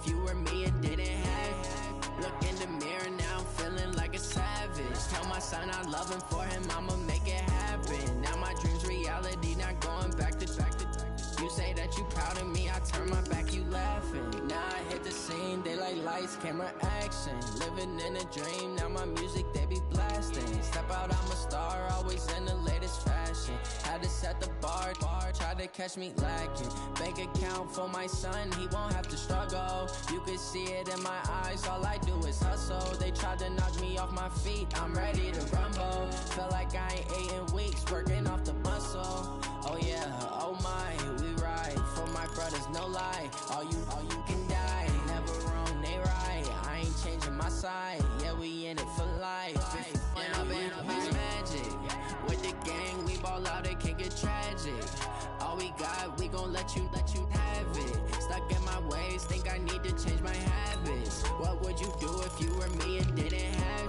if you were me and didn't have. Look in the mirror now, I'm feeling like a savage. Tell my son I love him, for him I'ma make it happen. Now my dream's reality, not going back to. You say that you proud of me, I turn my back, you laughing. Now I hit the scene, they like lights, camera, action. Living in a dream, now my music they be blasting. Step out, I'm a star, always in the latest fashion. Had to set the bar, try to catch me lacking. Bank account for my son, he won't have to struggle. You can see it in my eyes, all I do is hustle. They tried to knock me off my feet, I'm ready to rumble. Feel like I ain't ate in weeks, working off the muscle. Oh yeah, oh my, we ride for my brothers, no lie. All you can die, never wrong, they right. I ain't changing my side, yeah, we in it for life. And I've been magic with the gang, we ball out, it can get tragic. All we got, we gon' let you have it. Stuck in my ways, think I need to change my habits. What would you do if you were me and didn't have?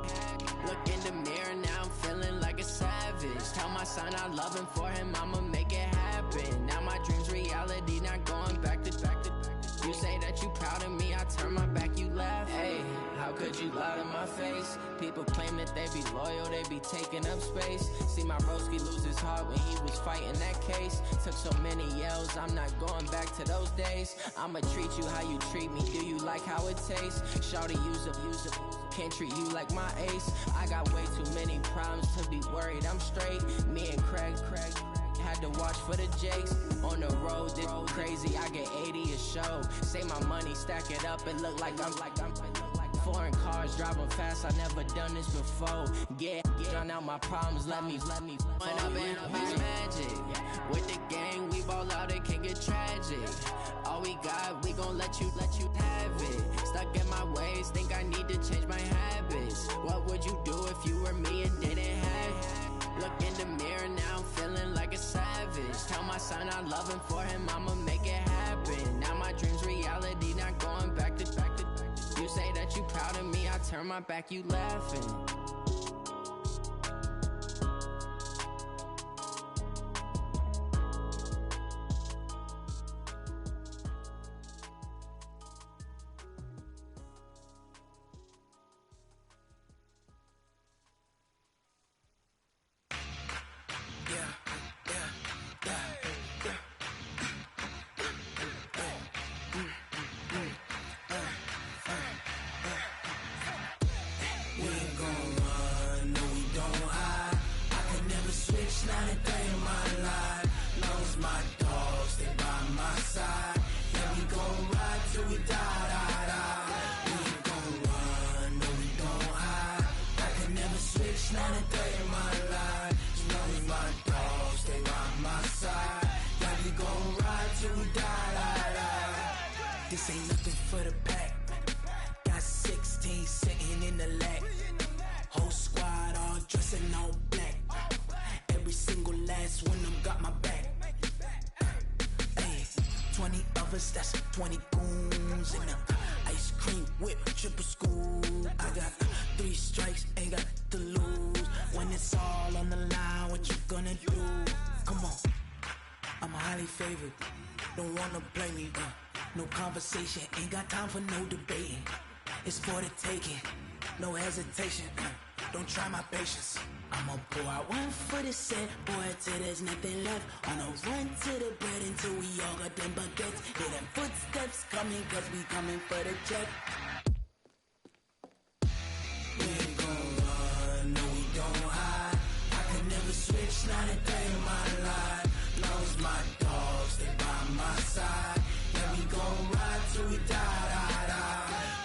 Look in the mirror now, I'm feeling like a savage. Tell my son I love him, for him I'ma make it happen. Now my dream's reality, not going back to. You say that you proud of me, I turn my back, you laugh. Hey, how could you lie to my face? People claim that they be loyal, they be taking up space. See my broski lose his heart when he was fighting that case. Took so many yells, I'm not going back to those days. I'ma treat you how you treat me, do you like how it tastes? Shawty, use up, can't treat you like my ace. I got way too many problems to be worried, I'm straight. Me and Craig had to watch for the Jakes. On the road, this crazy, I get 80 a show. Save my money, stack it up, it look like I'm foreign cars, driving fast, I never done this before. Drown out my problems, let me When I've been magic with the gang, we ball out, it can get tragic. All we got, we gon' let you have it. Stuck in my ways, think I need to change my habits. What would you do if you were me and didn't have? Look in the mirror now, I'm feeling like a savage. Tell my son I love him, for him I'ma make it happen. Now my dream's reality, not going back to. You say that you proud of me, I turn my back, you laughing. This ain't nothing for the pack. Got 16 sitting in the lag. Whole squad all dressing all black. Every single last one of them got my back. Hey, 20 of us, that's 20 goons in the ice cream whip, triple scoop. I got 3 strikes, ain't got to lose. When it's all on the line, what you gonna do? Come on, I'm highly favored. Don't wanna play me, no conversation, ain't got time for no debating. It's for the taking, no hesitation. Don't try my patience. I'ma pour out one for the set, boy, till there's nothing left. On a run to the bread until we all got them baguettes. Hear them footsteps coming, cause we coming for the check. We ain't gon' run, no we don't hide. I could never switch, not a day in my life. Long as my dogs, stay by my side. Yeah, we gon' ride till we die.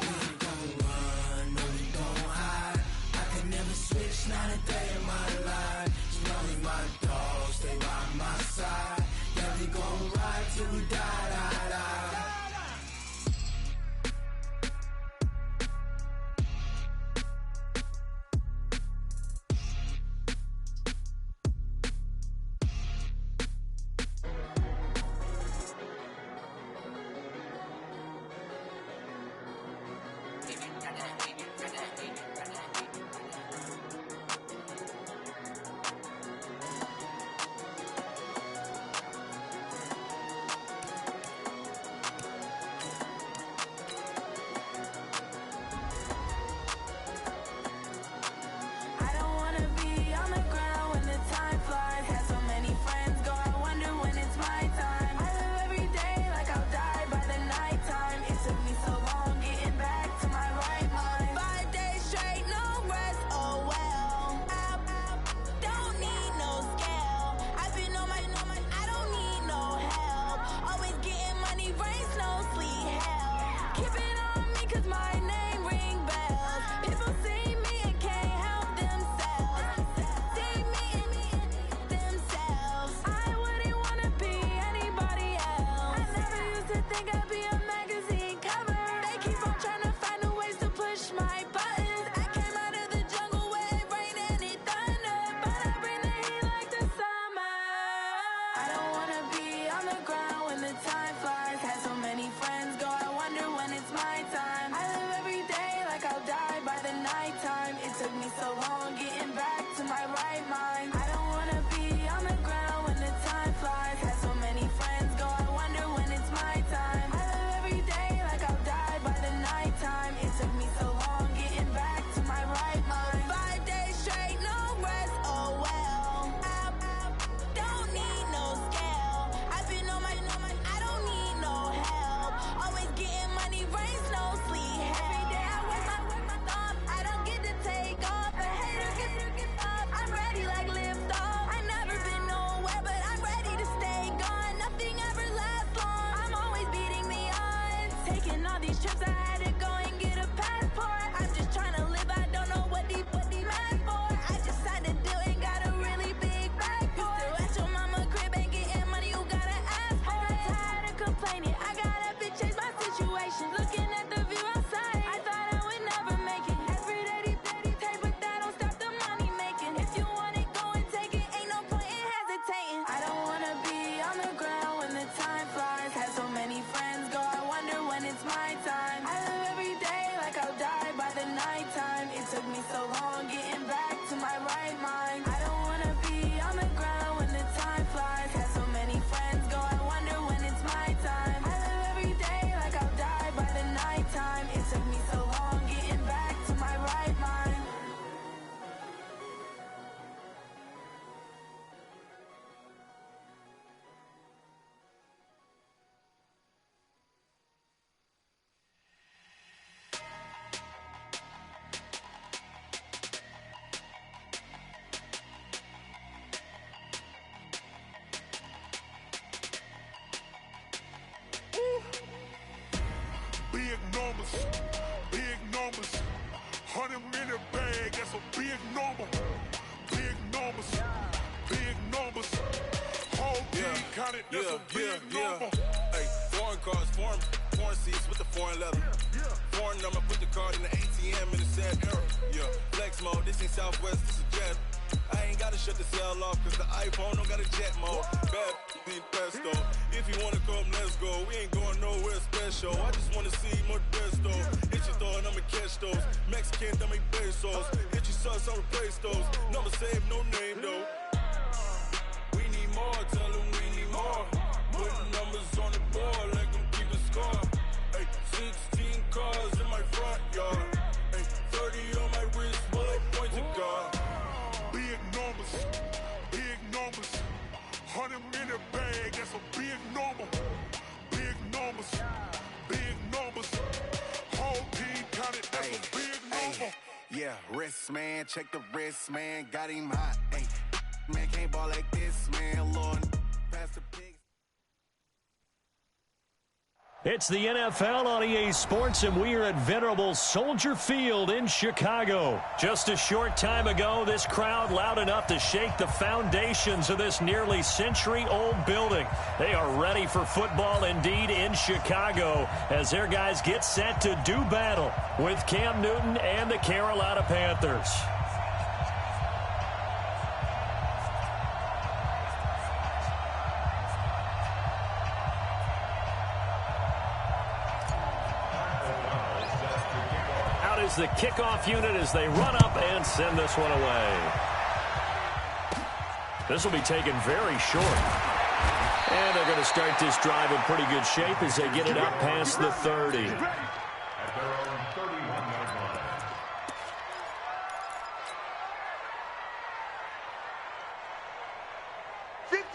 We ain't gon' run, no we don't hide. I could never switch, not a day in my life. As long as my dogs stay by my side. Yeah, we gon' ride till we die. Hey, foreign cars, foreign seats with the foreign leather. Foreign number, put the card in the ATM in the sad era. Yeah, flex mode, this ain't Southwest, this is Jet. I ain't gotta shut the cell off, cause the iPhone don't got a jet mode. Bad need pesto. If you wanna come, let's go. We ain't going nowhere special. I just wanna see more pesto. Hit your thought, I'ma catch those. Mexican, dame pesos. Hit your sus, I'll replace those. Number save, no name though. We need more, tell them we need more. Putting numbers on the board like I'm keeping score. Hey, 16 cars in my front yard. Hey, 30 on my wrist, while I point to God. Big numbers, 100 minute bag, that's a big number. Big numbers, whole team counted, that's a big number. Yeah, wrist man, check the wrist man, got him hot. Hey, man can't ball like this, man. Lord, pass the pigs. It's the NFL on EA Sports, and we are at venerable Soldier Field in Chicago. Just a short time ago, this crowd loud enough to shake the foundations of this nearly century-old building. They are ready for football indeed in Chicago as their guys get set to do battle with Cam Newton and the Carolina Panthers. The kickoff unit as they run up and send this one away. This will be taken very short. And they're going to start this drive in pretty good shape as they get it up past the 30.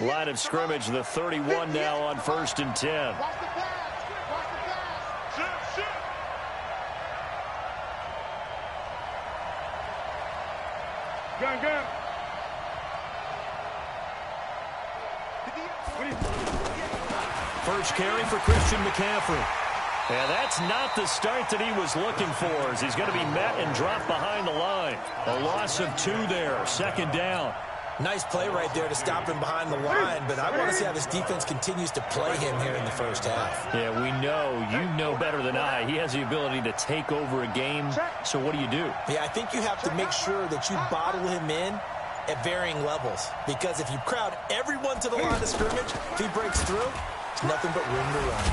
Line of scrimmage, the 31 now on 1st and 10. First carry for Christian McCaffrey. And that's not the start that he was looking for, as he's going to be met and dropped behind the line. A loss of 2 there, 2nd down. Nice play right there to stop him behind the line, but I want to see how this defense continues to play him here in the first half. Yeah, we know. You know better than I. He has the ability to take over a game, so what do you do? Yeah, I think you have to make sure that you bottle him in at varying levels, because if you crowd everyone to the line of scrimmage, if he breaks through, there's nothing but room to run.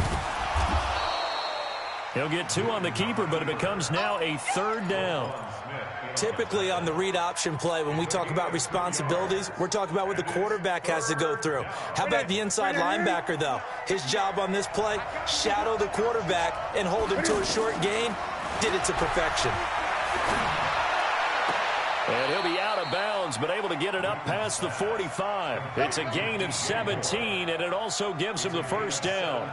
He'll get 2 on the keeper, but it becomes now a 3rd down. Typically on the read option play, when we talk about responsibilities, we're talking about what the quarterback has to go through. How about the inside linebacker, though? His job on this play, shadow the quarterback and hold him to a short gain. Did it to perfection. And he'll be out of bounds, but able to get it up past the 45. It's a gain of 17, and it also gives him the 1st down.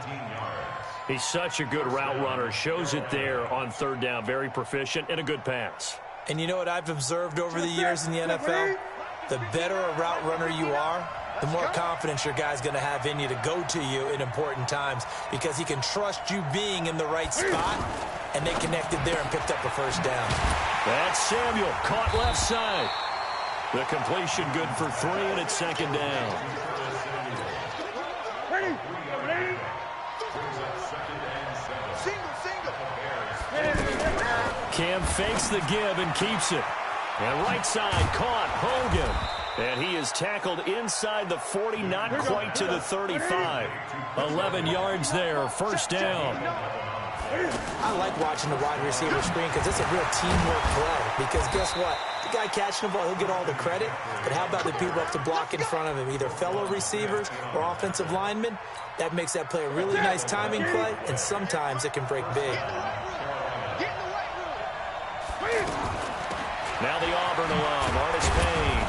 He's such a good route runner. Shows it there on 3rd down. Very proficient and a good pass. And you know what I've observed over the years in the NFL? The better a route runner you are, the more confidence your guy's going to have in you to go to you in important times, because he can trust you being in the right spot, and they connected there and picked up the 1st down. That's Samuel, caught left side. The completion good for 3, and it's 2nd down. Cam fakes the give and keeps it. And right side caught Hogan. And he is tackled inside the 40, not quite to the 35. 11 yards there, 1st down. I like watching the wide receiver screen because it's a real teamwork play. Because guess what? The guy catching the ball, he'll get all the credit. But how about the people up to block in front of him, either fellow receivers or offensive linemen? That makes that play a really nice timing play, and sometimes it can break big. Now the Auburn alum, Artis Payne.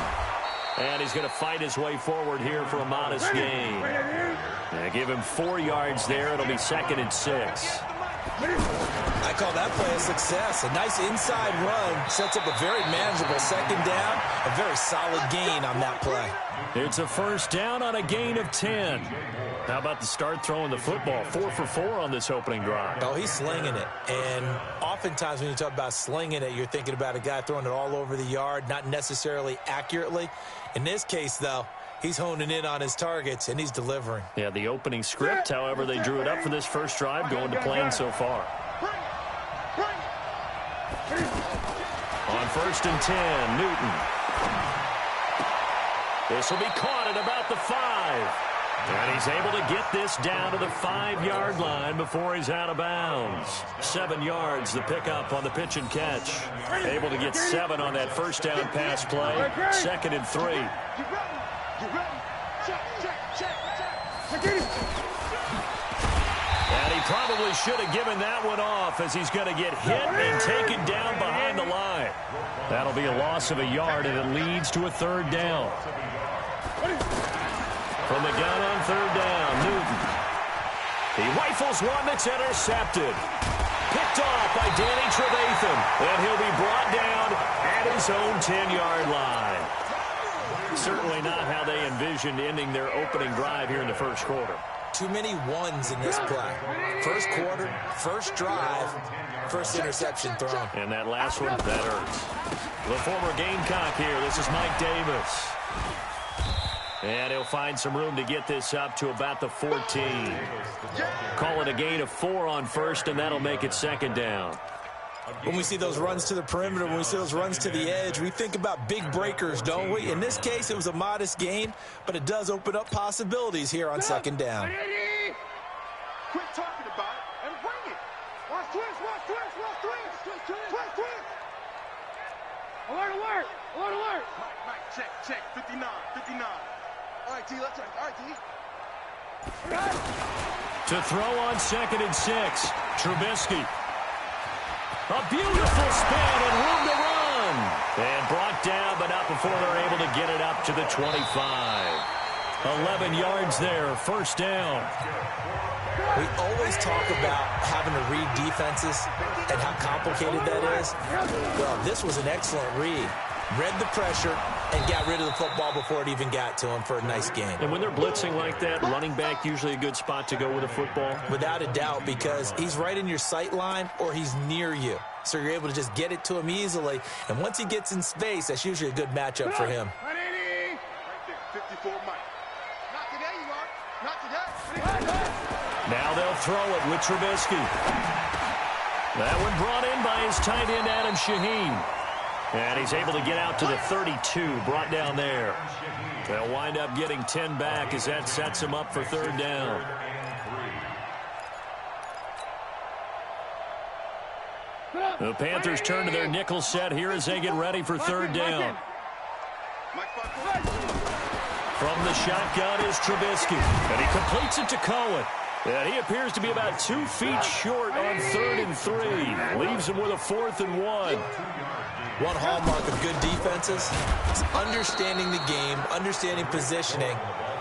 And he's going to fight his way forward here for a modest gain. Give him 4 yards there. It'll be 2nd and 6. I call that play a success. A nice inside run sets up a very manageable 2nd down. A very solid gain on that play. It's a 1st down on a gain of 10. How about the start throwing the football? 4 for 4 on this opening drive. Oh, he's slinging it. And oftentimes when you talk about slinging it, you're thinking about a guy throwing it all over the yard, not necessarily accurately. In this case, though, He's honing in on his targets, and he's delivering. Yeah, the opening script, however, they drew it up for this first drive, going to plan so far. On 1st and 10, Newton. This will be caught at about the 5. And he's able to get this down to the 5-yard line before he's out of bounds. 7 yards, the pickup on the pitch and catch. Able to get 7 on that first down pass play. 2nd and 3. And he probably should have given that one off, as he's going to get hit and taken down behind the line. That'll be a loss of a yard, and it leads to a 3rd down. From the gun on 3rd down, Newton. He rifles one that's intercepted. Picked off by Danny Trevathan. And he'll be brought down at his own 10-yard line. Certainly not how they envisioned ending their opening drive here in the first quarter. Too many ones in this play. First quarter, first drive, first interception thrown. And that last one, that hurts. The former Gamecock here. This is Mike Davis. And he'll find some room to get this up to about the 14. Call it a gain of 4 on 1st, and that'll make it 2nd down. When we see those runs to the perimeter, when we see those runs to the edge, we think about big breakers, don't we? In this case, it was a modest gain, but it does open up possibilities here on 2nd down. Quit talking about it and bring it. Watch twist, watch twist, watch twist. Twist, twist. Alert, alert, alert, alert. Mike, check, 59, 59. All right, T, let's try. All right, T. To throw on 2nd and 6, Trubisky. A beautiful spin and room to run. And brought down, but not before they're able to get it up to the 25. 11 yards there, 1st down. We always talk about having to read defenses and how complicated that is. Well, this was an excellent read. Read the pressure and got rid of the football before it even got to him for a nice gain. And when they're blitzing like that, running back usually a good spot to go with a football? Without a doubt, because he's right in your sight line or he's near you. So you're able to just get it to him easily. And once he gets in space, that's usually a good matchup for him. Right there, 54 Mike. Not today, you are. Not today. Now they'll throw it with Trubisky. That one brought in by his tight end, Adam Shaheen. And he's able to get out to the 32, brought down there. They'll wind up getting 10 back as that sets him up for 3rd down. The Panthers turn to their nickel set here as they get ready for 3rd down. From the shotgun is Trubisky, and he completes it to Cohen. And he appears to be about 2 feet short on 3rd and 3. Leaves him with a 4th and 1. One hallmark of good defenses is understanding the game, understanding positioning,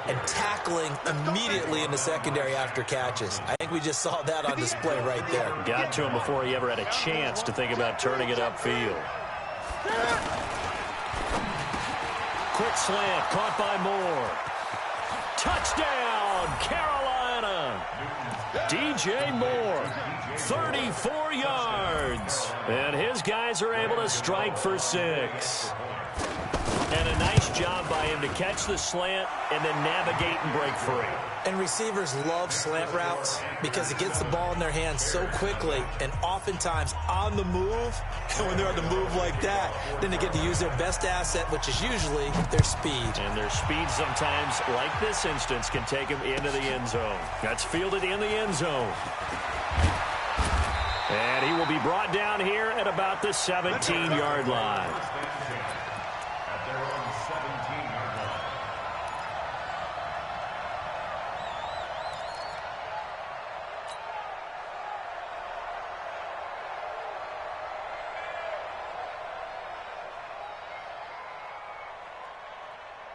and tackling immediately in the secondary after catches. I think we just saw that on display right there. Got to him before he ever had a chance to think about turning it upfield. Quick slant, caught by Moore. Touchdown, Carolina! DJ Moore, 34 yards. And his guys are able to strike for 6. And a nice job by him to catch the slant and then navigate and break free. And receivers love slant routes because it gets the ball in their hands so quickly and oftentimes on the move. And when they're on the move like that, then they get to use their best asset, which is usually their speed. And their speed sometimes, like this instance, can take them into the end zone. That's fielded in the end zone. And he will be brought down here at about the 17-yard line.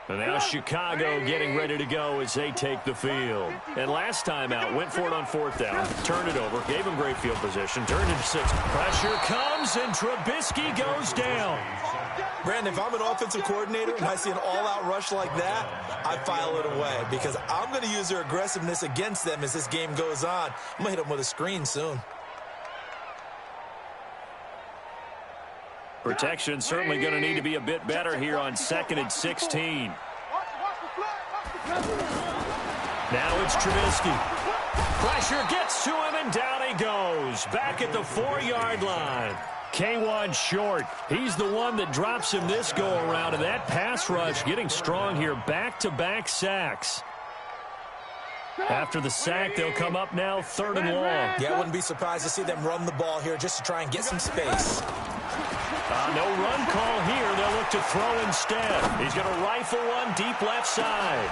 And now Chicago getting ready to go as they take the field. And last time out, went for it on 4th down, turned it over, gave him great field position, turned it to 6. Pressure comes, and Trubisky goes down. Brandon, if I'm an offensive coordinator and I see an all-out rush like that, I file it away because I'm going to use their aggressiveness against them as this game goes on. I'm going to hit them with a screen soon. Protection certainly going to need to be a bit better here on 2nd and 16. Watch the flag. Now it's Trubisky. Pressure gets to him, and down he goes. Back at the 4-yard line. K1 short. He's the one that drops him this go-around, and that pass rush getting strong here. Back-to-back sacks. After the sack, they'll come up now 3rd and long. Yeah, I wouldn't be surprised to see them run the ball here just to try and get some space. No run call here. They'll look to throw instead. He's going to rifle one deep left side.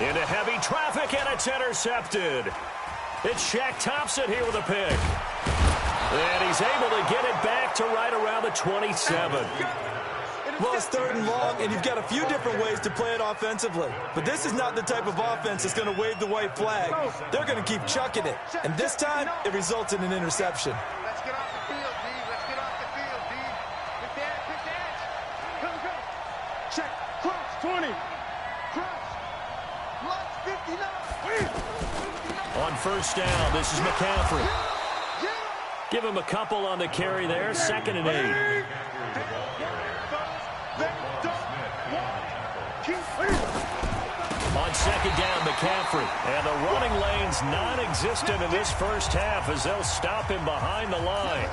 Into heavy traffic, and it's intercepted. It's Shaq Thompson here with a pick. And he's able to get it back to right around the 27. Well, it's 3rd and long, and you've got a few different ways to play it offensively. But this is not the type of offense that's going to wave the white flag. They're going to keep chucking it. And this time, it results in an interception. Let's get off the field, D. Let's get off the field, D. Quick edge. Come, come. Check. Cross, 20. Cross. Plus 59. On 1st down, this is McCaffrey. Give him a couple on the carry there. 2nd and 8. On 2nd down, McCaffrey. And the running lane's non-existent in this first half as they'll stop him behind the line.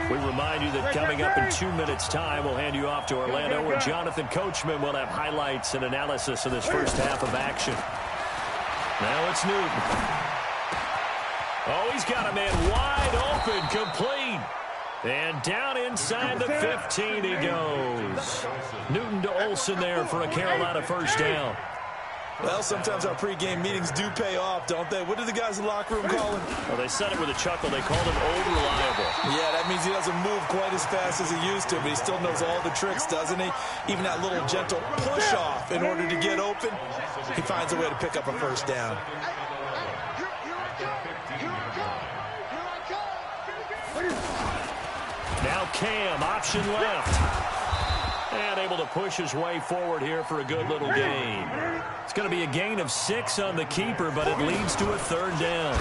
We remind you that coming up in 2 minutes' time, we'll hand you off to Orlando, where Jonathan Coachman will have highlights and analysis of this first half of action. Now it's Newton. Oh, he's got a man wide open, complete. And down inside the 15 he goes. Newton to Olsen there for a Carolina 1st down. Well, sometimes our pregame meetings do pay off, don't they? What do the guys in the locker room call him? Well, they said it with a chuckle. They called him old reliable. Yeah, that means he doesn't move quite as fast as he used to, but he still knows all the tricks, doesn't he? Even that little gentle push-off in order to get open, he finds a way to pick up a 1st down. Now Cam, option left. And able to push his way forward here for a good little gain. It's going to be a gain of 6 on the keeper, but it leads to a 3rd down.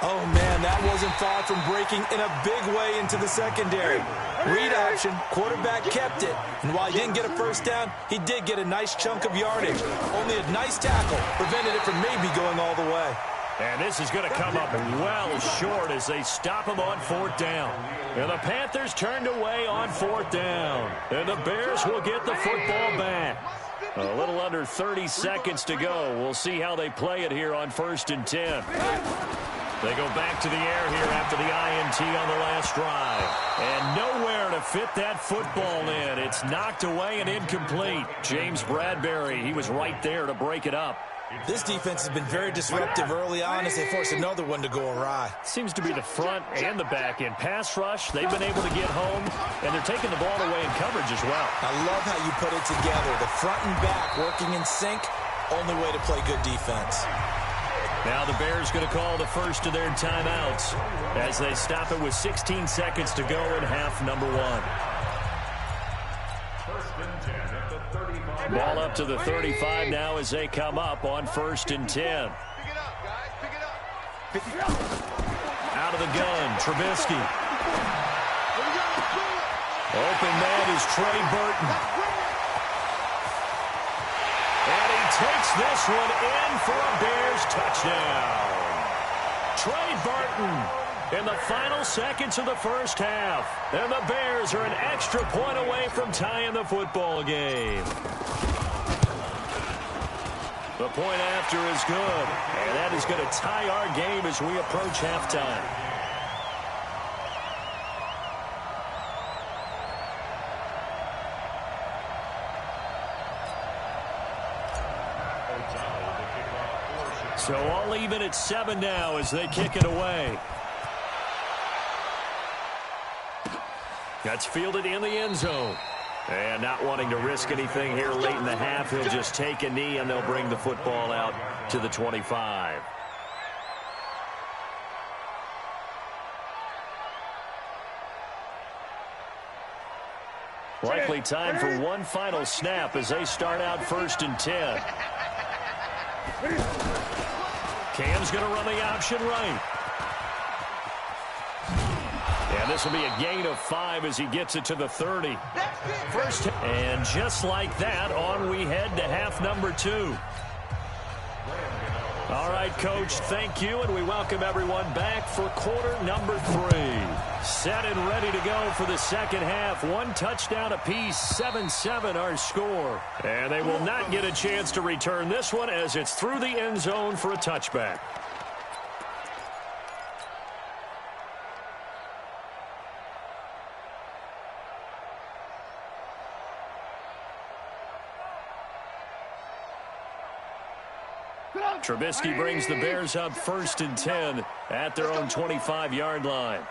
Oh, man, that wasn't far from breaking in a big way into the secondary. Read option, quarterback kept it. And while he didn't get a 1st down, he did get a nice chunk of yardage. Only a nice tackle prevented it from maybe going all the way. And this is going to come up well short as they stop him on 4th down. And the Panthers turned away on 4th down. And the Bears will get the football back. A little under 30 seconds to go. We'll see how they play it here on 1st and 10. They go back to the air here after the INT on the last drive. And nowhere to fit that football in. It's knocked away and incomplete. James Bradbury, he was right there to break it up. This defense has been very disruptive early on as they force another one to go awry. Seems to be the front and the back end. Pass rush, they've been able to get home, and they're taking the ball away in coverage as well. I love how you put it together. The front and back working in sync, only way to play good defense. Now the Bears going to call the first of their timeouts as they stop it with 16 seconds to go in half number 1. Ball up to the 35 now as they come up on 1st and 10. Pick it up, guys. Pick it up. Pick it up. Out of the gun, Trubisky. Open man is Trey Burton. And he takes this one in for a Bears touchdown. Trey Burton in the final seconds of the first half. And the Bears are an extra point away from tying the football game. The point after is good, and that is going to tie our game as we approach halftime. So all even at 7 now as they kick it away. That's fielded in the end zone. And not wanting to risk anything here late in the half, he'll just take a knee and they'll bring the football out to the 25. Likely time for one final snap as they start out 1st and 10. Cam's going to run the option right. And And this will be a gain of 5 as he gets it to the 30. First, and just like that, on we head to half number 2. All right, Coach, thank you, and we welcome everyone back for quarter number 3. Set and ready to go for the second half. 1 touchdown apiece, 7-7 our score. And they will not get a chance to return this one as it's through the end zone for a touchback. Trubisky brings the Bears up 1st and 10 at their own 25-yard line.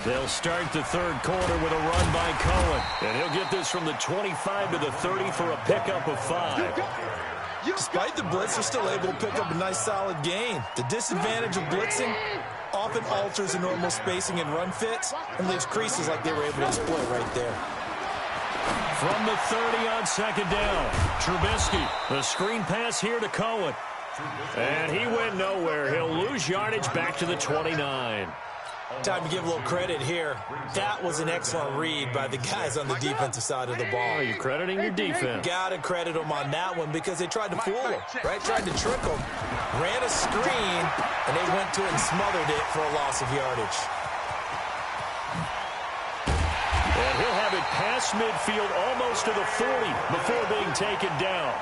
They'll start the third quarter with a run by Cohen. And he'll get this from the 25 to the 30 for a pickup of 5. Despite the blitz, they're still able to pick up a nice solid gain. The disadvantage of blitzing often alters the normal spacing and run fits and leaves creases like they were able to exploit right there. From the 30 on second down, Trubisky, the screen pass here to Cohen. And he went nowhere. He'll lose yardage back to the 29. Time to give a little credit here. That was an excellent read by the guys on the defensive side of the ball. Are you crediting your defense? Got to credit them on that one because they tried to fool him, right? Tried to trick him. Ran a screen, and they went to it and smothered it for a loss of yardage. And he'll have it past midfield almost to the 40 before being taken down.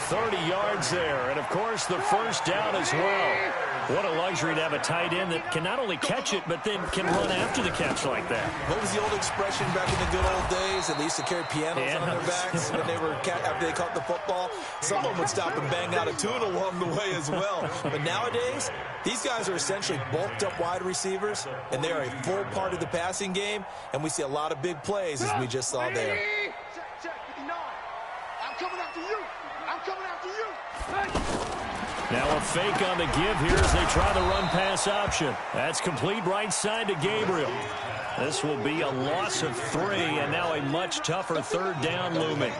30 yards there, and of course the first down as well. What a luxury to have a tight end that can not only catch it, but then can run after the catch like that. What was the old expression back in the good old days? They used to carry pianos on their backs when they were after they caught the football. Someone would stop and bang out a tune along the way as well. But nowadays, these guys are essentially bulked up wide receivers, and they are a full part of the passing game, and we see a lot of big plays as we just saw there. Check 59. I'm coming after you. I'm coming after you. Now a fake on the give here as they try the run-pass option. That's complete right side to Gabriel. This will be a loss of 3, and now a much tougher third down looming.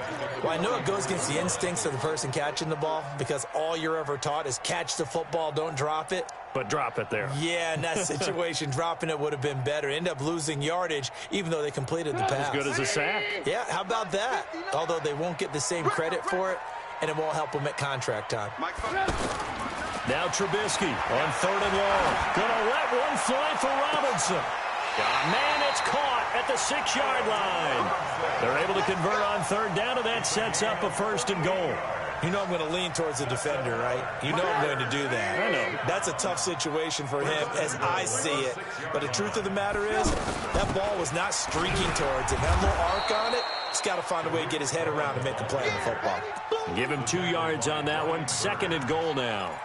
Well, I know it goes against the instincts of the person catching the ball because all you're ever taught is catch the football, don't drop it. But drop it there. Yeah, in that situation, dropping it would have been better. End up losing yardage, even though they completed the pass. As good as a sack. Yeah, how about that? Although they won't get the same credit for it, and it won't help them at contract time. Now Trubisky on 3rd and long. Gonna let one fly for Robinson. Man, it's caught at the 6-yard line. They're able to convert on 3rd down, and that sets up a 1st and goal. You know I'm going to lean towards the defender, right? You know I'm going to do that. I know. That's a tough situation for him as I see it. But the truth of the matter is, that ball was not streaking towards him. Had a little arc on it. He's got to find a way to get his head around and make a play on the football. Give him 2 yards on that one. 2nd and goal now.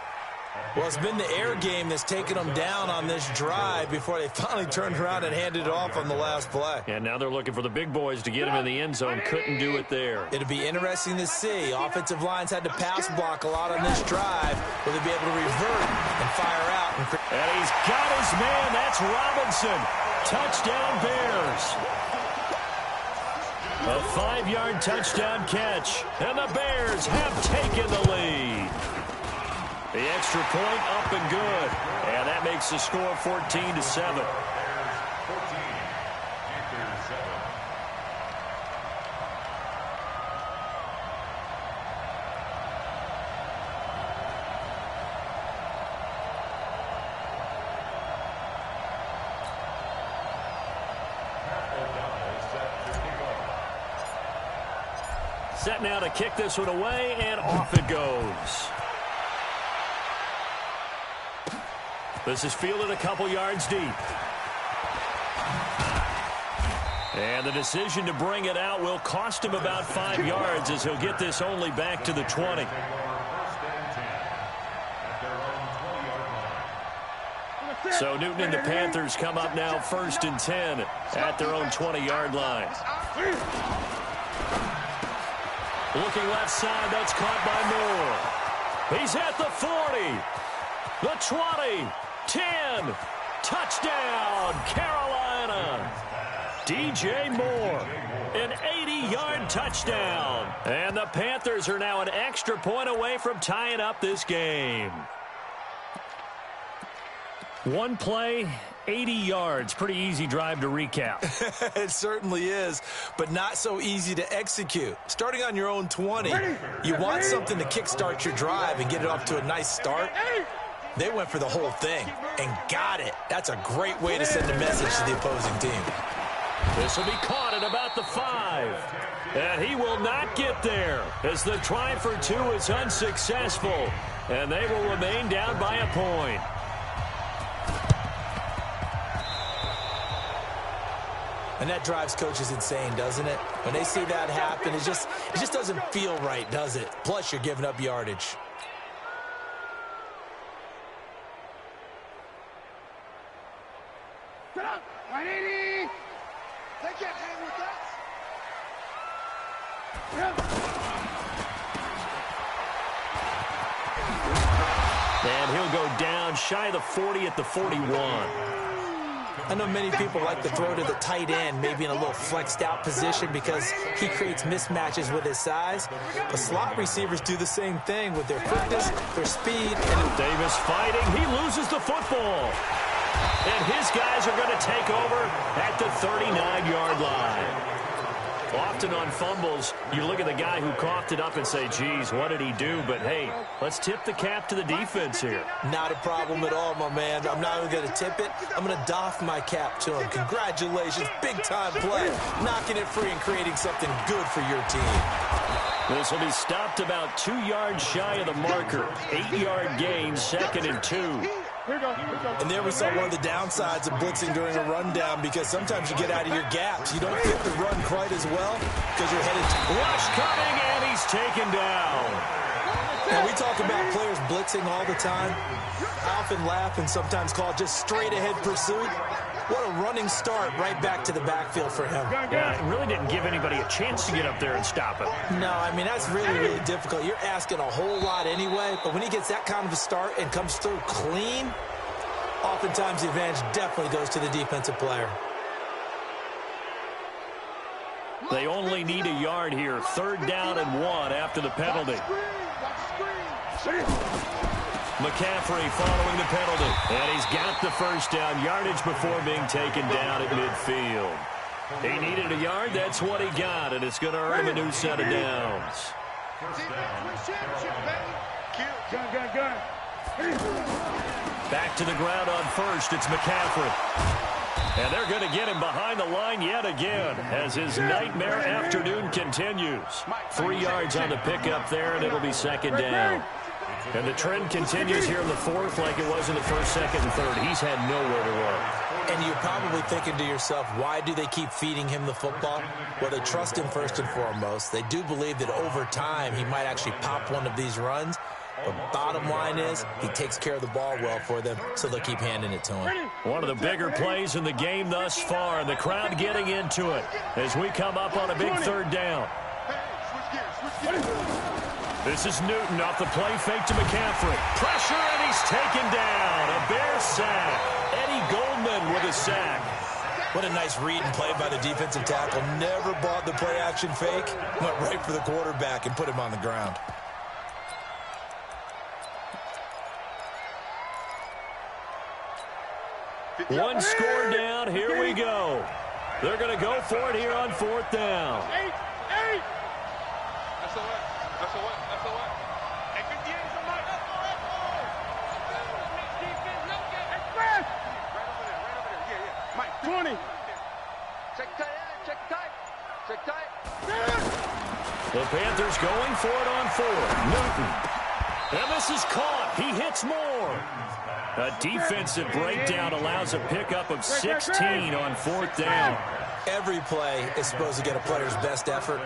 Well, it's been the air game that's taken them down on this drive before they finally turned around and handed it off on the last play. And now they're looking for the big boys to get him in the end zone. Couldn't do it there. It'll be interesting to see. Offensive lines had to pass block a lot on this drive. Will they be able to revert and fire out? And he's got his man. That's Robinson. Touchdown Bears. A 5-yard touchdown catch. And the Bears have taken the lead. The extra point up and good. And that makes the score 14-7. Set now to kick this one away, and off it goes. This is fielded a couple yards deep. And the decision to bring it out will cost him about 5 yards as he'll get this only back to the 20. So Newton and the Panthers come up now 1st and 10 at their own 20-yard line. Looking left side, that's caught by Moore. He's at the 40, the 20, 10, touchdown, Carolina. DJ Moore, an 80-yard touchdown. And the Panthers are now 1 extra point away from tying up this game. One play, 80 yards. Pretty easy drive to recap. It certainly is, but not so easy to execute. Starting on your own 20, you want something to kickstart your drive and get it off to a nice start. They went for the whole thing and got it. That's a great way to send a message to the opposing team. This will be caught at about the 5. And he will not get there as the try for 2 is unsuccessful. And they will remain down by a point. And that drives coaches insane, doesn't it? When they see that happen, it just doesn't feel right, does it? Plus, you're giving up yardage. Get up! 180! They can't hang with us! And he'll go down shy of the 40 at the 41. I know many people like to throw to the tight end, maybe in a little flexed out position because he creates mismatches with his size. But slot receivers do the same thing with their quickness, their speed. And Davis fighting. He loses the football. And his guys are going to take over at the 39-yard line. Often on fumbles, you look at the guy who coughed it up and say, geez, what did he do? But, hey, let's tip the cap to the defense here. Not a problem at all, my man. I'm not even going to tip it. I'm going to doff my cap to him. Congratulations. Big-time play. Knocking it free and creating something good for your team. This will be stopped about 2 yards shy of the marker. 8-yard gain, 2nd and 2. And there we saw one of the downsides of blitzing during a rundown because sometimes you get out of your gaps. You don't fit the run quite as well because you're headed to rush coming, and he's taken down. And we talk about players blitzing all the time. I often laugh and sometimes call it just straight-ahead pursuit. What a running start right back to the backfield for him. Yeah, it really didn't give anybody a chance to get up there and stop him. No, I mean, that's really, really difficult. You're asking a whole lot anyway, but when he gets that kind of a start and comes through clean, oftentimes the advantage definitely goes to the defensive player. They only need a yard here. 3rd down and 1 after the penalty. McCaffrey following the penalty. And he's got the 1st down yardage before being taken down at midfield. He needed a yard. That's what he got, and it's going to earn him a new set of downs. Back to the ground on 1st. It's McCaffrey. And they're going to get him behind the line yet again as his nightmare afternoon continues. 3 yards on the pickup there, and it'll be 2nd down. And the trend continues here in the 4th like it was in the 1st, 2nd, and 3rd. He's had nowhere to run. And you're probably thinking to yourself, why do they keep feeding him the football? Well, they trust him first and foremost. They do believe that over time he might actually pop one of these runs. But bottom line is, he takes care of the ball well for them, so they'll keep handing it to him. One of the bigger plays in the game thus far, and the crowd getting into it as we come up on a big 3rd down. This is Newton off the play fake to McCaffrey. Pressure, and he's taken down. A Bear sack. Eddie Goldman with a sack. What a nice read and play by the defensive tackle. Never bought the play-action fake. Went right for the quarterback and put him on the ground. One score down. Here we go. They're going to go for it here on 4th down. 8. That's all right. That's all right. That's all right. Hey, 58 is a mic. Express. Right over there. Yeah. Mike, 20. Check tight. The Panthers going for it on 4th. Newton. And this is caught. He hits more. A defensive breakdown allows a pickup of 16 on 4th down. Every play is supposed to get a player's best effort.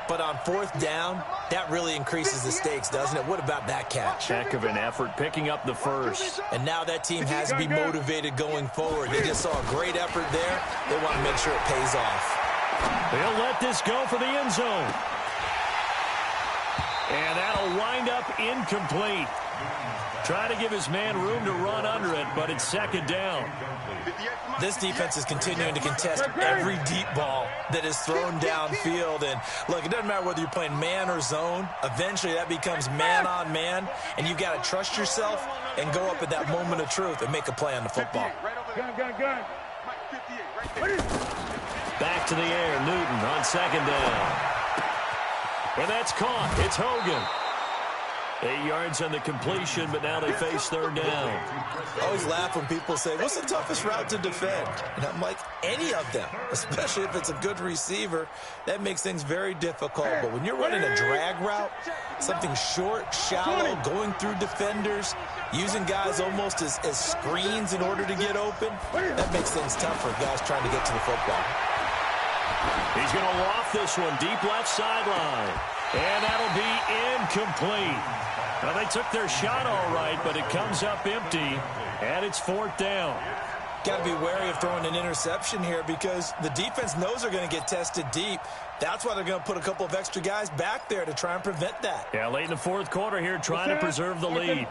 But on 4th down, that really increases the stakes, doesn't it? What about that catch? Heck of an effort, picking up the 1st. And now that team has to be motivated going forward. They just saw a great effort there. They want to make sure it pays off. They'll let this go for the end zone. And that'll wind up incomplete. Trying to give his man room to run under it, but it's second down. This defense is continuing to contest every deep ball that is thrown downfield. And, look, it doesn't matter whether you're playing man or zone. Eventually, that becomes man-on-man, and you've got to trust yourself and go up at that moment of truth and make a play on the football. Back to the air, Newton on second down. And that's caught. It's Hogan. 8 yards on the completion, but now they face third down. I always laugh when people say, what's the toughest route to defend? And I'm like, any of them, especially if it's a good receiver. That makes things very difficult. But when you're running a drag route, something short, shallow, going through defenders, using guys almost as screens in order to get open, that makes things tough for guys trying to get to the football. He's going to loft this one deep left sideline. And that'll be incomplete. Well, they took their shot all right, but it comes up empty, and it's fourth down. Got to be wary of throwing an interception here because the defense knows they're going to get tested deep. That's why they're going to put a couple of extra guys back there to try and prevent that. Yeah, late in the fourth quarter here, trying to preserve the lead.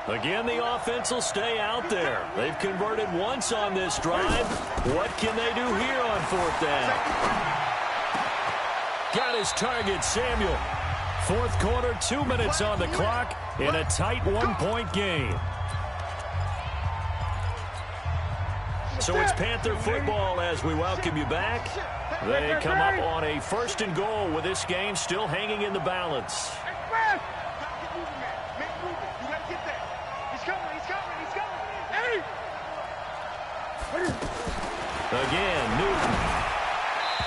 Again, the offense will stay out there. They've converted once on this drive. What can they do here on fourth down? Got his target, Samuel. Fourth quarter, 2 minutes on the clock in a tight one-point game. So it's Panther football as we welcome you back. They come up on a first and goal with this game still hanging in the balance. Again, Newton.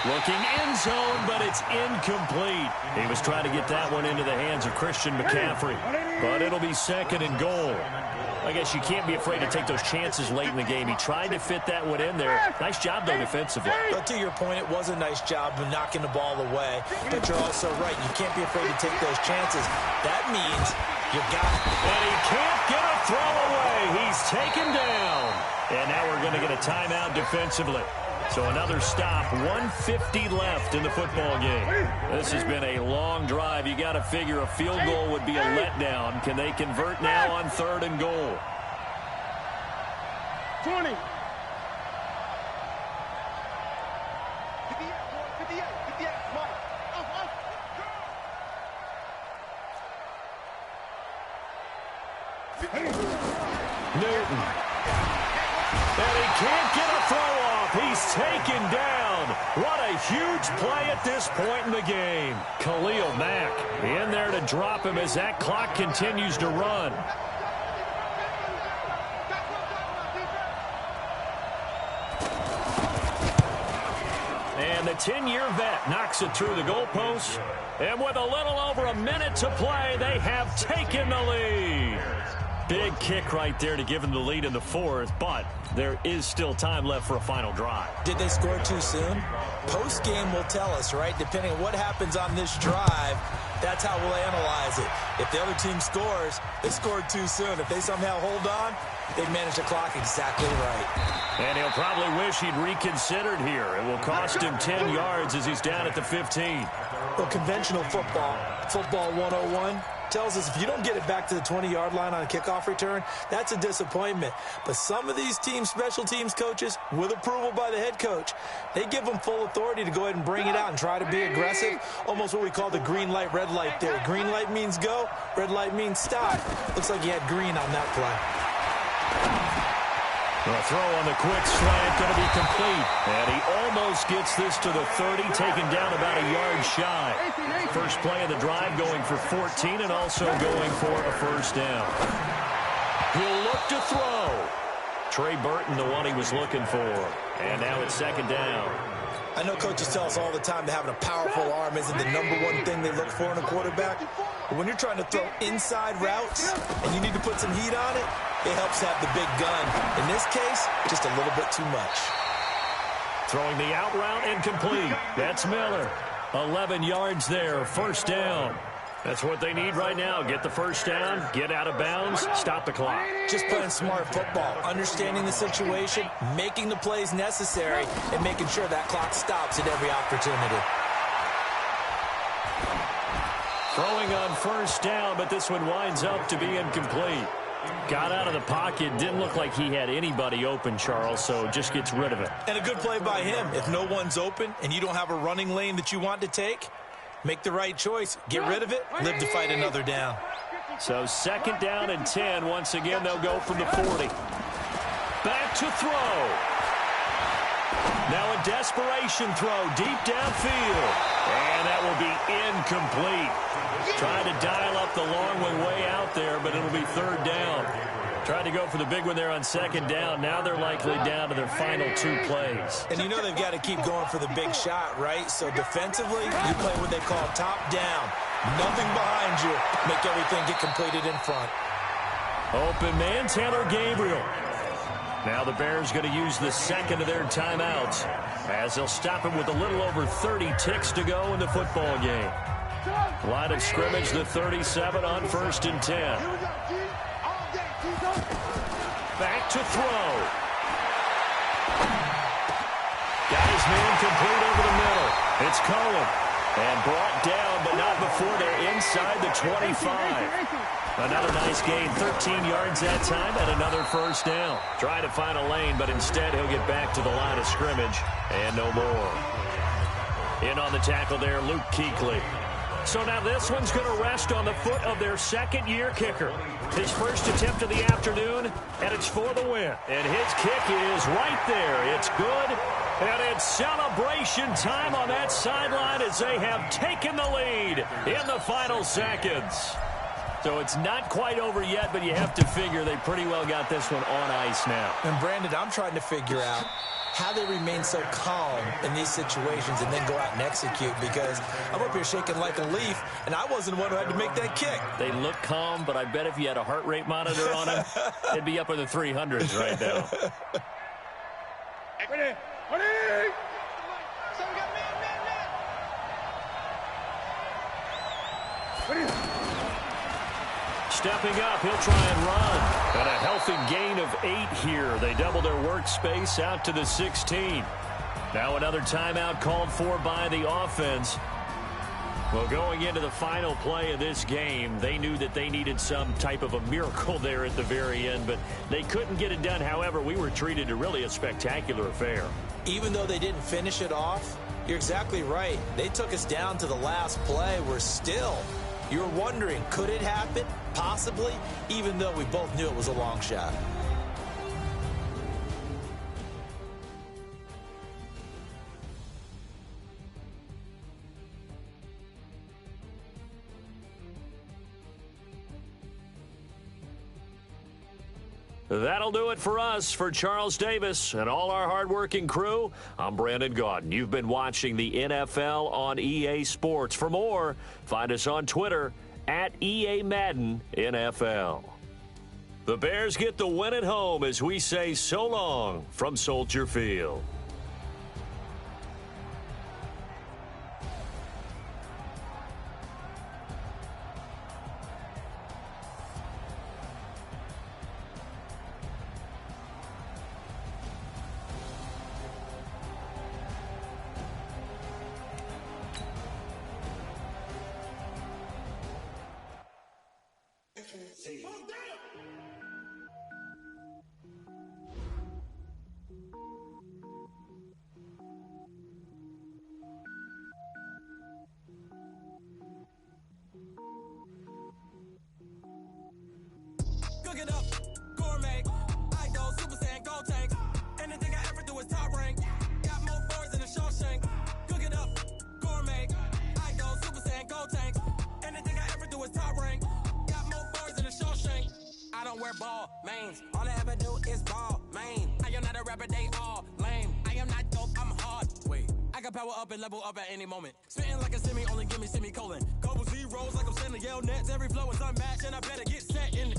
Looking end zone, but it's incomplete. He was trying to get that one into the hands of Christian McCaffrey. But it'll be second and goal. I guess you can't be afraid to take those chances late in the game. He tried to fit that one in there. Nice job, though, defensively. But to your point, it was a nice job of knocking the ball away. But you're also right. You can't be afraid to take those chances. That means you got it. And he can't get a throw away. He's taken down. And now we're going to get a timeout defensively. So another stop, 1:50 left in the football game. This has been a long drive. You got to figure a field goal would be a letdown. Can they convert now on third and goal? 20. Newton. And he can't get a throw off. He's taken down. What a huge play at this point in the game. Khalil Mack in there to drop him as that clock continues to run. And the 10-year vet knocks it through the goalpost. And with a little over a minute to play, they have taken the lead. Big kick right there to give them the lead in the fourth, but there is still time left for a final drive. Did they score too soon? Post-game will tell us, right? Depending on what happens on this drive, that's how we'll analyze it. If the other team scores, they scored too soon. If they somehow hold on, they've managed the clock exactly right. And he'll probably wish he'd reconsidered here. It will cost him 10 yards as he's down at the 15. Well, conventional football 101, tells us if you don't get it back to the 20-yard line on a kickoff return, that's a disappointment. But some of these team special teams coaches, with approval by the head coach, they give them full authority to go ahead and bring it out and try to be aggressive, almost what we call the green light, red light theory. Green light means go, red light means stop. Looks like he had green on that play. A throw on the quick slant, going to be complete. And he almost gets this to the 30, taken down about a yard shy. First play of the drive going for 14 and also going for a first down. He'll look to throw. Trey Burton, the one he was looking for. And now it's second down. I know coaches tell us all the time that having a powerful arm isn't the #1 thing they look for in a quarterback. But when you're trying to throw inside routes and you need to put some heat on it, it helps have the big gun. In this case, just a little bit too much. Throwing the out route and complete. That's Miller. 11 yards there, first down. That's what they need right now. Get the first down, get out of bounds, stop the clock. Just playing smart football, understanding the situation, making the plays necessary, and making sure that clock stops at every opportunity. Throwing on first down, but this one winds up to be incomplete. Got out of the pocket. Didn't look like he had anybody open, Charles, so just gets rid of it. And a good play by him. If no one's open and you don't have a running lane that you want to take, make the right choice. Get rid of it. Live to fight another down. So 2nd down and 10. Once again, they'll go from the 40. Back to throw. Now a desperation throw deep downfield. And that will be incomplete. Trying to dial up the long one way out there, but it'll be 3rd down. Tried to go for the big one there on 2nd down. Now they're likely down to their final 2 plays. And you know they've got to keep going for the big shot, right? So defensively, you play what they call top down. Nothing behind you. Make everything get completed in front. Open man, Taylor Gabriel. Now the Bears going to use the 2nd of their timeouts as they'll stop him with a little over 30 ticks to go in the football game. Line of scrimmage, the 37 on 1st and 10. Back to throw. Got his man complete over the middle. It's Cohen. And brought down, but not before they're inside the 25. Another nice gain, 13 yards that time, and another 1st down. Trying to find a lane, but instead he'll get back to the line of scrimmage, and no more. In on the tackle there, Luke Kuechly. So now this one's going to rest on the foot of their 2nd-year kicker. His first attempt of the afternoon, and it's for the win. And his kick is right there. It's good. And it's celebration time on that sideline as they have taken the lead in the final seconds. So it's not quite over yet, but you have to figure they pretty well got this one on ice now. And Brandon, I'm trying to figure out how they remain so calm in these situations and then go out and execute, because I'm up here shaking like a leaf, and I wasn't the one who had to make that kick. They look calm, but I bet if you had a heart rate monitor on them, they'd be up in the 300s right now. Stepping up, he'll try and run. And a healthy gain of 8 here. They double their workspace out to the 16. Now another timeout called for by the offense. Well, going into the final play of this game, they knew that they needed some type of a miracle there at the very end, but they couldn't get it done. However, we were treated to really a spectacular affair. Even though they didn't finish it off, you're exactly right. They took us down to the last play. We're still, you're wondering, could it happen? Possibly, even though we both knew it was a long shot. That'll do it for us. For Charles Davis and all our hardworking crew, I'm Brandon Gaudin. You've been watching the NFL on EA Sports. For more, find us on Twitter at EA Madden NFL. The Bears get the win at home as we say so long from Soldier Field. Cook it up, gourmet. I go Super Saiyan, gold tank. Anything I ever do is top rank. Got more boards than a Shawshank. Cook it up, gourmet. I go Super Saiyan, gold tank. Anything I ever do is top rank. Got more boards than a Shawshank. I don't wear ball mains. All I ever do is ball main. I am not a rapper, they all lame. I am not dope, I'm hard. Wait, I got power up and level up at any moment. Spitting like a semi, only give me semicolon. Couple zeros like I'm sending yell nets. Every flow is unmatched and I better get set in.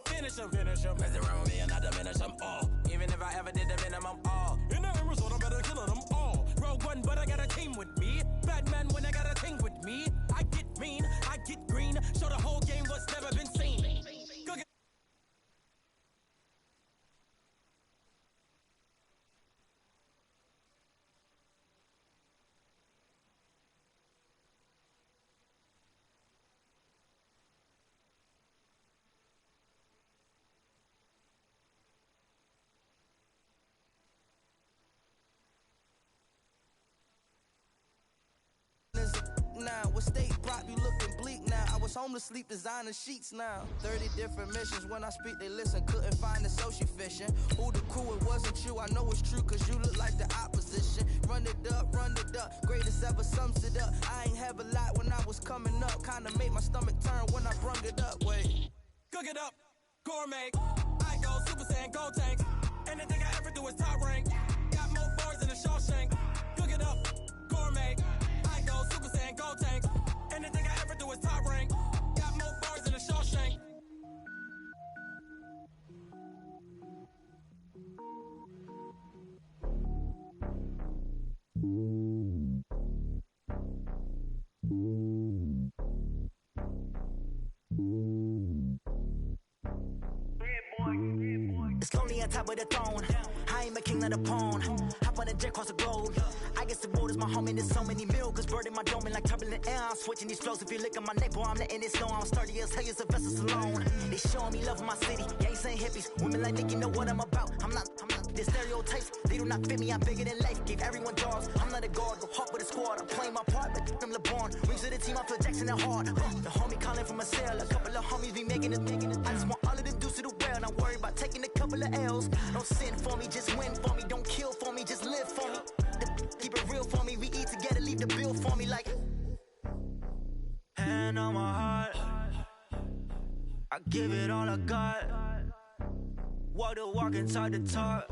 Finish him, mess around with me and I diminish them all. Even if I ever did the minimum all. In the end result, I'm better killing them all. Rogue one, but I got a team with me. Batman when I got a team with me. I get mean, I get green. Show the whole game what's never been seen. Go get now. With state prop, you looking bleak now. I was homeless, sleep designing sheets now. 30 different missions. When I speak, they listen. Couldn't find the social fishing. Who the crew, it wasn't you. I know it's true, cause you look like the opposition. Run it up. Greatest ever sums it up. I ain't have a lot when I was coming up. Kinda made my stomach turn when I brung it up. Wait. Cook it up, gourmet. I go Super Saiyan, go tank. Anything I ever do is top rank. Got more bars than a Shawshank. Cook it up, gourmet. I go Super Saiyan, go tank. Anything I ever do is top rank. Got more bars than a Shawshank. It's lonely on top of the throne. I ain't a king, not a pawn. Hop on a jet across the globe. I guess the world is my home and there's so many milkers. Bird in my dome and like turbulent air. I'm switching these flows. If you look at my neck, boy, I'm letting it snow. I'm sturdy as hell as a vessel alone. They showing me love in my city. Gangs ain't hippies. Women like Nicky know what I'm about. I'm not the stereotypes. They do not fit me. I'm bigger than life. Give everyone jobs. I'm not a guard. Go hard with a squad. I'm playing my part, but I'm LeBron. Rings to the team. I feel Jackson and hard. The homie calling from a cell. A couple of homies be making it. I just want all of them dudes to the well. Not worry about taking a couple of L's. Don't sin for me, just win for me. Don't kill for me, just live for me. Keep it real for me. We eat together, leave the bill for me like. Hand on my heart, I give it all I got. Walk the walk inside the talk.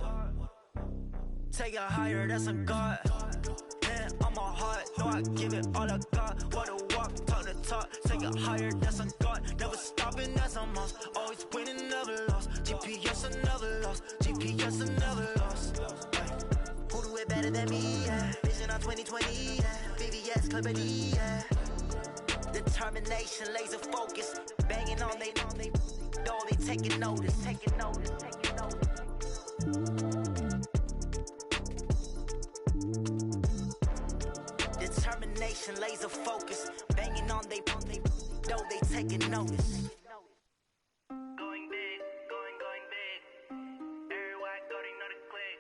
Take it higher, that's a God. Hand on my heart, no, I give it all I got. Walk the walk, talk the talk. Take it higher, that's a God. Never stopping, that's a must. Always winning, never lost. GPS, I never lost. GPS, I never lost. Who do it better than me? Yeah. Vision on 2020. Yeah. VVS, Clippity. Yeah. Determination, laser focus. Banging on they door, they taking notice. Taking notice. Determination, laser focus. Banging on they door, they taking notice. Going big, going big. Everywhere I go, they know the click.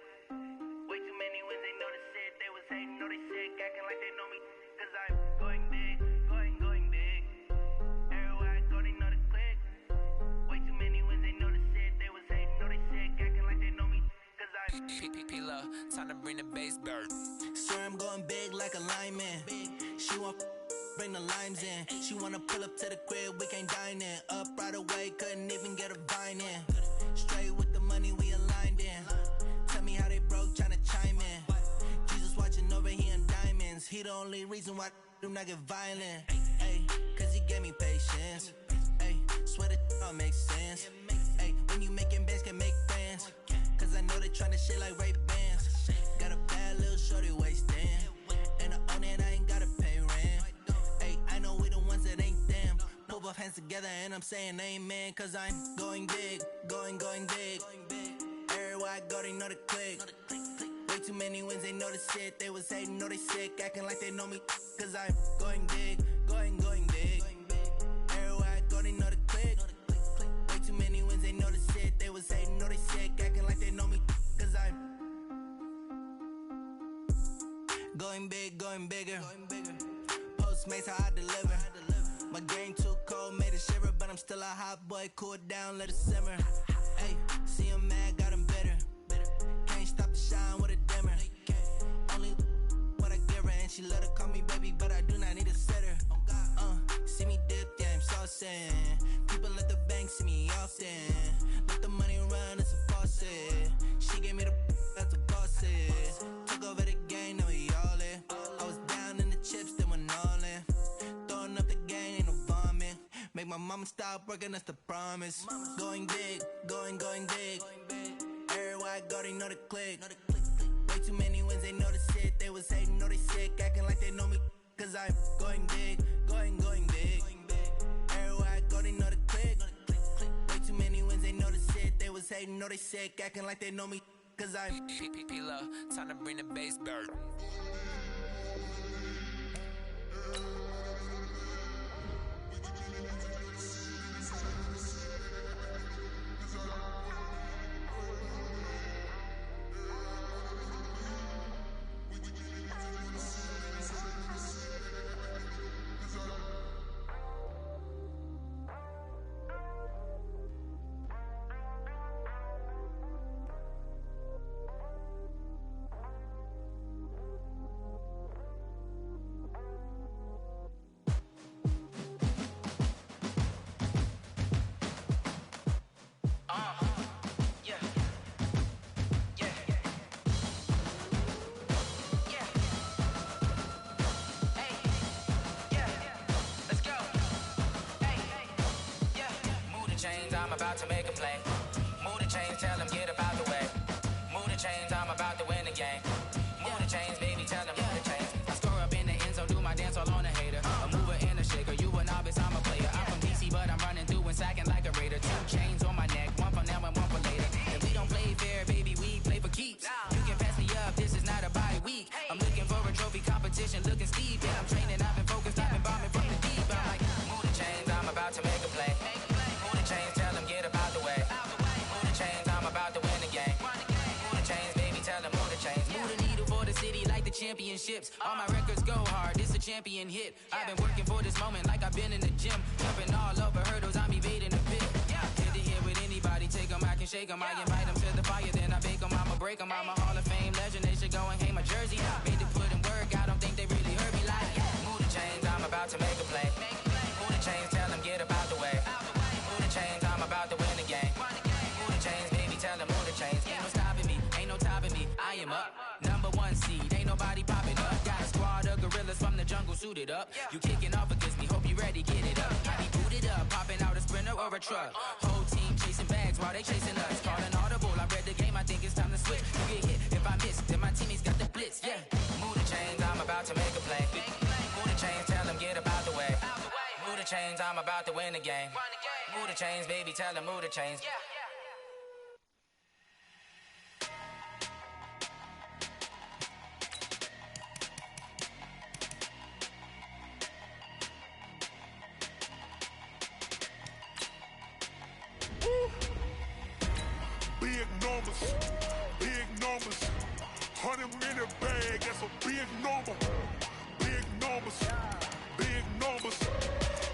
Way too many wins, they know the shit. They was hating, know they sick, acting like they know me. Cause I'm going big, going big. Everywhere I go, they know the click. Way too many wins, they know the shit. They was hating, know they sick, acting like they know me. Cause I'm P-P-P-Love, time to bring the bass bird. Swear I'm going big like a lineman. She want bring the limes in. She wanna pull up to the crib, we can't dine in. Up right away, couldn't even get a vine in. Straight with the money we aligned in. Tell me how they broke, tryna chime in. Jesus watching over here in diamonds. He the only reason why do not get violent. Ay, cause he gave me patience. Ay, swear that all makes sense. Ay, when you making bands, can make friends. Cause I know they tryna shit like Ray Bans. Got a bad little shorty wasting. And I own it, I ain't gotta pay rent. Ay, I know we the ones that ain't them. Pull both hands together and I'm saying amen. Cause I'm going big, going big. Everywhere I go, they know the click. Way too many wins, they know the shit. They was hating, know they sick, acting like they know me. Cause I'm going big, going big. Everywhere I go, they know the click. Way too many wins, they know the shit. They was hating, know they sick, acting like they know me. Cause I'm going big, going bigger. Postmates, how I deliver. My game too cold, made it shiver. But I'm still a hot boy, cool it down, let it simmer. Hey, see him mad, got him bitter. Can't stop the shine with a dimmer. Only what I give her, and she let her call me baby, but I do not need a sitter. See me dip, yeah, I'm saucing. People at the bank see me often. Let the money run, it's a faucet. She gave me the that's a boss it. Took over the game, now we all in. I was down in the chips, then went all in. Throwing up the game, ain't no vomit. Make my mama stop working, that's the promise. Going big, going big. Everywhere I go, they know the click. Way too many wins, they know the shit. They was hating, know they sick, acting like they know me. Cause I'm going big, going big. Everywhere I go, they know the click. Way too many wins, they know the shit. They was hating, know they sick, acting like they know me. Cause I'm P-P-P-Love, time to bring the bass bird. I'm about to make a play. Move the chains, tell them get up out the way. Move the chains, I'm about to win the game. Move the chains, baby, tell them move the chains. I score up in the end zone, do my dance all on a hater. A mover and a shaker, you a novice, I'm a player. I'm from DC, but I'm running through and sacking like a raider. 2 chains on my neck, one for now and one for later. And we don't play fair, baby, we play for keeps. You can pass me up, this is not a bye week. I'm looking for a trophy competition, looking steep. And I'm training, I've been focused, I've been bombing from the deep. I'm like, move the chains, I'm about to make a play. Move the chains, tell them get up out the way. Move the chains, I'm about to win the game. Move the chains, baby, tell them move the chains. Move the needle for the city like the championships. All my records go hard, this a champion hit. I've been working for this moment like I've been in the gym. Jumping all over hurdles, I'm evading the pit. Hit to hit with anybody, take them, I can shake them. I invite them to the fire, then I bake them, I'ma break them. I'm a Hall of Fame legend, they should go and hang my jersey. Made to put in work, I don't think they really heard me like. Move the chains, I'm about to make a play. Move the chains, tell them get up out the way. Move the chains, I'm about to win the game. Move the chains, baby, tell them move the chains. Ain't no stopping me, ain't no topping me, I am up. Number 1 seed, ain't nobody popping up. Got a squad of gorillas from the jungle suited up. You kicking off against me, hope you ready, get it up. I be booted up, popping out a sprinter or a truck. Whole team chasing bags while they chasing us. Calling audible, I read the game, I think it's time to switch. You get hit, if I miss, then my teammates got the blitz, yeah. Move the chains, I'm about to make a play. Move the chains, tell them get up out the way. Move the chains, I'm about to win the game. Move the chains, baby, tell them move the chains. Big numbers, big numbers. 100 minute bag, that's a big number. Big numbers, big numbers.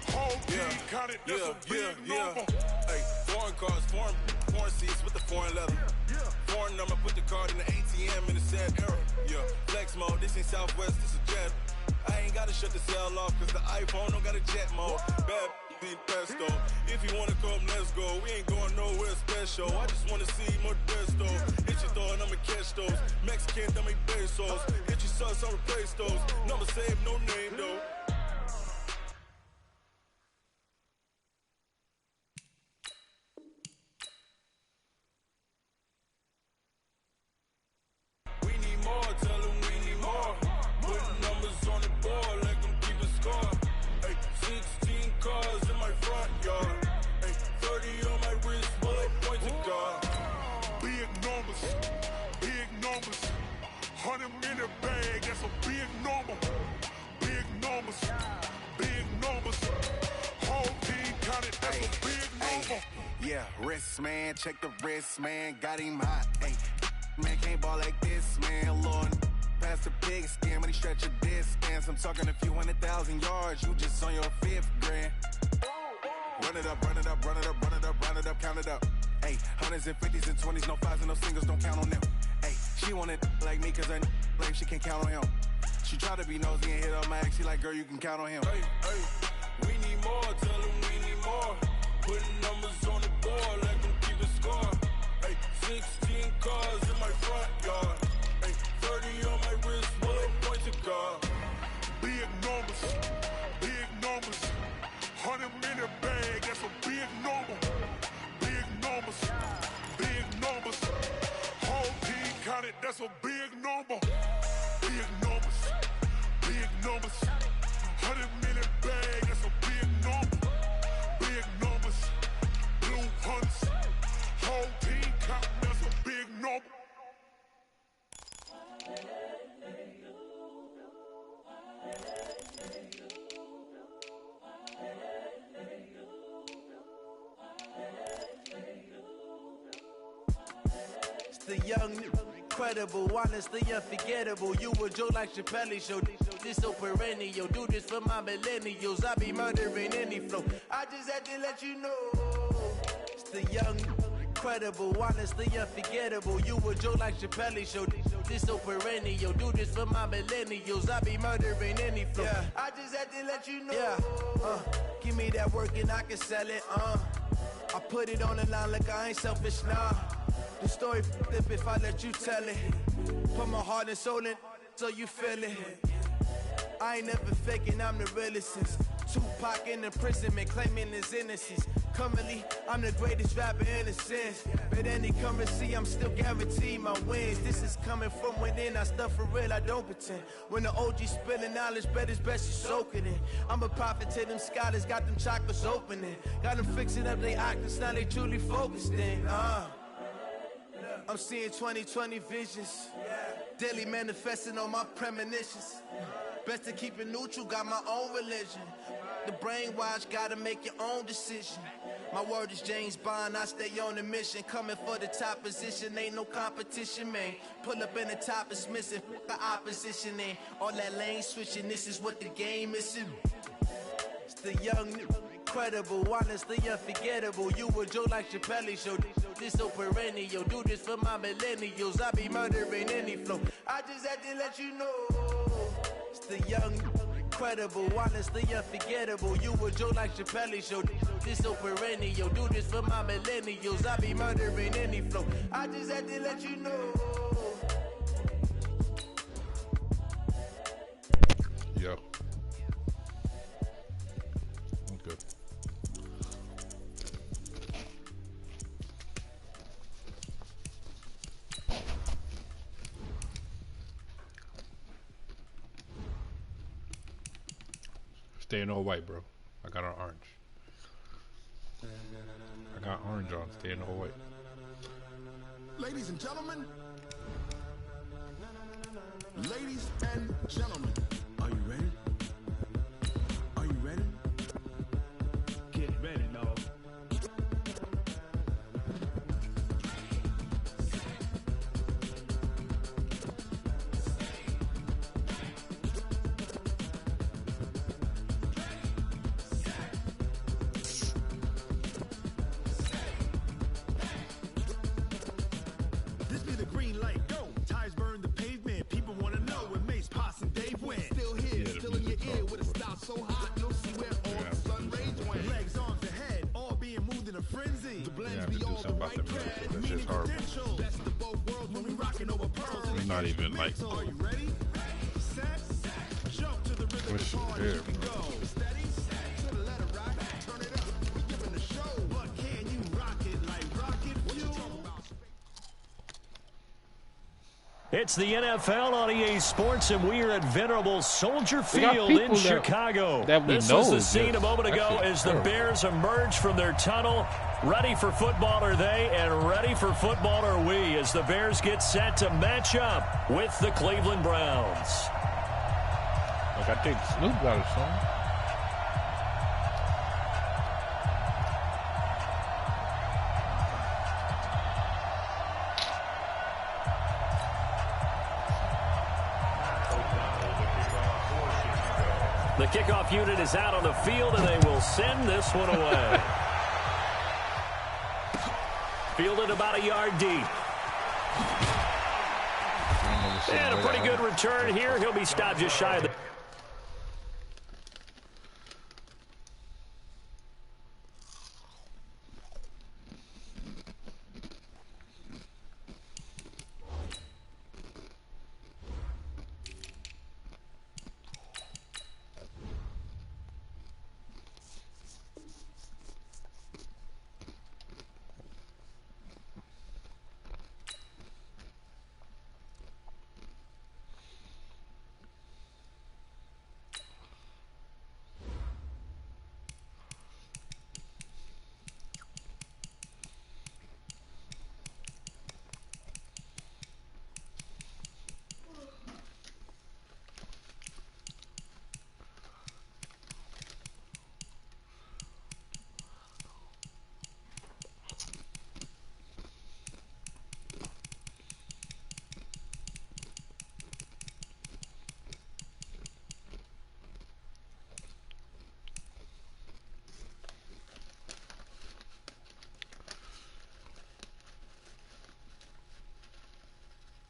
Whole team counted, that's a big number. Hey, foreign cars, foreign seats with the foreign leather. Foreign number, put the card in the ATM in the sad era. Yeah, flex mode, this ain't Southwest, this a jet. I ain't gotta shut the cell off, cause the iPhone don't got a jet mode. Bad need pesto. If you wanna come, let's go. We ain't going nowhere special. I just wanna see more Modesto. Hit your throw and I'ma catch those. Mexican, dame pesos. Hit your sus, I'll replace those. Number save, no name though. We need more, tell them we need more. Putting numbers on the board like them keep a score. Hey, 16 cars in my front yard. Hey, 30 on my wrist, bullet point to God. Big numbers, big numbers. 100 minute bag, that's a big number. Big numbers, big numbers. Whole team counted, that's a big number. Yeah, wrist man, check the wrist man, got him hot. Ay, man can't ball like this, man. Lord, past the pig skin when he stretch a distance. I'm talking a few 100,000 yards, you just on your 5th grand. Run it up, run it up, run it up, run it up, run it up, count it up. Ay, 100s and 50s and 20s, no 5s and no singles, don't count on them. Ay, she want it like me, cause her like she can't count on him. She try to be nosy and hit up my ex, she like, girl, you can count on him. Hey, hey, we need more, tell them we need more. Putting numbers on the board like them keep a score. Hey, 16 cars in my front yard. Hey, 30 on my wrist, bullet point to God. Big numbers, big numbers. 100 minute bag, that's a big number. Big numbers, big numbers. Whole team counted, that's a big number. Big numbers, big numbers. 100 minute bag, that's a big number. Big numbers, blue hunts. Whole team counting, that's a big number. The young, incredible, honestly unforgettable. You a joke like Chappelle show. This so perennial. Do this for my millennials. I be murdering any flow. I just had to let you know. It's the young, incredible, honestly unforgettable. You a joke like Chappelle show. This so perennial. Do this for my millennials. I be murdering any flow. Yeah. I just had to let you know. Yeah. Give me that work and I can sell it. I put it on the line like I ain't selfish, nah. The story flip if I let you tell it. Put my heart and soul in so you feel it. I ain't never faking, I'm the realest since Tupac in imprisonment, claiming his innocence. Currently, I'm the greatest rapper in a sense. But any currency, I'm still guaranteed my wins. This is coming from within, I stuff for real, I don't pretend. When the OG spilling knowledge, bet it's best you soak it in. I'm a prophet to them scholars, got them chakras opening. Got them fixing up they octaves, now they truly focused in. I'm seeing 2020 visions. Daily manifesting on my premonitions. Best to keep it neutral, got my own religion. The brainwash, gotta make your own decision. My word is James Bond, I stay on a mission. Coming for the top position, ain't no competition, man. Pull up in the top, it's missing, the opposition, and all that lane switching, this is what the game is. It's the young, incredible, honestly unforgettable. You a Joe like Chappelle show, this so perennial. Do this for my millennials, I be murdering any flow. I just had to let you know. It's the young, incredible, honestly unforgettable. You a Joe like Chappelle show, this so perennial. Do this for my millennials, I be murdering any flow. I just had to let you know. Yo. I'm good. Staying all white, bro. I got an orange. I got orange on. Staying all white. Ladies and gentlemen. Ladies and gentlemen. Are you ready? Are you ready? Get ready, dog. This be the green light. Go. Tires burn the pavement. People want to know where Mace, Posse, and Dave went. Still here, still in your ear with a style so hot, you'll see where all the sun rays went. Legs, arms, and head, all being moved in a frenzy. The blends be all the right thread, meaning potential. Best of both worlds when we rocking over pearls. It's not even like. Are you ready? Set, jump to the rhythm of the party. You can go. Steady, to the letter rock, turn it up. We giving the show, but can you rock it like rocket fuel? It's the NFL on EA Sports, and we are at venerable Soldier Field in Chicago. This was the scene a moment ago as the Bears emerge from their tunnel. Ready for football are they, and ready for football are we, as the Bears get set to match up with the Cleveland Browns. Like, I think Snoop got a song. The kickoff unit is out on the field, and they will send this one away. Fielded about a yard deep. And a pretty good return here. He'll be stopped just shy of the...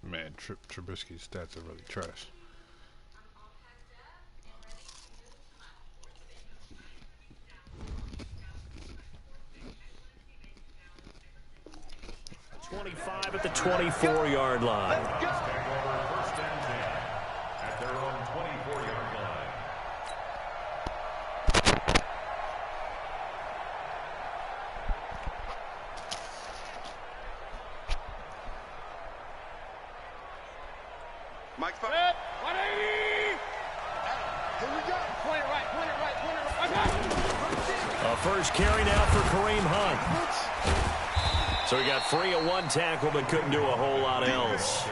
Man, Trubisky's stats are really trash. .25 at the 24-yard line. First and 10 at their own 24-yard line. Right spot. 180. Here we go. Point it right. A first carry now for Kareem Hunt. So he got free of one tackle, but couldn't do a whole lot else.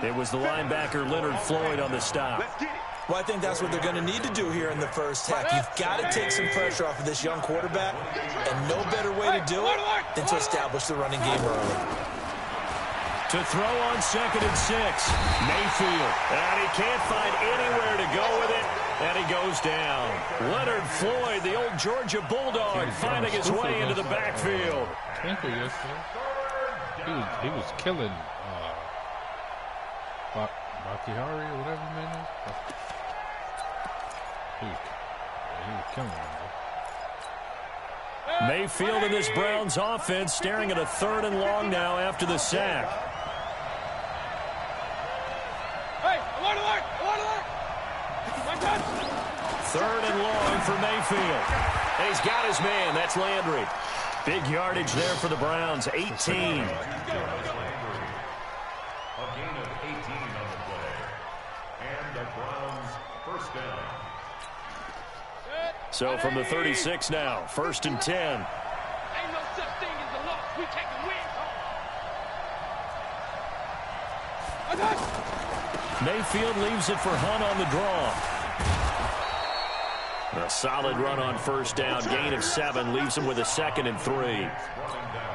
It was the linebacker Leonard Floyd on the stop. Well, I think that's what they're going to need to do here in the first half. You've got to take some pressure off of this young quarterback, and no better way to do it than to establish the running game early. To throw on 2nd and 6, Mayfield. And he can't find anywhere to go with it, and he goes down. Leonard Floyd, the old Georgia Bulldog, finding his way into the backfield. He was killing Bakihari or whatever his name is. He was killing him. Mayfield in this Browns offense staring at a 3rd and long now after the sack. Hey, alert! 3rd and long for Mayfield. And he's got his man. That's Landry. Big yardage there for the Browns. 18. A gain of 18 on the play. And the Browns first down. So from the 36 now, 1st and 10. Ain't no such thing as a loss. We take the win. Mayfield leaves it for Hunt on the draw. A solid run on 1st down. Gain of 7 leaves him with a 2nd and 3.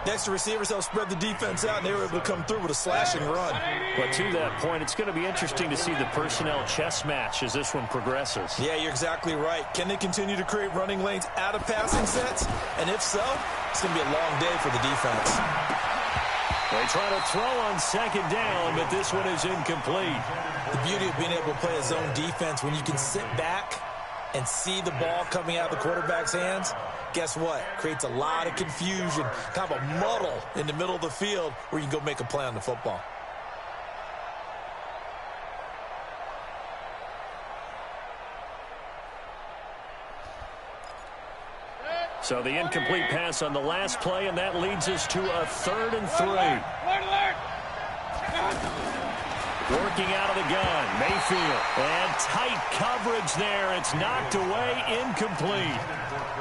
Next to receivers, they'll spread the defense out, and they were able to come through with a slashing run. But to that point, it's going to be interesting to see the personnel chess match as this one progresses. Yeah, you're exactly right. Can they continue to create running lanes out of passing sets? And if so, it's going to be a long day for the defense. They try to throw on 2nd down, but this one is incomplete. The beauty of being able to play a zone defense when you can sit back and see the ball coming out of the quarterback's hands, guess what? Creates a lot of confusion, kind of a muddle in the middle of the field where you can go make a play on the football. So the incomplete pass on the last play, and that leads us to a 3rd and 3. Working out of the gun, Mayfield. And tight coverage there. It's knocked away, incomplete.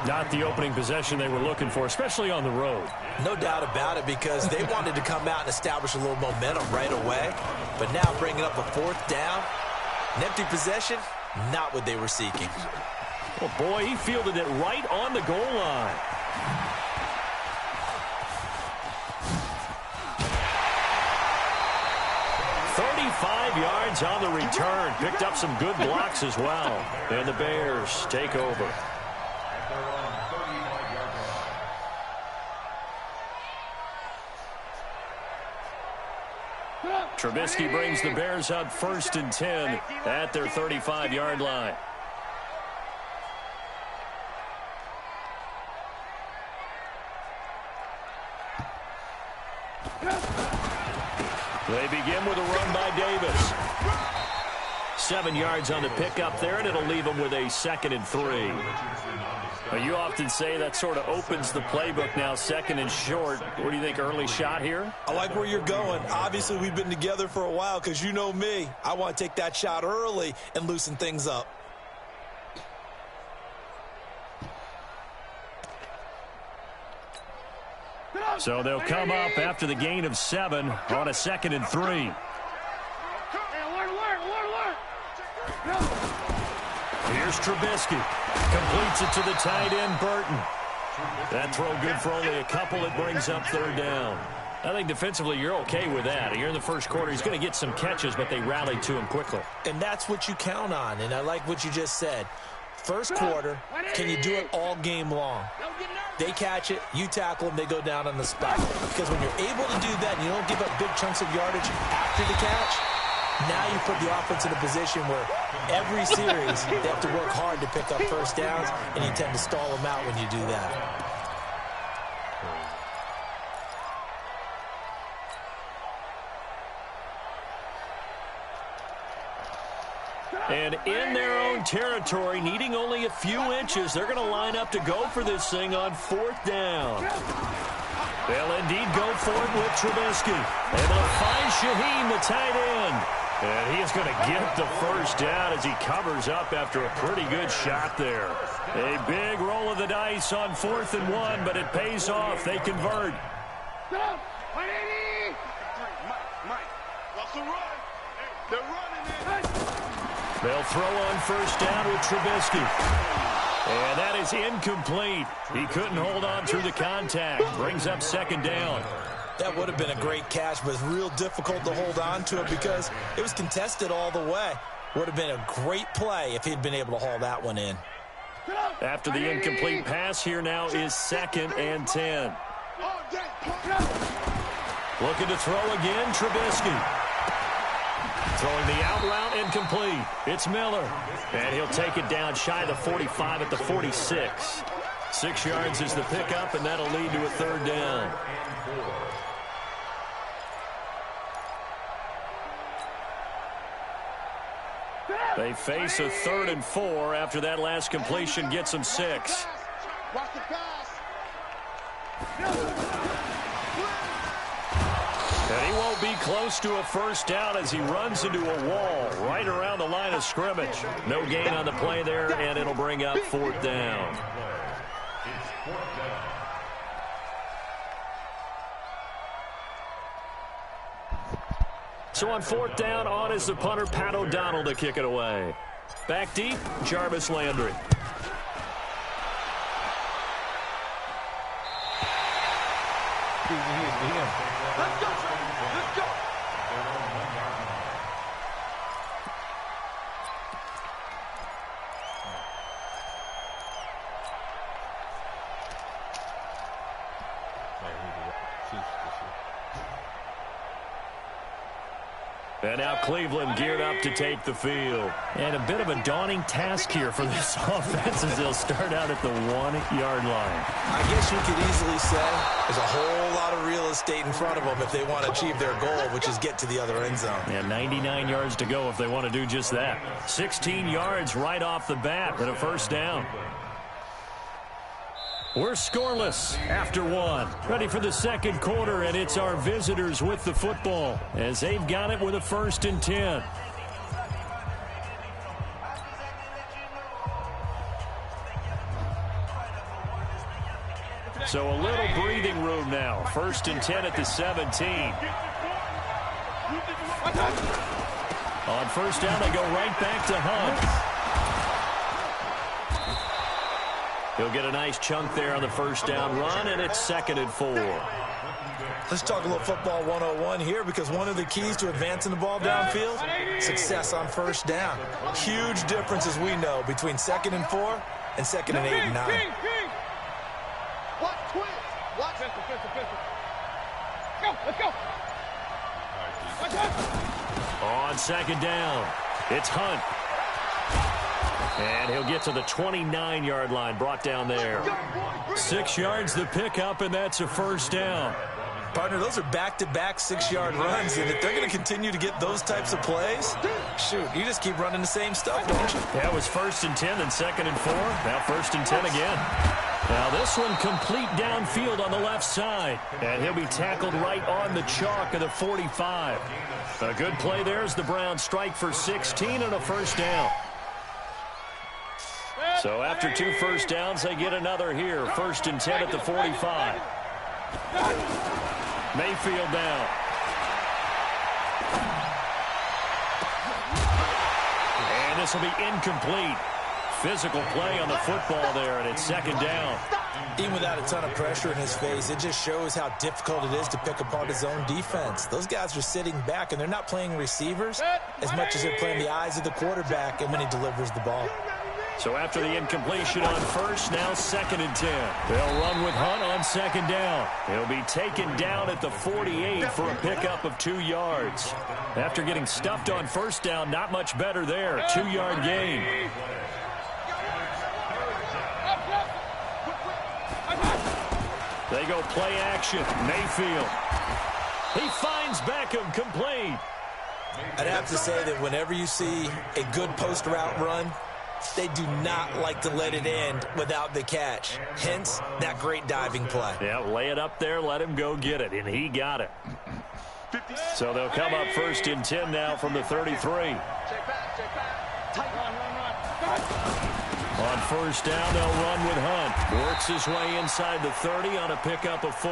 Not the opening possession they were looking for, especially on the road. No doubt about it, because they wanted to come out and establish a little momentum right away. But now bringing up a 4th down, an empty possession, not what they were seeking. Oh, boy, he fielded it right on the goal line. Yards on the return. Picked up some good blocks as well. And the Bears take over. Trubisky brings the Bears up 1st and 10 at their 35-yard line. They begin with a run by Davis. 7 yards on the pickup there, and it'll leave them with a 2nd and 3. Well, you often say that sort of opens the playbook now, 2nd and short. What do you think, early shot here? I like where you're going. Obviously, we've been together for a while because you know me. I want to take that shot early and loosen things up. So they'll come up after the gain of 7 on a 2nd and 3. Here's Trubisky. Completes it to the tight end, Burton. That throw good for only a couple. It brings up 3rd down. I think defensively you're okay with that. Here in the first quarter, he's going to get some catches, but they rallied to him quickly. And that's what you count on, and I like what you just said. First quarter, can you do it all game long? They catch it, you tackle them, they go down on the spot. Because when you're able to do that and you don't give up big chunks of yardage after the catch, now you put the offense in a position where every series they have to work hard to pick up first downs, and you tend to stall them out when you do that. And in their own territory, needing only a few inches, they're going to line up to go for this thing on 4th down. They'll indeed go for it with Trubisky. Able to find Shaheen, the tight end. And he is going to get the first down as he covers up after a pretty good shot there. A big roll of the dice on 4th and 1, but it pays off. They convert. They'll throw on first down with Trubisky. And that is incomplete. He couldn't hold on through the contact. Brings up 2nd down. That would have been a great catch, but it's real difficult to hold on to it because it was contested all the way. Would have been a great play if he'd been able to haul that one in. After the incomplete pass, here now is 2nd and 10. Looking to throw again, Trubisky. Throwing the out route incomplete. It's Miller. And he'll take it down shy of the 45 at the 46. 6 yards is the pickup, and that'll lead to a 3rd down. They face a 3rd and 4 after that last completion gets them 6. Watch the pass. And he won't be close to a first down as he runs into a wall right around the line of scrimmage. No gain on the play there, and it'll bring up 4th down. So on 4th down, on is the punter, Pat O'Donnell, to kick it away. Back deep, Jarvis Landry. Let's go, let's go. And now Cleveland geared up to take the field. And a bit of a daunting task here for this offense as they'll start out at the 1-yard line. I guess you could easily say there's a whole lot of real estate in front of them if they want to achieve their goal, which is get to the other end zone. And 99 yards to go if they want to do just that. 16 yards right off the bat and a first down. We're scoreless after 1. Ready for the 2nd quarter, and it's our visitors with the football as they've got it with a 1st and 10. So a little breathing room now. 1st and 10 at the 17. On first down, they go right back to Hunt. He'll get a nice chunk there on the first down run, and it's 2nd and 4. Let's talk a little football 101 here, because one of the keys to advancing the ball downfield, success on first down. Huge difference, as we know, between 2nd and 4 and 2nd and 8 and 9. Watch twins. Watch. Pistol. Let's go. On 2nd down, it's Hunt. And he'll get to the 29-yard line, brought down there. 6 yards the pickup, and that's a first down. Partner, those are back-to-back 6-yard runs, and if they're going to continue to get those types of plays, shoot, you just keep running the same stuff, don't you? That was 1st and 10, then 2nd and 4. Now 1st and 10 again. Now this one complete downfield on the left side. And he'll be tackled right on the chalk of the 45. A good play there as the Browns strike for 16 and a first down. So after 2 first downs, they get another here. 1st and 10 at the 45. Mayfield down. And this will be incomplete. Physical play on the football there, and it's 2nd down. Even without a ton of pressure in his face, it just shows how difficult it is to pick apart his own defense. Those guys are sitting back, and they're not playing receivers as much as they're playing the eyes of the quarterback and when he delivers the ball. So after the incompletion on first, now 2nd and 10. They'll run with Hunt on 2nd down. He'll be taken down at the 48 for a pickup of 2 yards. After getting stuffed on first down, not much better there. 2-yard gain. They go play action. Mayfield. He finds Beckham, complete. I'd have to say that whenever you see a good post route run, they do not like to let it end without the catch. Hence, that great diving play. Yeah, lay it up there, let him go get it, and he got it. So they'll come up 1st and 10 now from the 33. On 1st down, they'll run with Hunt. Works his way inside the 30 on a pickup of 4.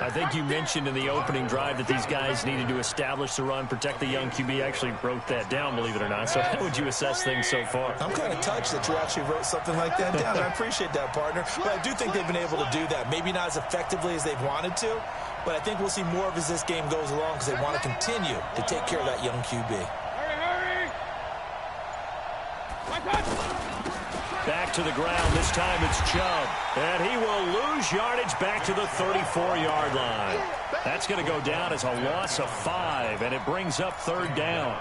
I think you mentioned in the opening drive that these guys needed to establish the run, protect the young QB. Actually wrote that down, believe it or not. So how would you assess things so far? I'm kind of touched that you actually wrote something like that down. I appreciate that, partner. But I do think they've been able to do that. Maybe not as effectively as they've wanted to, but I think we'll see more of as this game goes along because they want to continue to take care of that young QB. Back to the ground. This time it's Chubb. And he will lose yardage back to the 34-yard line. That's going to go down as a loss of 5, and it brings up 3rd down.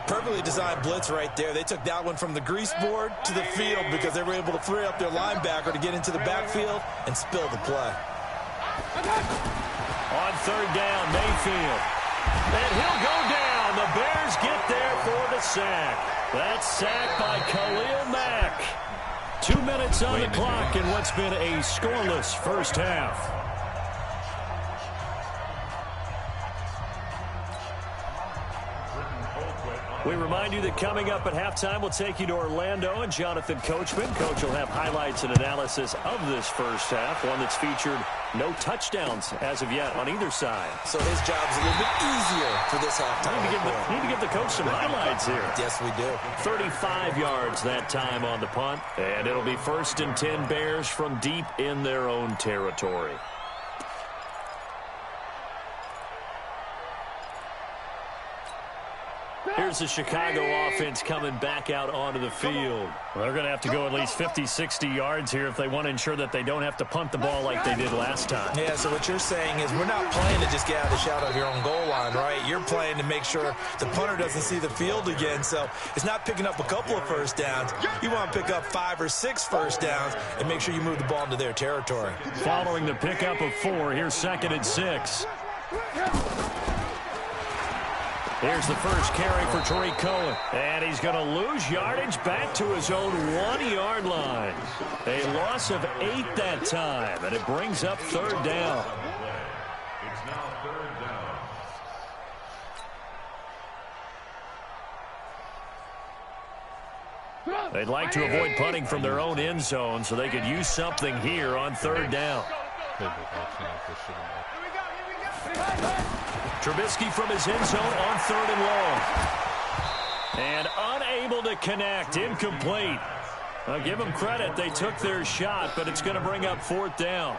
Perfectly designed blitz right there. They took that one from the grease board to the field because they were able to free up their linebacker to get into the backfield and spill the play. On 3rd down, Mayfield. And he'll go down. The Bears get there for the sack. That's sacked by Khalil Mack. 2 minutes on the clock in what's been a scoreless first half. We remind you that coming up at halftime, we'll take you to Orlando and Jonathan Coachman. Coach will have highlights and analysis of this first half, one that's featured no touchdowns as of yet on either side. So his job's a little bit easier for this halftime. Need to give the coach some highlights here. Yes, we do. 35 yards that time on the punt, and it'll be 1st and 10 Bears from deep in their own territory. Here's the Chicago offense coming back out onto the field. Well, they're going to have to go at least 50, 60 yards here if they want to ensure that they don't have to punt the ball like they did last time. Yeah, so what you're saying is we're not playing to just get out of the shadow of your own goal line, right? You're playing to make sure the punter doesn't see the field again. So it's not picking up a couple of first downs. You want to pick up 5 or 6 first downs and make sure you move the ball into their territory. Following the pickup of 4, here's 2nd and 6. Here's the first carry for Tariq Cohen. And he's going to lose yardage back to his own 1-yard line. A loss of 8 that time, and it brings up 3rd down. It's now 3rd down. They'd like to avoid punting from their own end zone so they could use something here on 3rd down. Trubisky from his end zone on 3rd and long. And unable to connect. Incomplete. I'll give them credit. They took their shot, but it's going to bring up 4th down.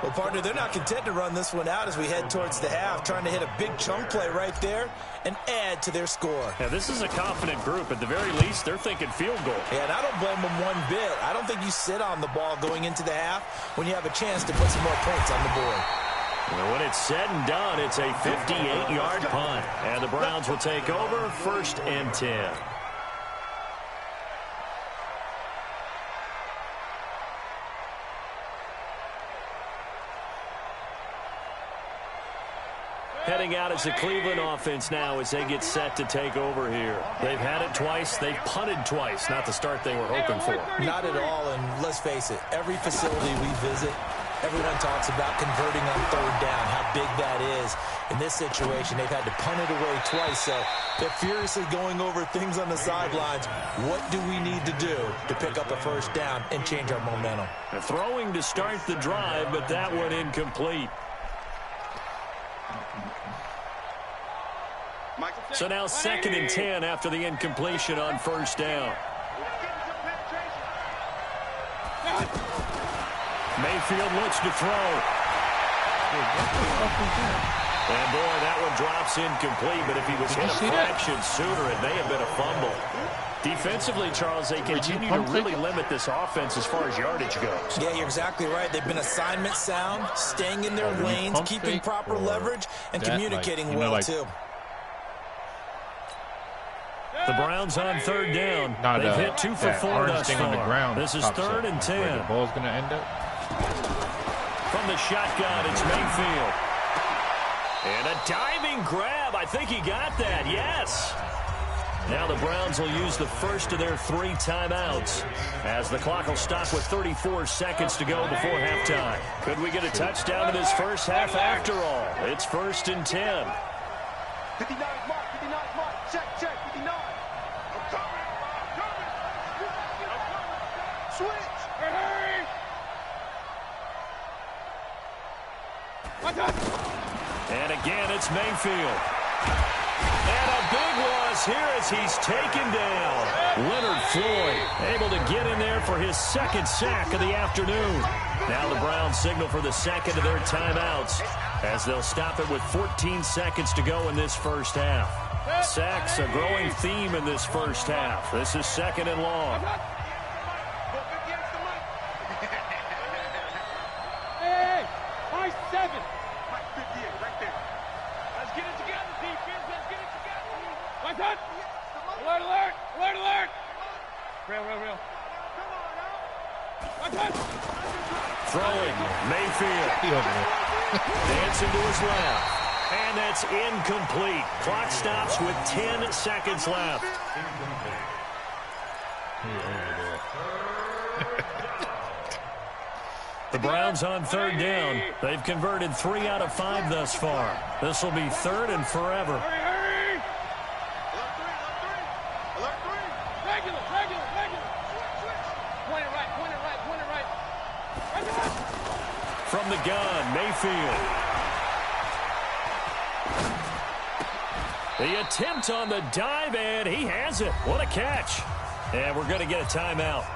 Well, partner, they're not content to run this one out as we head towards the half, trying to hit a big chunk play right there and add to their score. Yeah, this is a confident group. At the very least, they're thinking field goal. Yeah, and I don't blame them one bit. I don't think you sit on the ball going into the half when you have a chance to put some more points on the board. And when it's said and done, it's a 58-yard punt. And the Browns will take over 1st and 10. Heading out as the Cleveland offense now as they get set to take over here. They've had it twice. They've punted twice. Not the start they were hoping for. Not at all, and let's face it, every facility we visit, everyone talks about converting on 3rd down, how big that is. In this situation, they've had to punt it away twice, so they're furiously going over things on the sidelines. What do we need to do to pick up a 1st down and change our momentum? They're throwing to start the drive, but that one incomplete. So now 2nd and 10 after the incompletion on 1st down. Mayfield looks to throw. And boy, that one drops incomplete, but if he was hit a fraction sooner, it may have been a fumble. Defensively, Charles, they continue to really limit this offense as far as yardage goes. Yeah, you're exactly right. They've been assignment sound, staying in their lanes, keeping proper leverage, and communicating well, too. The Browns on 3rd down. They've hit 2 for 4 thus far. On the ground this is 3rd and 10. Where the ball's going to end up. From the shotgun, it's Mayfield. And a diving grab. I think he got that. Yes. Now the Browns will use the first of their 3 timeouts as the clock will stop with 34 seconds to go before halftime. Could we get a touchdown in this first half after all? It's 1st and 10. 59 mark, 59 mark. Check, 59. I'm coming. Switch. Hurry. And again, it's Mayfield. And a big loss here as he's taken down. Leonard Floyd able to get in there for his 2nd sack of the afternoon. Now the Browns signal for the 2nd of their timeouts as they'll stop it with 14 seconds to go in this first half. Sacks, a growing theme in this first half. This is 2nd and long. Hey, my 7. My 58 right there. Let's get it together, defense. Let's get it together. My son. Alert, alert, alert, alert. Real. My son. Throwing, Mayfield. Dancing to his left. And that's incomplete. Clock stops with 10 seconds left. The Browns on 3rd down. They've converted 3 out of 5 thus far. This will be 3rd and forever. Hurry. Alert 3. Regular. Switch. Point it right. From the gun, Mayfield. The attempt on the dive, and he has it. What a catch. And we're going to get a timeout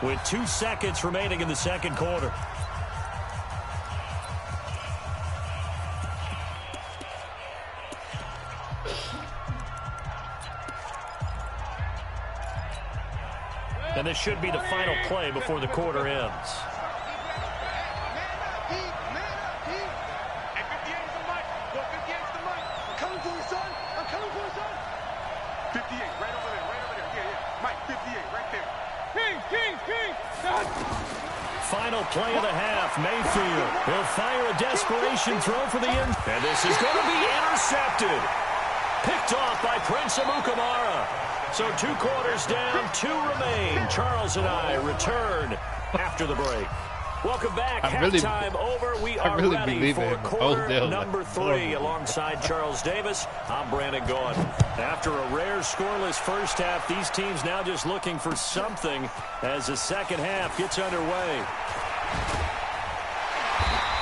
with 2 seconds remaining in the 2nd quarter. And this should be the final play before the quarter ends. Final play of the half, Mayfield. He'll fire a desperation throw for the end. And this is going to be intercepted. Picked off by Prince Amukamara. So 2 quarters down, 2 remain. Charles and I return after the break. Welcome back. Halftime over. We are ready for quarter number 3. Alongside Charles Davis, I'm Brandon Gaughan. After a rare scoreless first half, these teams now just looking for something as the 2nd half gets underway.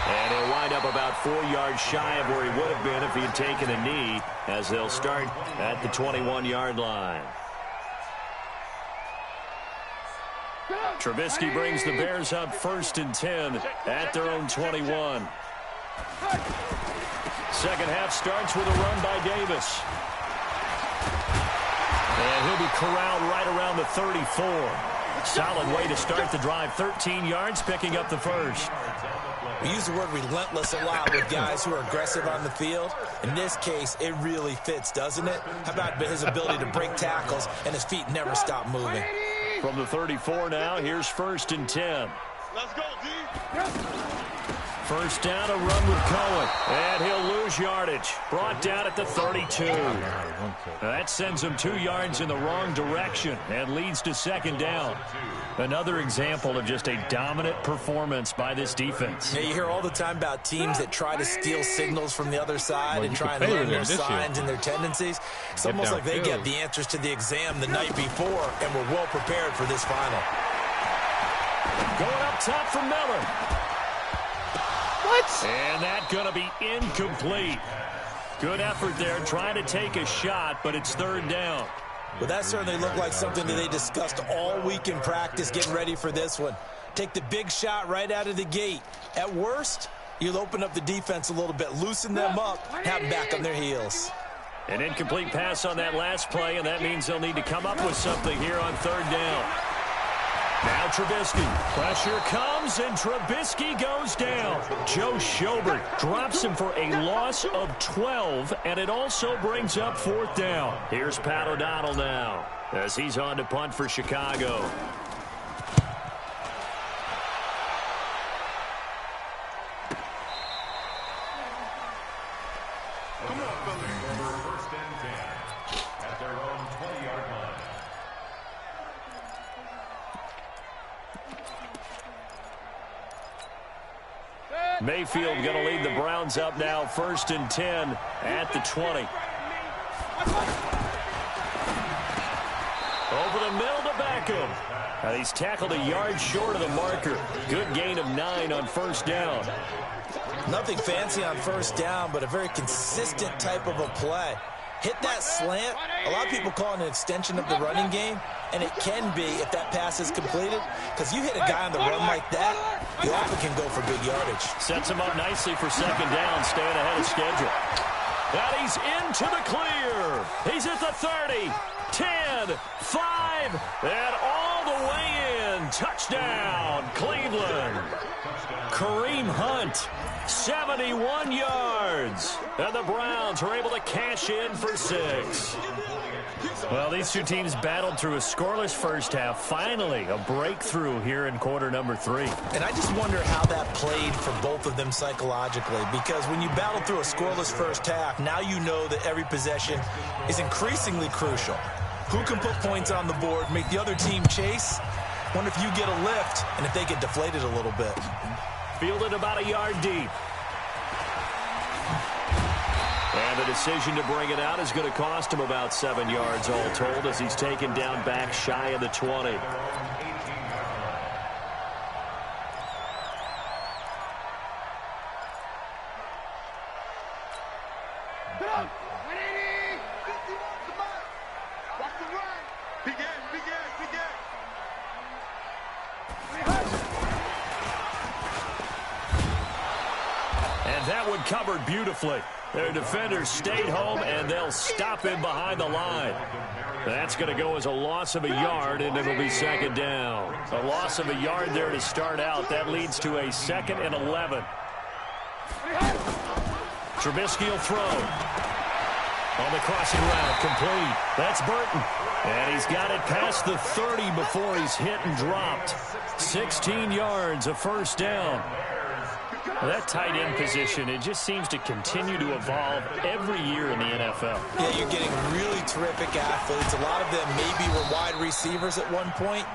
And he'll wind up about 4 yards shy of where he would have been if he had taken a knee, as they'll start at the 21-yard line. Trubisky brings the Bears up 1st and 10 at their own 21. 2nd half starts with a run by Davis. And he'll be corralled right around the 34. Solid way to start the drive. 13 yards, picking up the first. We use the word relentless a lot with guys who are aggressive on the field. In this case, it really fits, doesn't it? How about his ability to break tackles and his feet never stop moving? From the 34 now, here's 1st and 10. Let's go, D. First down, a run with Cohen. And he'll lose yardage. Brought down at the 32. That sends him 2 yards in the wrong direction and leads to 2nd down. Another example of just a dominant performance by this defense. Yeah, you hear all the time about teams that try to steal signals from the other side and try and learn their signs and their tendencies. It's almost like they get the answers to the exam the night before and were well prepared for this final. Going up top for Miller. What? And that's going to be incomplete. Good effort there, trying to take a shot, but it's 3rd down. Well, that certainly looked like something that they discussed all week in practice getting ready for this one. Take the big shot right out of the gate. At worst, you'll open up the defense a little bit, loosen them up, have them back on their heels. An incomplete pass on that last play, and that means they'll need to come up with something here on 3rd down. Now Trubisky. Pressure comes, and Trubisky goes down. Joe Schobert drops him for a loss of 12, and it also brings up 4th down. Here's Pat O'Donnell now as he's on to punt for Chicago. Come on, fellas. 1st and 10 at their own 20. Mayfield going to lead the Browns up now, 1st and 10 at the 20. Over the middle to Beckham. He's tackled a yard short of the marker. Good gain of 9 on 1st down. Nothing fancy on 1st down, but a very consistent type of a play. Hit that slant. A lot of people call it an extension of the running game, and it can be if that pass is completed, because you hit a guy on the run like that, you often can go for big yardage. Sets him up nicely for 2nd down, staying ahead of schedule. And he's into the clear. He's at the 30, 10, 5, and all the way in. Touchdown, Cleveland. Kareem Hunt, 71 yards. And the Browns are able to cash in for 6. Well, these two teams battled through a scoreless first half. Finally, a breakthrough here in quarter number 3. And I just wonder how that played for both of them psychologically, because when you battle through a scoreless first half, now you know that every possession is increasingly crucial. Who can put points on the board, make the other team chase? Wonder if you get a lift and if they get deflated a little bit. Fielded about a yard deep. And the decision to bring it out is going to cost him about 7 yards all told, as he's taken down back shy of the 20. And that one covered beautifully. Their defenders stayed home, and they'll stop him behind the line. That's going to go as a loss of a yard, and it'll be 2nd down. A loss of a yard there to start out. That leads to a 2nd and 11. Trubisky will throw. On the crossing route, complete. That's Burton. And he's got it past the 30 before he's hit and dropped. 16 yards, a 1st down. That tight end position, it just seems to continue to evolve every year in the NFL. Yeah, you're getting really terrific athletes. A lot of them maybe were wide receivers at one point.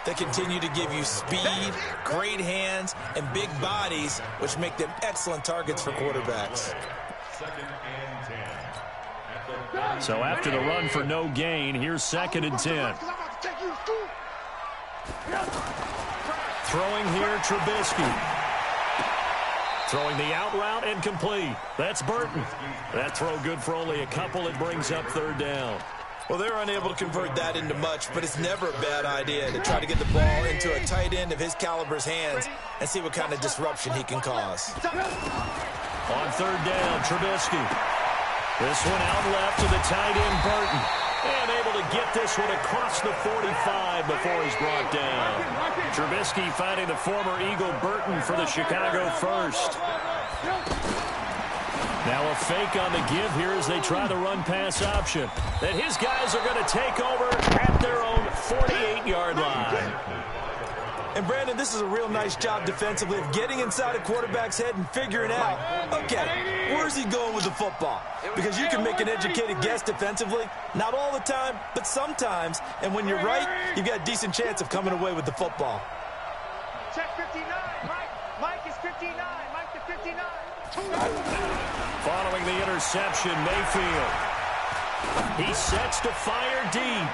They continue to give you speed, great hands, and big bodies, which make them excellent targets for quarterbacks. So after the run for no gain, here's 2nd and 10. Throwing here, Trubisky. Throwing the out route and complete. That's Burton. That throw good for only a couple. It brings up 3rd down. Well, they're unable to convert that into much, but it's never a bad idea to try to get the ball into a tight end of his caliber's hands and see what kind of disruption he can cause. On 3rd down, Trubisky. This one out left to the tight end, Burton. And able to get this one across the 45 before he's brought down. Trubisky finding the former Eagle Burton for the Chicago first. Now a fake on the give here as they try the run-pass option. That his guys are going to take over at their own 48-yard line. And, Brandon, this is a real nice job defensively of getting inside a quarterback's head and figuring out, okay, where's he going with the football? Because you can make an educated guess defensively, not all the time, but sometimes. And when you're right, you've got a decent chance of coming away with the football. Check 59, Mike. Mike is 59. Mike to 59. Following the interception, Mayfield. He sets to fire deep.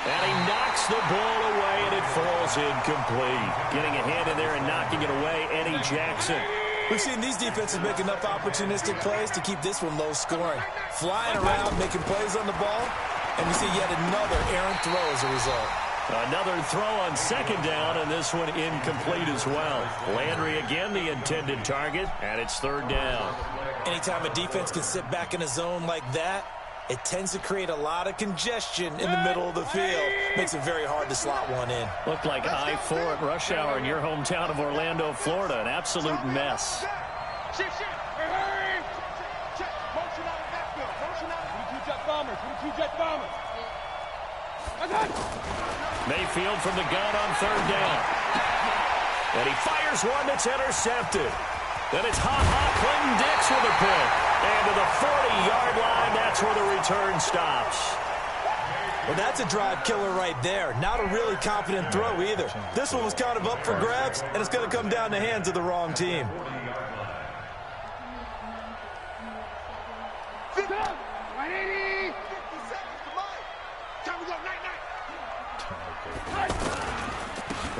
And he knocks the ball away, and it falls incomplete. Getting a hand in there and knocking it away, Eddie Jackson. We've seen these defenses make enough opportunistic plays to keep this one low scoring. Flying around, making plays on the ball, and we see yet another errant throw as a result. Another throw on 2nd down, and this one incomplete as well. Landry again the intended target, and it's 3rd down. Anytime a defense can sit back in a zone like that, it tends to create a lot of congestion in the middle of the field. Makes it very hard to slot one in. Looked like I-4 at rush hour in your hometown of Orlando, Florida. An absolute mess. Shift. Hurry. Check. Motion out of the backfield. Motion out. 22 jet bombers. 22 jet bombers. Mayfield from the gun on 3rd down. And he fires one that's intercepted. Then it's Clinton Dix with a pick. And to the 40-yard line, that's where the return stops. Well, that's a drive killer right there. Not a really confident throw either. This one was kind of up for grabs, and it's going to come down the hands of the wrong team.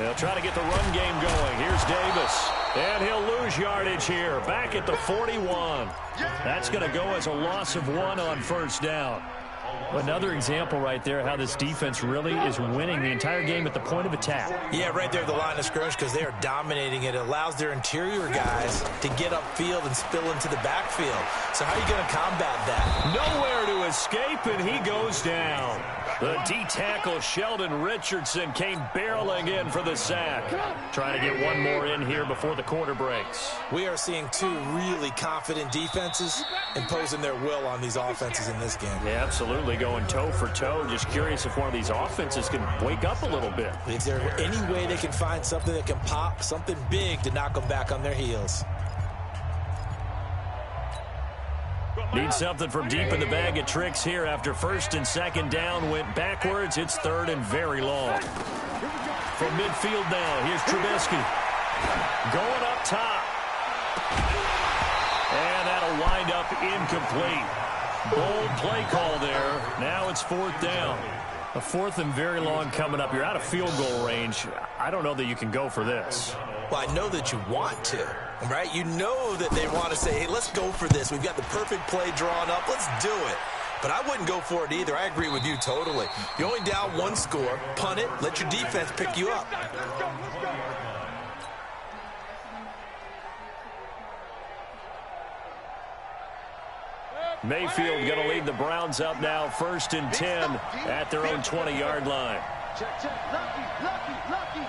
They'll try to get the run game going. Here's Davis. And he'll lose yardage here. Back at the 41. That's going to go as a loss of 1 on first down. Another example right there how this defense really is winning the entire game at the point of attack. Yeah, right there at the line of scrimmage because they are dominating it. It allows their interior guys to get upfield and spill into the backfield. So how are you going to combat that? Nowhere to escape, and he goes down. The D-tackle Sheldon Richardson came barreling in for the sack. Trying to get one more in here before the quarter breaks. We are seeing two really confident defenses imposing their will on these offenses in this game. Yeah, absolutely, going toe for toe. Just curious if one of these offenses can wake up a little bit. Is there any way they can find something that can pop, something big to knock them back on their heels? Need something from deep in the bag of tricks here after first and second down went backwards. It's third and very long. From midfield now, here's Trubisky. Going up top. And that'll wind up incomplete. Bold play call there. Now it's fourth down. A fourth and very long coming up. You're out of field goal range. I don't know that you can go for this. Well, I know that you want to, right? You know that they want to say, hey, let's go for this. We've got the perfect play drawn up. Let's do it. But I wouldn't go for it either. I agree with you totally. You're only down one score. Punt it. Let your defense pick you up. Mayfield going to lead the Browns up now, first and 10 at their own 20-yard line. Check, check. Lucky.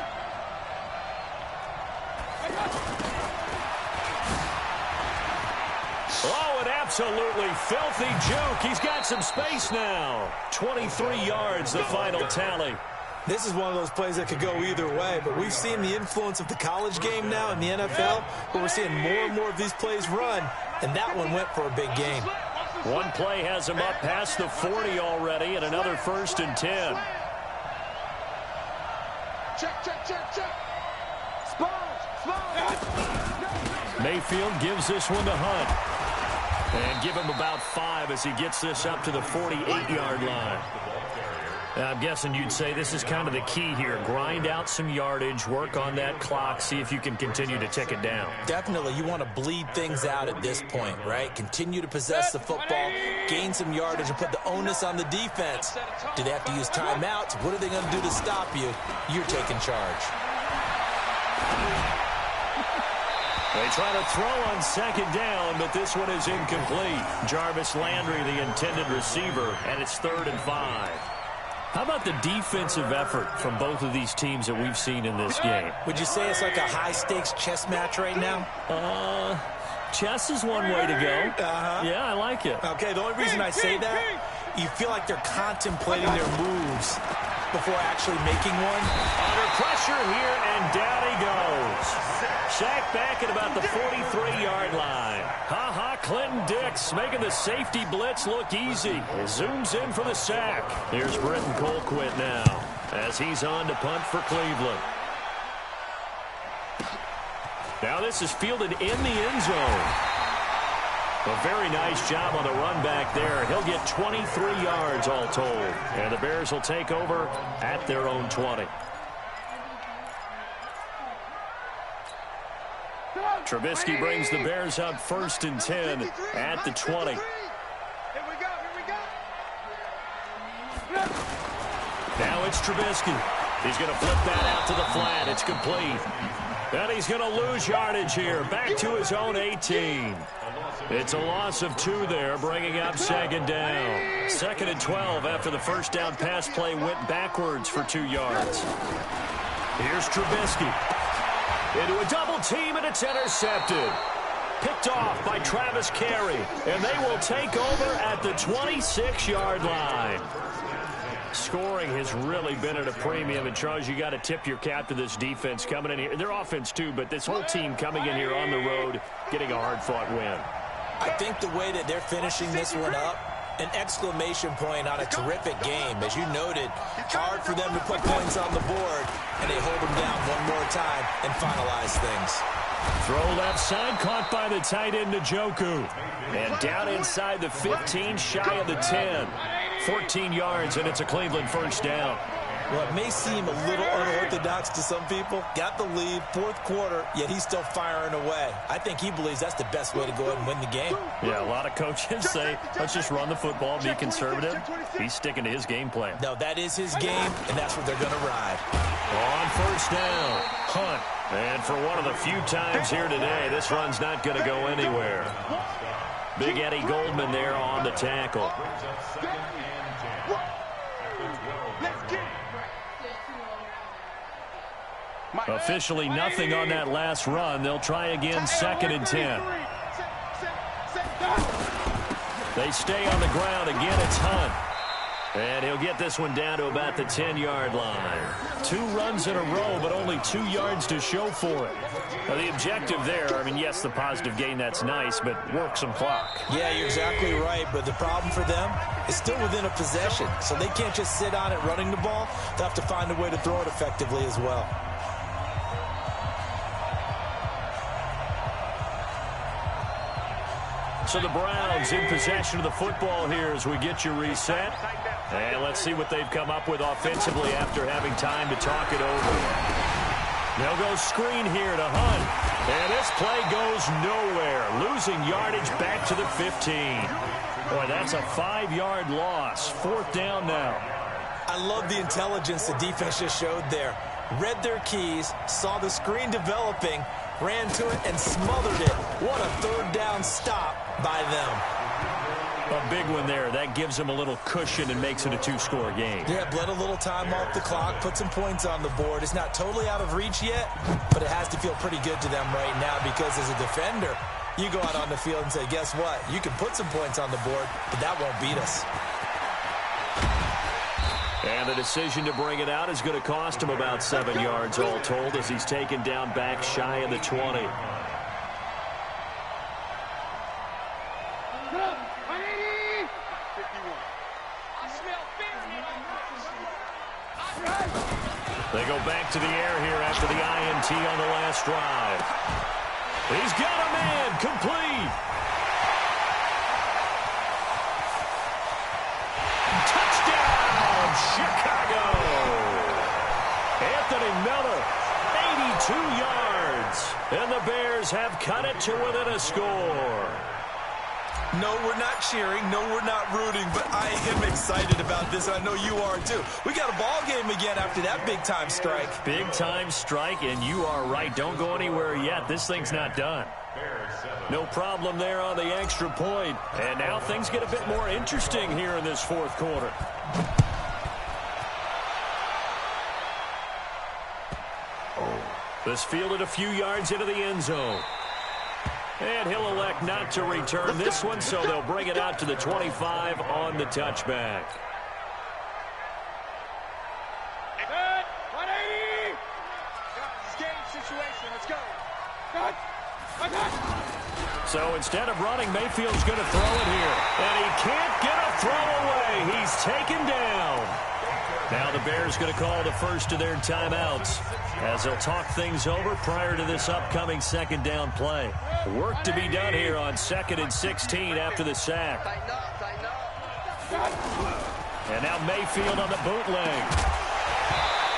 Oh, an absolutely filthy juke. He's got some space now. 23 yards, the final tally. This is one of those plays that could go either way, but we've seen the influence of the college game now in the NFL, but we're seeing more and more of these plays run, and that one went for a big gain. One play has him up past the 40 already, and another first and 10. Check. Mayfield gives this one to Hunt. And give him about 5 as he gets this up to the 48-yard line. I'm guessing you'd say this is kind of the key here. Grind out some yardage, work on that clock, see if you can continue to tick it down. Definitely. You want to bleed things out at this point, right? Continue to possess the football, gain some yardage, and put the onus on the defense. Do they have to use timeouts? What are they going to do to stop you? You're taking charge. They try to throw on second down, but this one is incomplete. Jarvis Landry, the intended receiver, and it's 3rd and 5. How about the defensive effort from both of these teams that we've seen in this game? Would you say it's like a high-stakes chess match right now? Chess is one way to go. Yeah, I like it. Okay, the only reason I say that, you feel like they're contemplating their moves before actually making one. Under pressure here, and down he goes. Sacked back at about the 43-yard line. Clinton Dix making the safety blitz look easy. He zooms in for the sack. Here's Britton Colquitt now as he's on to punt for Cleveland. Now this is fielded in the end zone. A very nice job on the run back there. He'll get 23 yards all told. And the Bears will take over at their own 20. Trubisky brings the Bears up 1st and 10 at the 20. Here we go. Now it's Trubisky. He's going to flip that out to the flat. It's complete. And he's going to lose yardage here. Back to his own 18. It's a loss of 2 there, bringing up second down. 2nd and 12 after the first down pass play went backwards for 2 yards. Here's Trubisky. Into a double team, and it's intercepted. Picked off by Travis Carey, and they will take over at the 26-yard line. Scoring has really been at a premium, and Charles, you got to tip your cap to this defense coming in here. Their offense too, but this whole team coming in here on the road, getting a hard-fought win. I think the way that they're finishing this one up, an exclamation point on a terrific game. As you noted, hard for them to put points on the board, and they hold them down one more time and finalize things. Throw left side, caught by the tight end Njoku. And down inside the 15, shy of the 10. 14 yards, and it's a Cleveland first down. Well, it may seem a little unorthodox to some people. Got the lead, fourth quarter, yet he's still firing away. I think he believes that's the best way to go ahead and win the game. Yeah, a lot of coaches say, let's just run the football, be conservative. He's sticking to his game plan. No, that is his game, and that's what they're going to ride. On first down, Hunt. And for one of the few times here today, this run's not going to go anywhere. Big Eddie Goldman there on the tackle. Officially nothing on that last run. They'll try again, 2nd and 10. They stay on the ground. Again, it's Hunt. And he'll get this one down to about the 10-yard line. 2 runs in a row, but only 2 yards to show for it. Now, the objective there, I mean, yes, the positive gain, that's nice, but work some clock. Yeah, you're exactly right, but the problem for them is still within a possession, so they can't just sit on it running the ball. They'll have to find a way to throw it effectively as well. So the Browns in possession of the football here as we get you reset. And let's see what they've come up with offensively after having time to talk it over. They'll go screen here to Hunt. And this play goes nowhere. Losing yardage back to the 15. Boy, that's a 5-yard loss. 4th down now. I love the intelligence the defense just showed there. Read their keys, saw the screen developing, ran to it and smothered it. What a 3rd down stop by them. A big one there. That gives them a little cushion and makes it a 2-score game. Yeah, bled a little time off the clock, put some points on the board. It's not totally out of reach yet, but it has to feel pretty good to them right now because as a defender, you go out on the field and say, guess what? You can put some points on the board, but that won't beat us. And the decision to bring it out is going to cost him about 7 yards all told as he's taken down back shy of the 20. They go back to the air here after the INT on the last drive. He's got a man, complete. Touchdown, Chicago. Anthony Miller, 82 yards. And the Bears have cut it to within a score. No, we're not cheering. No, we're not rooting, but I am excited about this, and I know you are too. We got a ball game again after that big-time strike. Big-time strike, and you are right. Don't go anywhere yet. This thing's not done. No problem there on the extra point. And now things get a bit more interesting here in this 4th quarter. This fielded a few yards into the end zone. And he'll elect not to return this one, so they'll bring it out to the 25 on the touchback. Good. 180. This game situation. Let's go. Good. So instead of running, Mayfield's going to throw it here. And he can't get a throw away. He's taken down. Now the Bears going to call the first of their timeouts as they'll talk things over prior to this upcoming 2nd down play. Work to be done here on 2nd and 16 after the sack. And now Mayfield on the bootleg.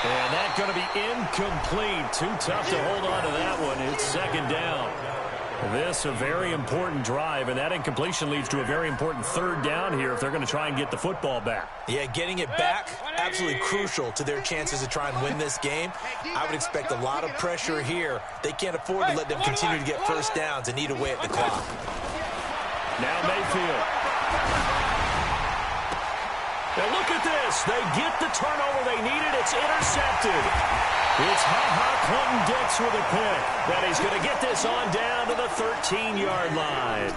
And that's going to be incomplete. Too tough to hold on to that one. It's 2nd down. This a very important drive, and that incompletion leads to a very important 3rd down here if they're going to try and get the football back. Yeah, getting it back, absolutely crucial to their chances to try and win this game. I would expect a lot of pressure here. They can't afford to let them continue to get 1st downs and eat away at the clock. Now Mayfield. Now look at this. They get the turnover they needed. It's intercepted. It's Clinton-Dix with a pick. That he's going to get this on down to the 13-yard line.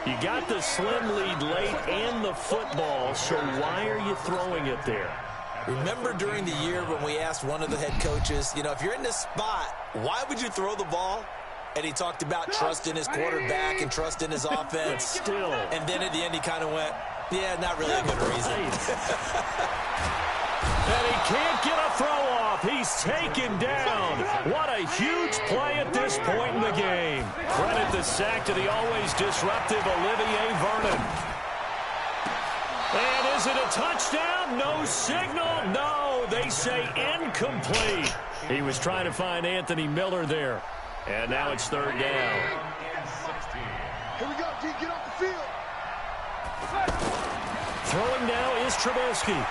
You got the slim lead late and the football, so why are you throwing it there? Remember during the year when we asked one of the head coaches, you know, if you're in this spot, why would you throw the ball? And he talked about trust in his quarterback and trust in his offense. Still. And then at the end he kind of went, yeah, not really a good reason. And he can't get a throw off. He's taken down. What a huge play at this point in the game. Credit the sack to the always disruptive Olivier Vernon. And is it a touchdown? No signal. No, they say incomplete. He was trying to find Anthony Miller there. And now it's third down. Here we go, D. Get off the field. Throwing now is Trubisky.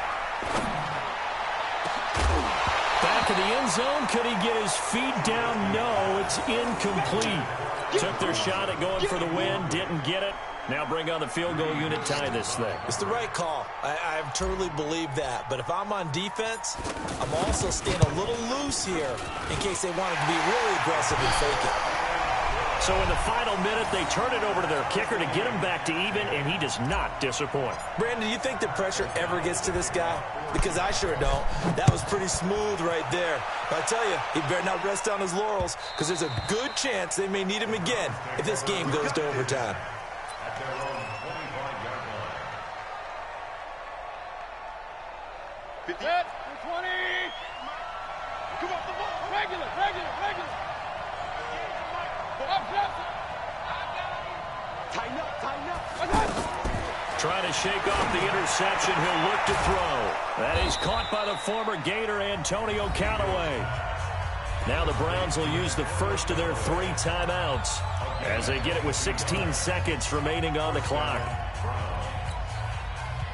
Back in the end zone. Could he get his feet down? No, it's incomplete. Took their shot at going for the win. Didn't get it. Now bring on the field goal unit, tie this thing. It's the right call. I truly believe that. But if I'm on defense, I'm also staying a little loose here in case they wanted to be really aggressive and fake it. So in the final minute, they turn it over to their kicker to get him back to even, and he does not disappoint. Brandon, do you think the pressure ever gets to this guy? Because I sure don't. That was pretty smooth right there. But I tell you, he better not rest on his laurels because there's a good chance they may need him again if this game goes to overtime. At their own 25-yard line. 50. 20. Come off the ball. Regular. Tighten up. Trying to shake off the interception. He'll look to throw. That is caught by the former Gator, Antonio Callaway. Now the Browns will use the first of their 3 timeouts as they get it with 16 seconds remaining on the clock.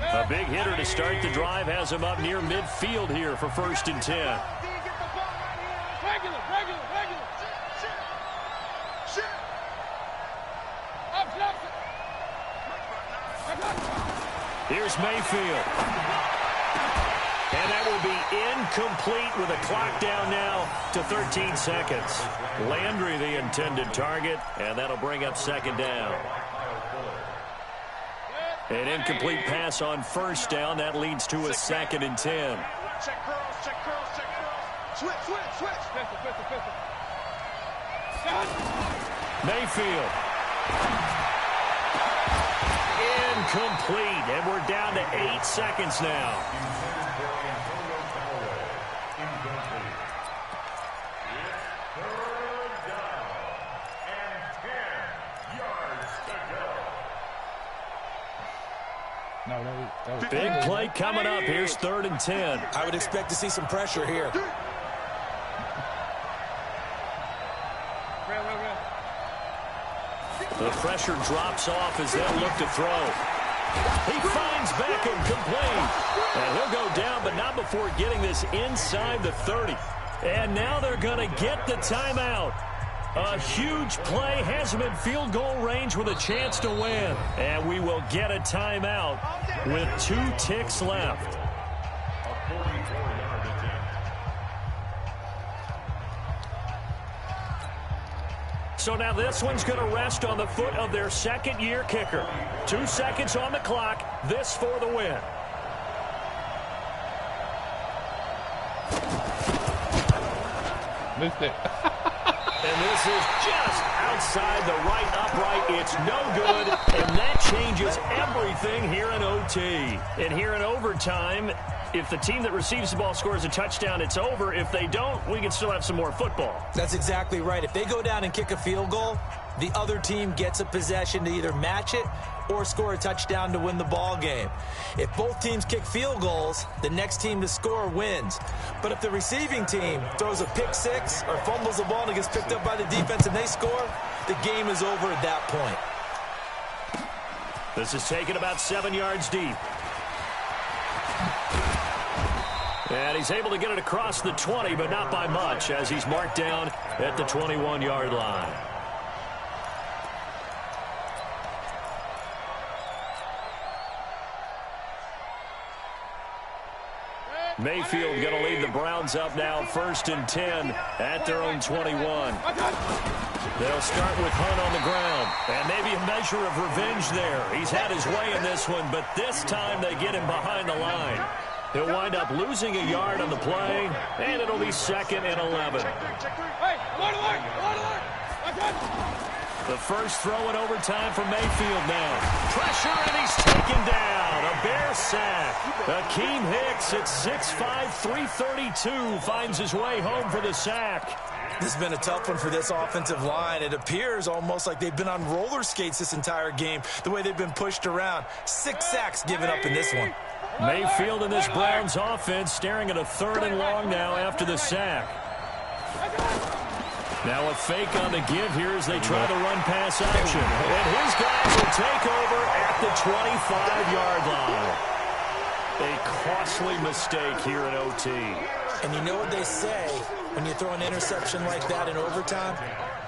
A big hitter to start the drive has him up near midfield here for 1st and 10. Regular. Here's Mayfield. And that will be incomplete with a clock down now to 13 seconds. Landry the intended target, and that'll bring up 2nd down. An incomplete pass on 1st down. That leads to a 2nd and 10. Check curls. Switch. Mayfield. Incomplete, and we're down to 8 seconds now. Big play coming up. Here's 3rd and 10. I would expect to see some pressure here. The pressure drops off as they'll look to throw. He finds Beckham complete. And he'll go down, but not before getting this inside the 30. And now they're going to get the timeout. A huge play has him in field goal range with a chance to win. And we will get a timeout with 2 ticks left. A 44-yard attempt. So now this one's going to rest on the foot of their 2nd-year kicker. 2 seconds on the clock. This for the win. Missed it. And this is just outside the right upright. It's no good, and that changes everything here in OT. And here in overtime, if the team that receives the ball scores a touchdown, it's over. If they don't, we can still have some more football. That's exactly right. If they go down and kick a field goal, the other team gets a possession to either match it or score a touchdown to win the ball game. If both teams kick field goals, the next team to score wins. But if the receiving team throws a pick 6 or fumbles the ball and it gets picked up by the defense and they score, the game is over at that point. This is taken about 7 yards deep. And he's able to get it across the 20, but not by much, as he's marked down at the 21-yard line. Mayfield going to lead the Browns up now 1st and 10 at their own 21. They'll start with Hunt on the ground, and maybe a measure of revenge there. He's had his way in this one, but this time they get him behind the line. He'll wind up losing a yard on the play, and it'll be 2nd and 11. The first throw in overtime for Mayfield now. Pressure, and he's taken down. A Bear sack. Akeem Hicks at 6'5", 332 finds his way home for the sack. This has been a tough one for this offensive line. It appears almost like they've been on roller skates this entire game, the way they've been pushed around. 6 sacks given up in this one. Mayfield and this Browns offense staring at a 3rd and long now after the sack. Now a fake on the give here as they try the run-pass option. And his guys will take over at the 25-yard line. A costly mistake here in OT. And you know what they say, when you throw an interception like that in overtime,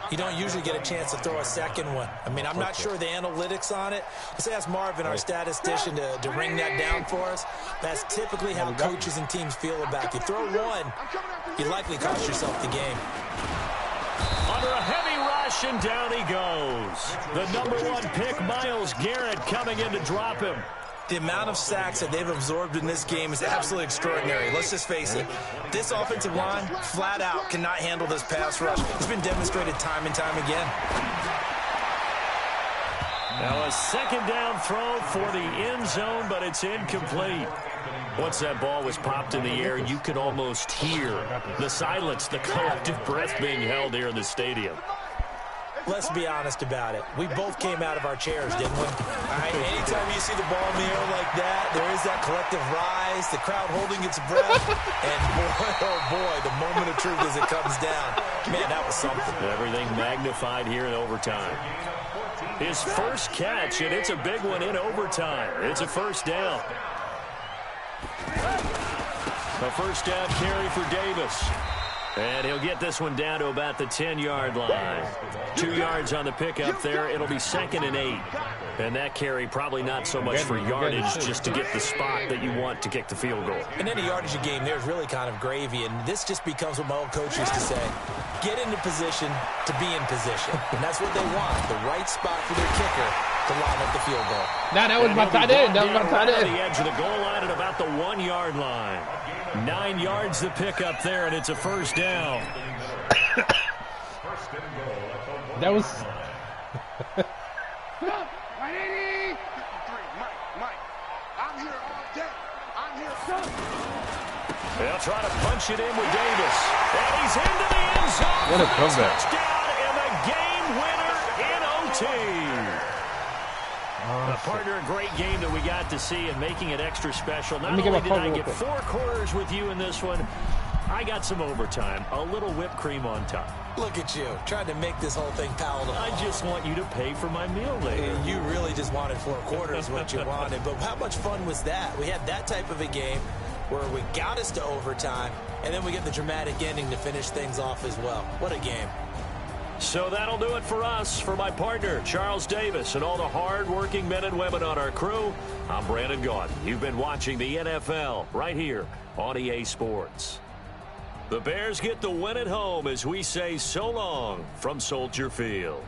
you don't usually get a chance to throw a second one. I mean, I'm not sure the analytics on it. Let's ask Marvin, our statistician, to ring that down for us. That's typically how coaches and teams feel about you. Throw one, you likely cost yourself the game. Under a heavy rush, and down he goes. The number 1 pick, Myles Garrett, coming in to drop him. The amount of sacks that they've absorbed in this game is absolutely extraordinary. Let's just face it. This offensive line, flat out, cannot handle this pass rush. It's been demonstrated time and time again. Now a 2nd down throw for the end zone, but it's incomplete. Once that ball was popped in the air, you could almost hear the silence, the collective breath being held here in the stadium. Let's be honest about it. We both came out of our chairs, didn't we? All right, anytime you see the ball in the air like that, there is that collective rise, the crowd holding its breath, and boy, oh boy, the moment of truth as it comes down. Man, that was something. Everything magnified here in overtime. His first catch, and it's a big one in overtime. It's a 1st down. A 1st down carry for Davis. And he'll get this one down to about the 10-yard line. 2 yards on the pickup there. It'll be 2nd and 8. And that carry probably not so much for yardage, just to get the spot that you want to kick the field goal. And any yardage game there is really kind of gravy. And this just becomes what my old coach used to say. Get into position to be in position. And that's what they want. The right spot for their kicker to line up the field goal. Nah, that was my tight end. That was my tight end. The edge of the goal line at about the 1-yard line. 9 yards to pick up there, and it's a 1st down. That was... They'll try to punch it in with Davis. And he's into the end zone. What a comeback. Touchdown and a game winner in OT. A partner, a great game that we got to see and making it extra special. Not only did I get 4 quarters with you in this one, I got some overtime, a little whipped cream on top. Look at you, trying to make this whole thing palatable. I just want you to pay for my meal later. You really just wanted 4 quarters, what you wanted. But how much fun was that? We had that type of a game where we got us to overtime, and then we get the dramatic ending to finish things off as well. What a game. So that'll do it for us. For my partner, Charles Davis, and all the hard-working men and women on our crew, I'm Brandon Gaudin. You've been watching the NFL right here on EA Sports. The Bears get the win at home as we say so long from Soldier Field.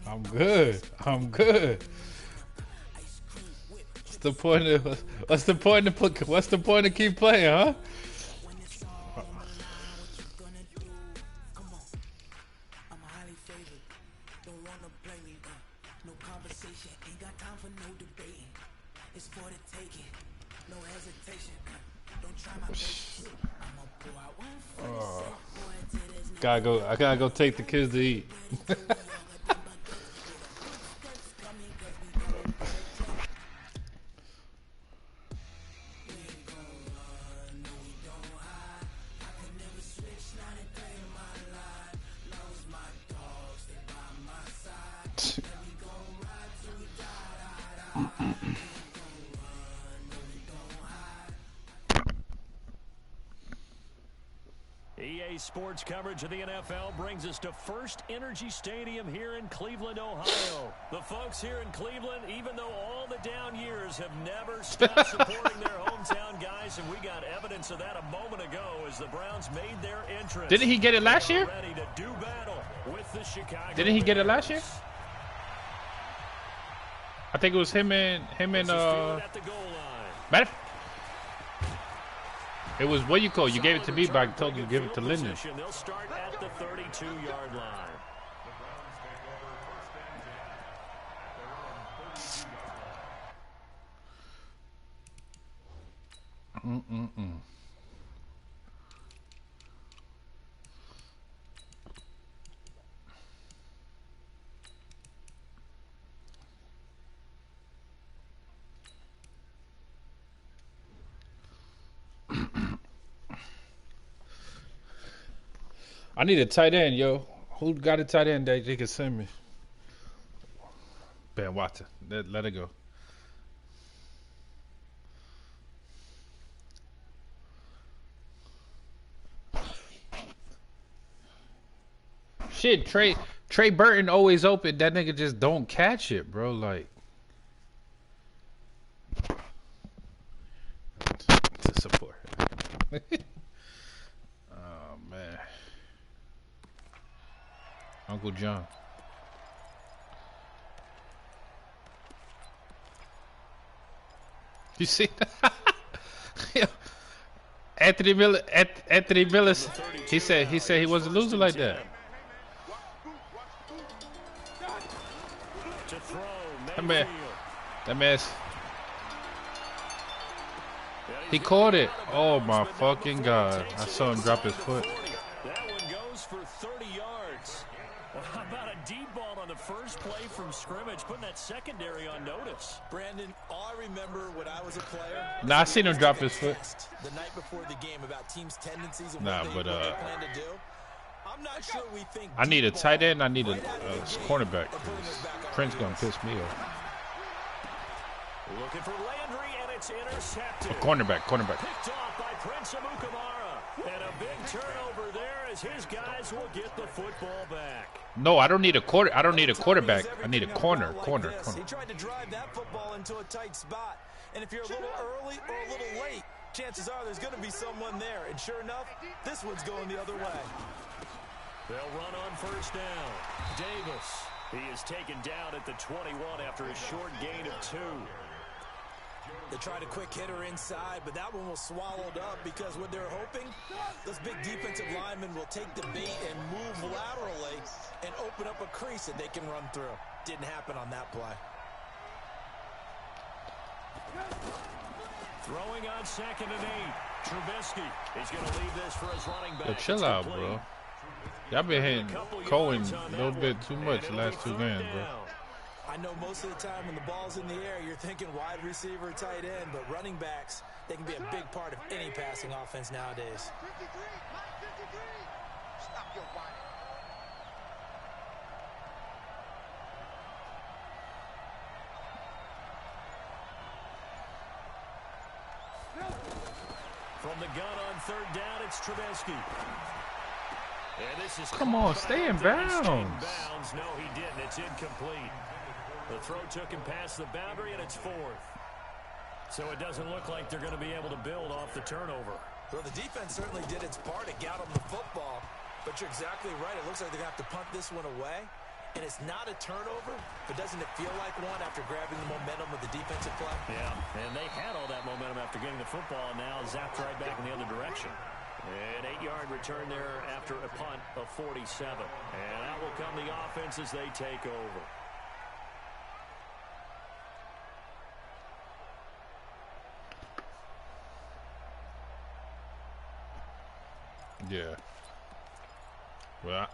I'm good. I'm good. What's the point to keep playing, huh? I gotta go take the kids to eat. EA Sports coverage of the NFL brings us to First Energy Stadium here in Cleveland, Ohio. The folks here in Cleveland, even though all the down years, have never stopped supporting their hometown guys, and we got evidence of that a moment ago as the Browns made their entrance. Didn't he get it last year? Ready to do battle with the Chicago Didn't he get it last year? Bears. I think it was him and matter. It was what you call. You gave it to me, but I told you to give it to Lyndon. They'll start at the 32-yard line. I need a tight end, yo. Who got a tight end that they can send me? Ben Watson. Let it go. Shit, Trey Burton always open. That nigga just don't catch it, bro. Like, to support. Oh man, Uncle John. You see that? Anthony Miller. He said he wasn't losing like that. That man. He caught it. Oh my fucking God! I saw him drop his foot. That one goes for 30 yards. How about a deep ball on the first play from scrimmage, putting that secondary on notice? Brandon, all I remember when I was a player. Nah, I seen him drop his foot. The night before the game about teams' tendencies and nah, what they plan to do. I'm not sure we think. I need a tight end. I need a cornerback. Prince gonna piss me off. Looking for Landry, and it's intercepted. A cornerback. Picked off by Prince Amukamara. And a big turnover there as his guys will get the football back. No, I don't need a quarterback. I need a corner. He tried to drive that football into a tight spot. And if you're a little early or a little late, chances are there's going to be someone there. And sure enough, this one's going the other way. They'll run on first down. Davis. He is taken down at the 21 after a short gain of 2. They tried a quick hitter inside, but that one was swallowed up because what they're hoping, those big defensive linemen will take the bait and move laterally and open up a crease that they can run through. Didn't happen on that play. Throwing on 2nd and 8. Trubisky. He's going to leave this for his running back. Yo, chill out, bro. Y'all been hitting Cohen a little bit too much the last 2 games, bro. I know most of the time when the ball's in the air, you're thinking wide receiver, tight end, but running backs, they can be a big part of any passing offense nowadays. Stop your whining. From the gun on 3rd down, it's Trubisky. And this is Come on, stay in bounds. No, he didn't. It's incomplete. The throw took him past the boundary, and it's 4th. So it doesn't look like they're going to be able to build off the turnover. Well, the defense certainly did its part to get them the football. But you're exactly right. It looks like they're going to have to punt this one away. And it's not a turnover, but doesn't it feel like one after grabbing the momentum with the defensive play? Yeah, and they had all that momentum after getting the football, and now zapped right back in the other direction. An 8-yard return there after a punt of 47. And out will come the offense as they take over. Yeah. Well,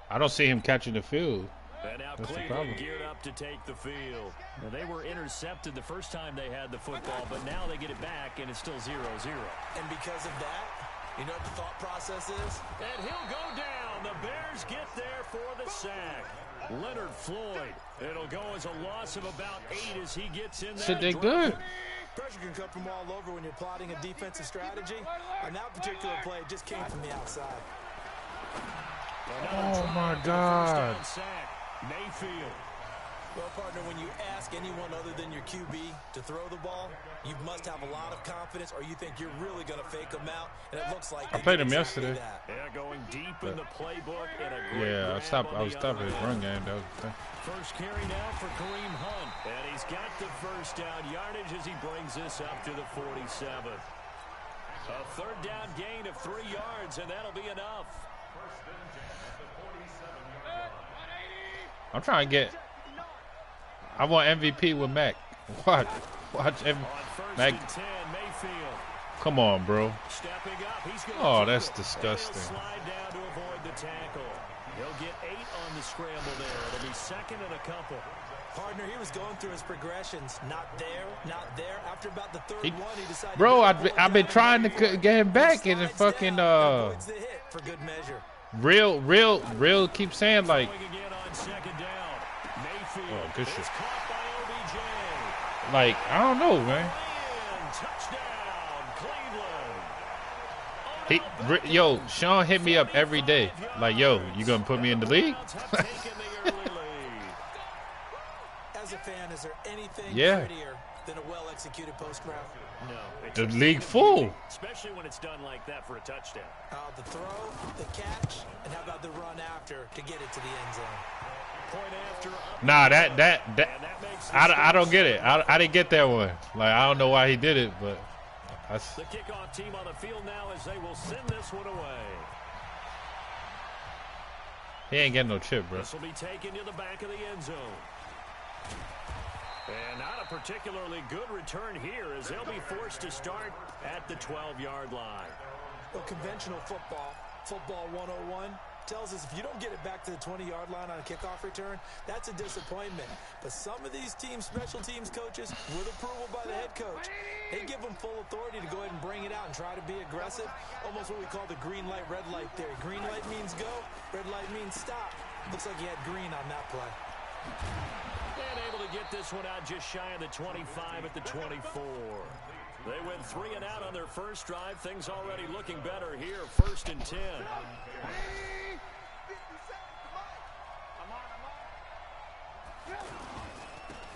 I don't see him catching the field. And now That's the problem. Cleveland geared up to take the field. Now, they were intercepted the first time they had the football, but now they get it back, and it's still 0-0. And because of that, you know what the thought process is? And he'll go down. The Bears get there for the sack. Leonard Floyd. It'll go as a loss of about 8 as he gets in there. Shit, they good. Pressure can come from all over when you're plotting a defensive strategy. On that particular play, it just came from the outside. Oh, my God. Mayfield. Well, partner, when you ask anyone other than your QB to throw the ball, you must have a lot of confidence, or you think you're really going to fake them out, and it looks like I played him yesterday. Yeah, going deep in the playbook. And a Yeah, I was stopping his run game. That was the thing. First carry now for Kareem Hunt, and he's got the first down yardage as he brings this up to the 47. A third down gain of 3 yards, and that'll be enough. I'm trying to get. I want MVP with Mac. Watch Mac. 10, Mayfield. Come on, bro. Stepping up, he's gonna Oh, do that's it. disgusting. He'll slide down to avoid the tackle. He'll get 8 on the scramble there. It'll be second and a couple. Partner, he was going through his progressions. Not there, not there. After about the third one, he decided. Bro, I've been trying to get him back, and it fucking for good measure. real keep saying like. Oh, good shit. Like, I don't know, man. Yo, Sean hit me up every day. Like, yo, you gonna put me in the league? As a fan, is there anything Yeah. prettier than a well-executed post route? No. The league full. Especially when it's done like that for a touchdown. The throw, the catch, and how about the run after to get it to the end zone? Point after. Nah, that I don't get it. I didn't get that one. Like, I don't know why he did it, but that's. The kickoff team on the field now as they will send this one away. He ain't getting no chip, bro. This will be taken to the back of the end zone. And not a particularly good return here as they'll be forced to start at the 12-yard line. Well, conventional football 101, tells us if you don't get it back to the 20-yard line on a kickoff return, that's a disappointment. But some of these teams, special teams coaches, with approval by the head coach, they give them full authority to go ahead and bring it out and try to be aggressive. Almost what we call the green light, red light theory. Green light means go, red light means stop. Looks like he had green on that play. And able to get this one out just shy of the 25 at the 24. They went 3 and out on their first drive. Things already looking better here. 1st and 10.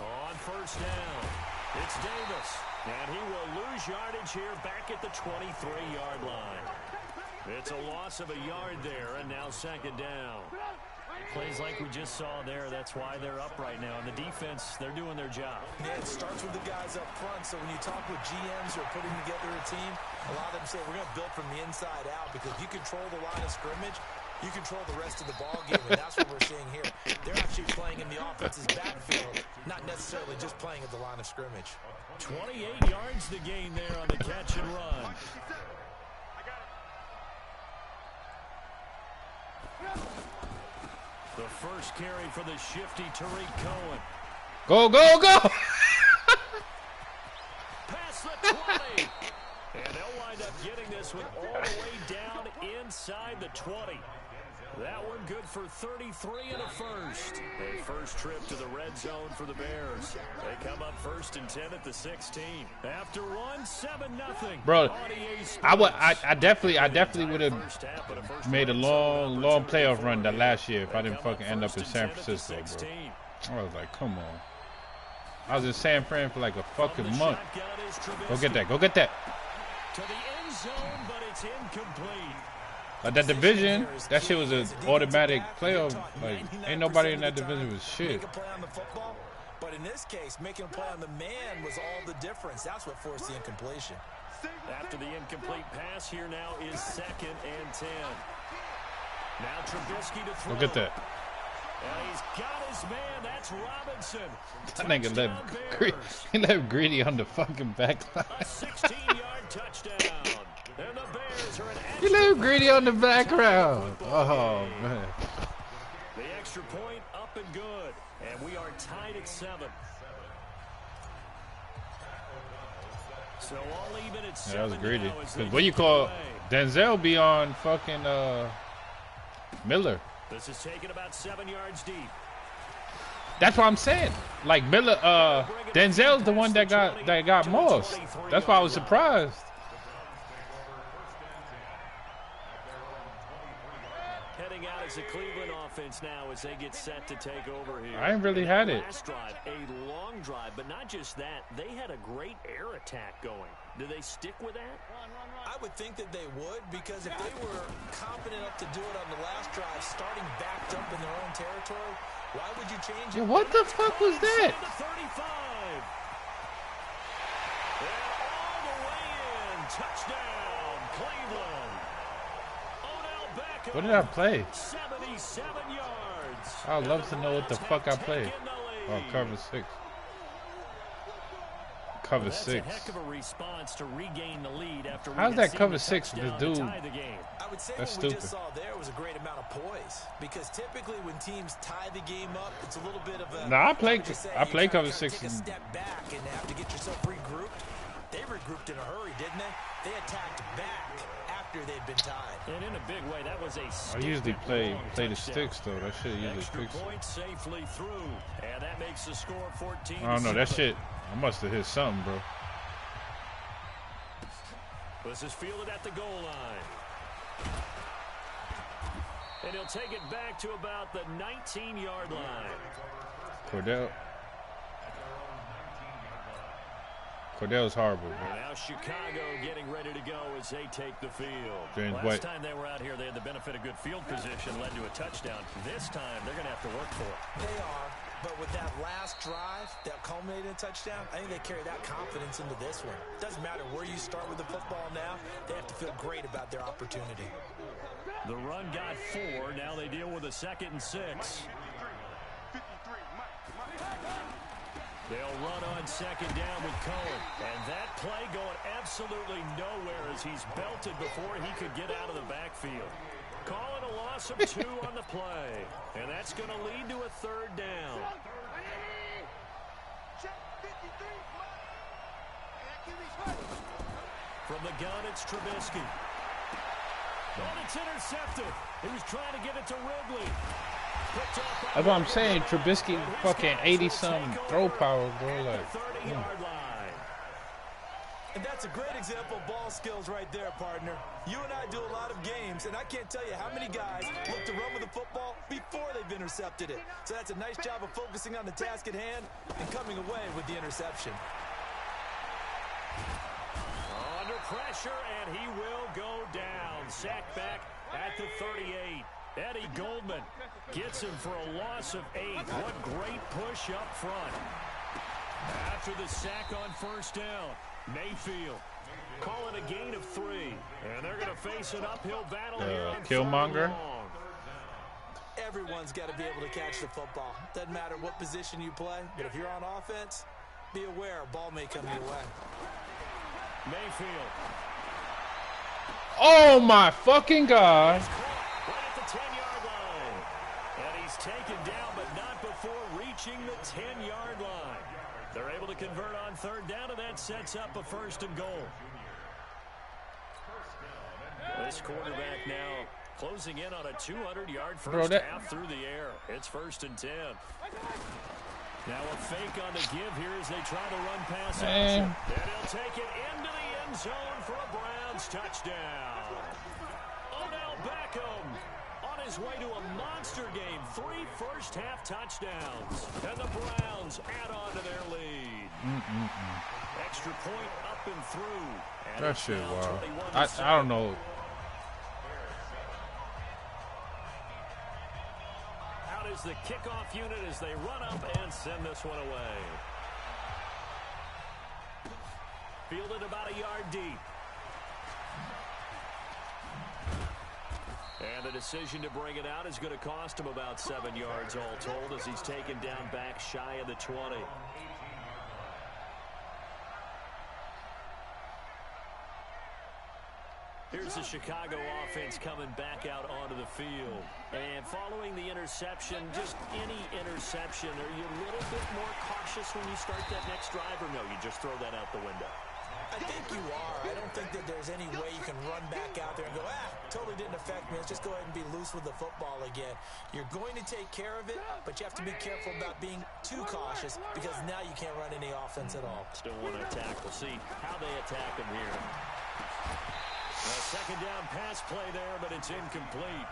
On first down, it's Davis. And he will lose yardage here back at the 23-yard line. It's a loss of a yard there, and now 2nd down. Plays like we just saw there, that's why they're up right now. And the defense, they're doing their job. Yeah, it starts with the guys up front. So when you talk with GMs who are putting together a team, a lot of them say we're going to build from the inside out, because if you control the line of scrimmage, you control the rest of the ball game, and that's what we're seeing here. They're actually playing in the offense's backfield, not necessarily just playing at the line of scrimmage. 28 yards the gain there on the catch and run. The first carry for the shifty Tariq Cohen. Go, go, go! Past the 20. And they'll wind up getting this one all the way down inside the 20. That one good for 33 and a first. A first trip to the red zone for the Bears. They come up 1st and 10 at the 16. After one, 7-0. Bro, I definitely would have made a long playoff run that last year if I didn't fucking end up in San Francisco, bro. I was like, come on. I was in San Fran for like a fucking month. Go get that. Go get that. To the end zone, but it's incomplete. Like that division, that shit was an automatic playoff. Like, ain't nobody in that division was shit. But in this case, making a play on the man was all the difference. That's what forced the incompletion. After the incomplete pass, here now is 2nd and 10. Now Trubisky to throw. Look at that. And he's got his man. That's Robinson. That nigga left Greedy on the fucking back line. A 16-yard touchdown. And the Bears are an He left Greedy on the background. Oh, man. The extra point up and good. And we are tied at 7. So all even at 7. Yeah, that was Greedy. Because what you call Denzel be on fucking Miller. This is taken about 7 yards deep. That's what I'm saying. Like Miller, Denzel's the one that got most. That's why I was surprised. Heading out as a Cleveland offense now as they get set to take over here. I ain't really had it. Last drive, a long drive, but not just that. They had a great air attack going. Do they stick with that? I would think that they would, because if they were confident enough to do it on the last drive, starting backed up in their own territory, why would you change it? Yeah, what the fuck was that? And all the way in. Touchdown, Cleveland. Odell Beckham. What did I play? 77 yards. I'd love to know what the fuck I played. Oh, cover 6. Cover 6. That's a heck of a response to regain the lead after how's that cover 6 with this dude? I would say That's what we stupid. just saw there was a great amount of poise, because typically when teams tie the game up, it's a little bit of a Nah, I play cover 6. Take a step back and have to get yourself regrouped. They regrouped in a hurry, didn't they? They attacked back after they'd been tied. And in a big way, that was a I usually play the sticks though. That shit usually extra fix it. point safely through, and that makes the score 14. I don't know that shit. I must have hit something, bro. This is fielded at the goal line. And he'll take it back to about the 19-yard line. Cordell's horrible, bro. And now Chicago getting ready to go as they take the field. James Last White. time they were out here, they had the benefit of good field position, led to a touchdown. This time, they're going to have to work for it. They are, but with that last drive that culminated in a touchdown, I think they carry that confidence into this one. Doesn't matter where you start with the football now, they have to feel great about their opportunity. The run got 4. Now they deal with a 2nd and 6. They'll run on 2nd down with Cohen. And that play going absolutely nowhere as he's belted before he could get out of the backfield. Call it a loss of 2 on the play. And that's going to lead to a 3rd down. From the gun, it's Trubisky. And it's intercepted. He was trying to get it to Ridley. That's what I'm saying. Trubisky fucking 80-something throw power, bro. Like, And that's a great example of ball skills right there, partner. You and I do a lot of games, and I can't tell you how many guys look to run with the football before they've intercepted it. So that's a nice job of focusing on the task at hand and coming away with the interception. Under pressure, and he will go down. Sack back at the 38. Eddie Goldman gets him for a loss of 8. What great push up front. After the sack on 1st down, Mayfield calling a gain of 3. And they're going to face an uphill battle here on Killmonger. Everyone's got to be able to catch the football. Doesn't matter what position you play, but if you're on offense, be aware a ball may come your way. Mayfield. Oh my fucking God. Right at the 10-yard line. And he's taken down, but not before reaching the 10-yard line. They're able to convert on 3rd down, and that sets up a 1st and goal. This quarterback now closing in on a 200-yard first half through the air. It's 1st and 10. Now a fake on the give here as they try to run pass action. And he'll take it into the end zone for a Browns touchdown. Odell Beckham on his way to a monster game. 3 first-half touchdowns. And the Browns add on to their lead. Extra point up and through. And That shit, wow. I don't know. Out is the kickoff unit as they run up and send this one away. Fielded about a yard deep. And the decision to bring it out is going to cost him about 7 yards all told as he's taken down back shy of the 20. Here's the Chicago offense coming back out onto the field. And following the interception, just any interception, are you a little bit more cautious when you start that next drive, or no, you just throw that out the window? I think you are. I don't think that there's any way you can run back out there and go, totally didn't affect me. Let's just go ahead and be loose with the football again. You're going to take care of it, but you have to be careful about being too cautious because now you can't run any offense at all. Still want to attack. We'll see how they attack him here. A second down pass play there, but it's incomplete.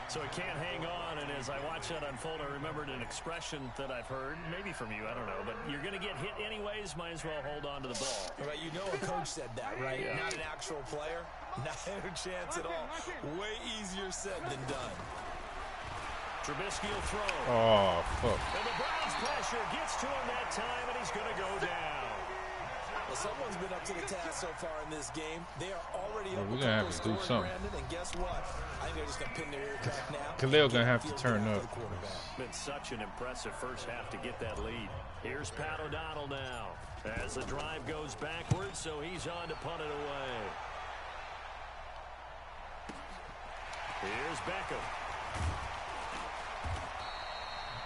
So it can't hang on, and as I watch that unfold, I remembered an expression that I've heard, maybe from you, I don't know, but you're going to get hit anyways, might as well hold on to the ball. Right, you know a coach said that, right? Yeah. Not an actual player. Not a chance at all. Way easier said than done. Trubisky will throw. Oh, fuck. And the Browns pressure gets to him that time, and he's going to go down. Well, someone's been up to the task so far in this game. They are already up. We're going to have to do something. Brandon, and guess what? I think they're just going to pin their ear back now. Khalil going to have to turn up. Been such an impressive first half to get that lead. Here's Pat O'Donnell now as the drive goes backwards, so he's on to punt it away. Here's Beckham.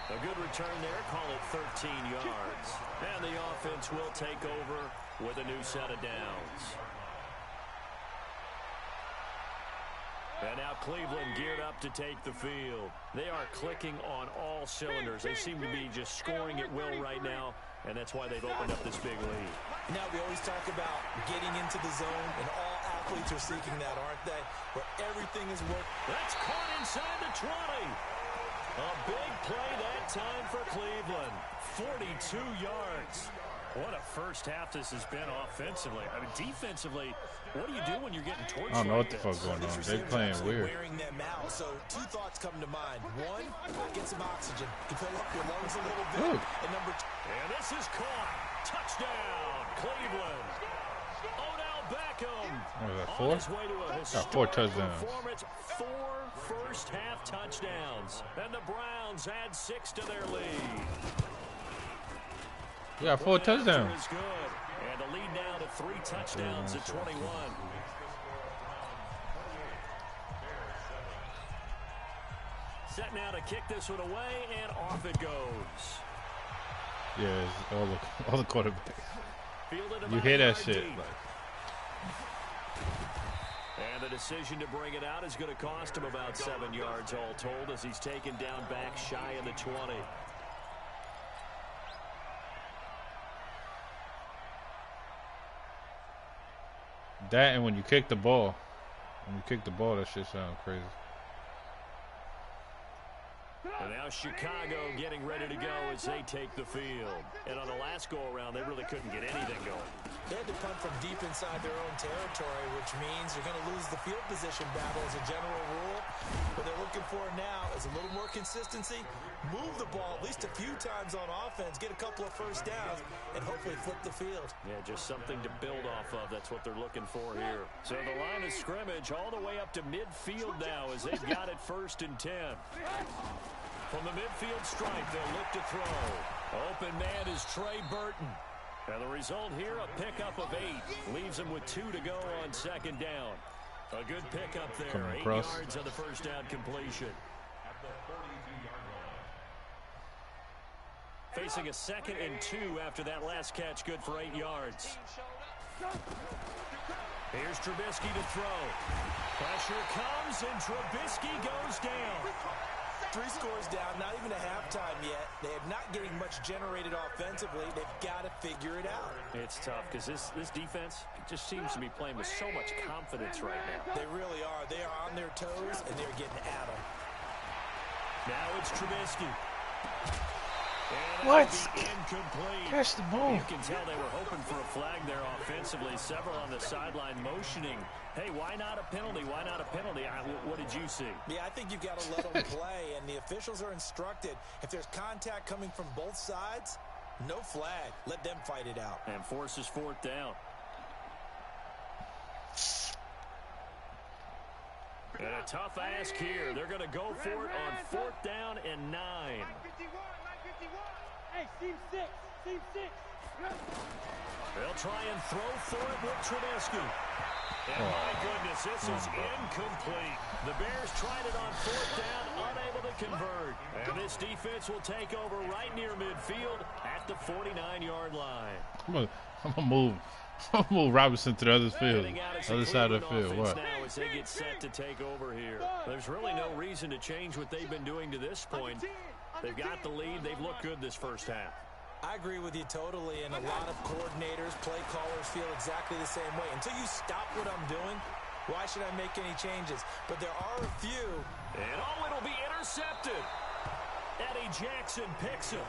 A good return there, call it 13 yards. And the offense will take over with a new set of downs. And now Cleveland geared up to take the field. They are clicking on all cylinders. They seem to be just scoring at will right now, and that's why they've opened up this big lead. Now we always talk about getting into the zone, and all athletes are seeking that, aren't they? Where everything is working. That's caught inside the 20. A big play that time for Cleveland. 42 yards. What a first half this has been offensively. I mean, defensively, what do you do when you're getting torched? I don't know what the fuck going on. They're playing weird. Wearing them out. So two thoughts come to mind. One, get some oxygen. You fill up your lungs a little bit. And number two. And this is caught. Touchdown, Cleveland. Odell Beckham. What was that, on 4? his way to a Got 4 touchdowns. performance. 4 first-half touchdowns. And the Browns add 6 to their lead. We got 4 touchdowns. Is good. And the lead now to 3 touchdowns at 21. Set now to kick this one away, and off it goes. Yeah, it's all the quarterbacks. Fielded You about hear a that yard shit. deep. And the decision to bring it out is going to cost him about 7 yards all told as he's taken down back shy of the 20. That and when you kick the ball. When you kick the ball, that shit sounds crazy. And now Chicago getting ready to go as they take the field. And on the last go-around, they really couldn't get anything going. They had to punt from deep inside their own territory, which means you're going to lose the field position battle as a general rule. What they're looking for now is a little more consistency, move the ball at least a few times on offense, get a couple of first downs, and hopefully flip the field. Yeah, just something to build off of. That's what they're looking for here. So the line of scrimmage all the way up to midfield now as they've got it 1st and 10. From the midfield stripe, they'll look to throw. Open man is Trey Burton. And the result here, a pickup of 8. Leaves him with 2 to go on 2nd down. A good pickup there. 8 yards on the first down completion. Facing a 2nd and 2 after that last catch, good for 8 yards. Here's Trubisky to throw. Pressure comes, and Trubisky goes down. 3 scores down, not even a halftime yet. They are not getting much generated offensively. They've got to figure it out. It's tough because this defense just seems to be playing with so much confidence right now. They really are. They are on their toes, and they're getting at them. Now it's Trubisky. And What? incomplete. Catch the ball. You can tell they were hoping for a flag there offensively. Several on the sideline motioning. Hey, why not a penalty? Why not a penalty? What did you see? Yeah, I think you've got to let them play, and the officials are instructed. If there's contact coming from both sides, no flag. Let them fight it out. And forces fourth down. And a tough ask here. They're going to go for it on fourth down and 9. Hey, team 6. Team 6. They'll try and throw for it with Trubisky. And my goodness, this is incomplete. The Bears tried it on fourth down, unable to convert. And this defense will take over right near midfield at the 49-yard line. I'm gonna move Robinson to the other field, other side of the field. What? Now as they get set to take over here. There's really no reason to change what they've been doing to this point. They've got the lead. They've looked good this first half. I agree with you totally, and a lot of coordinators, play callers feel exactly the same way. Until you stop what I'm doing, why should I make any changes? But there are a few. And it'll be intercepted. Eddie Jackson picks him.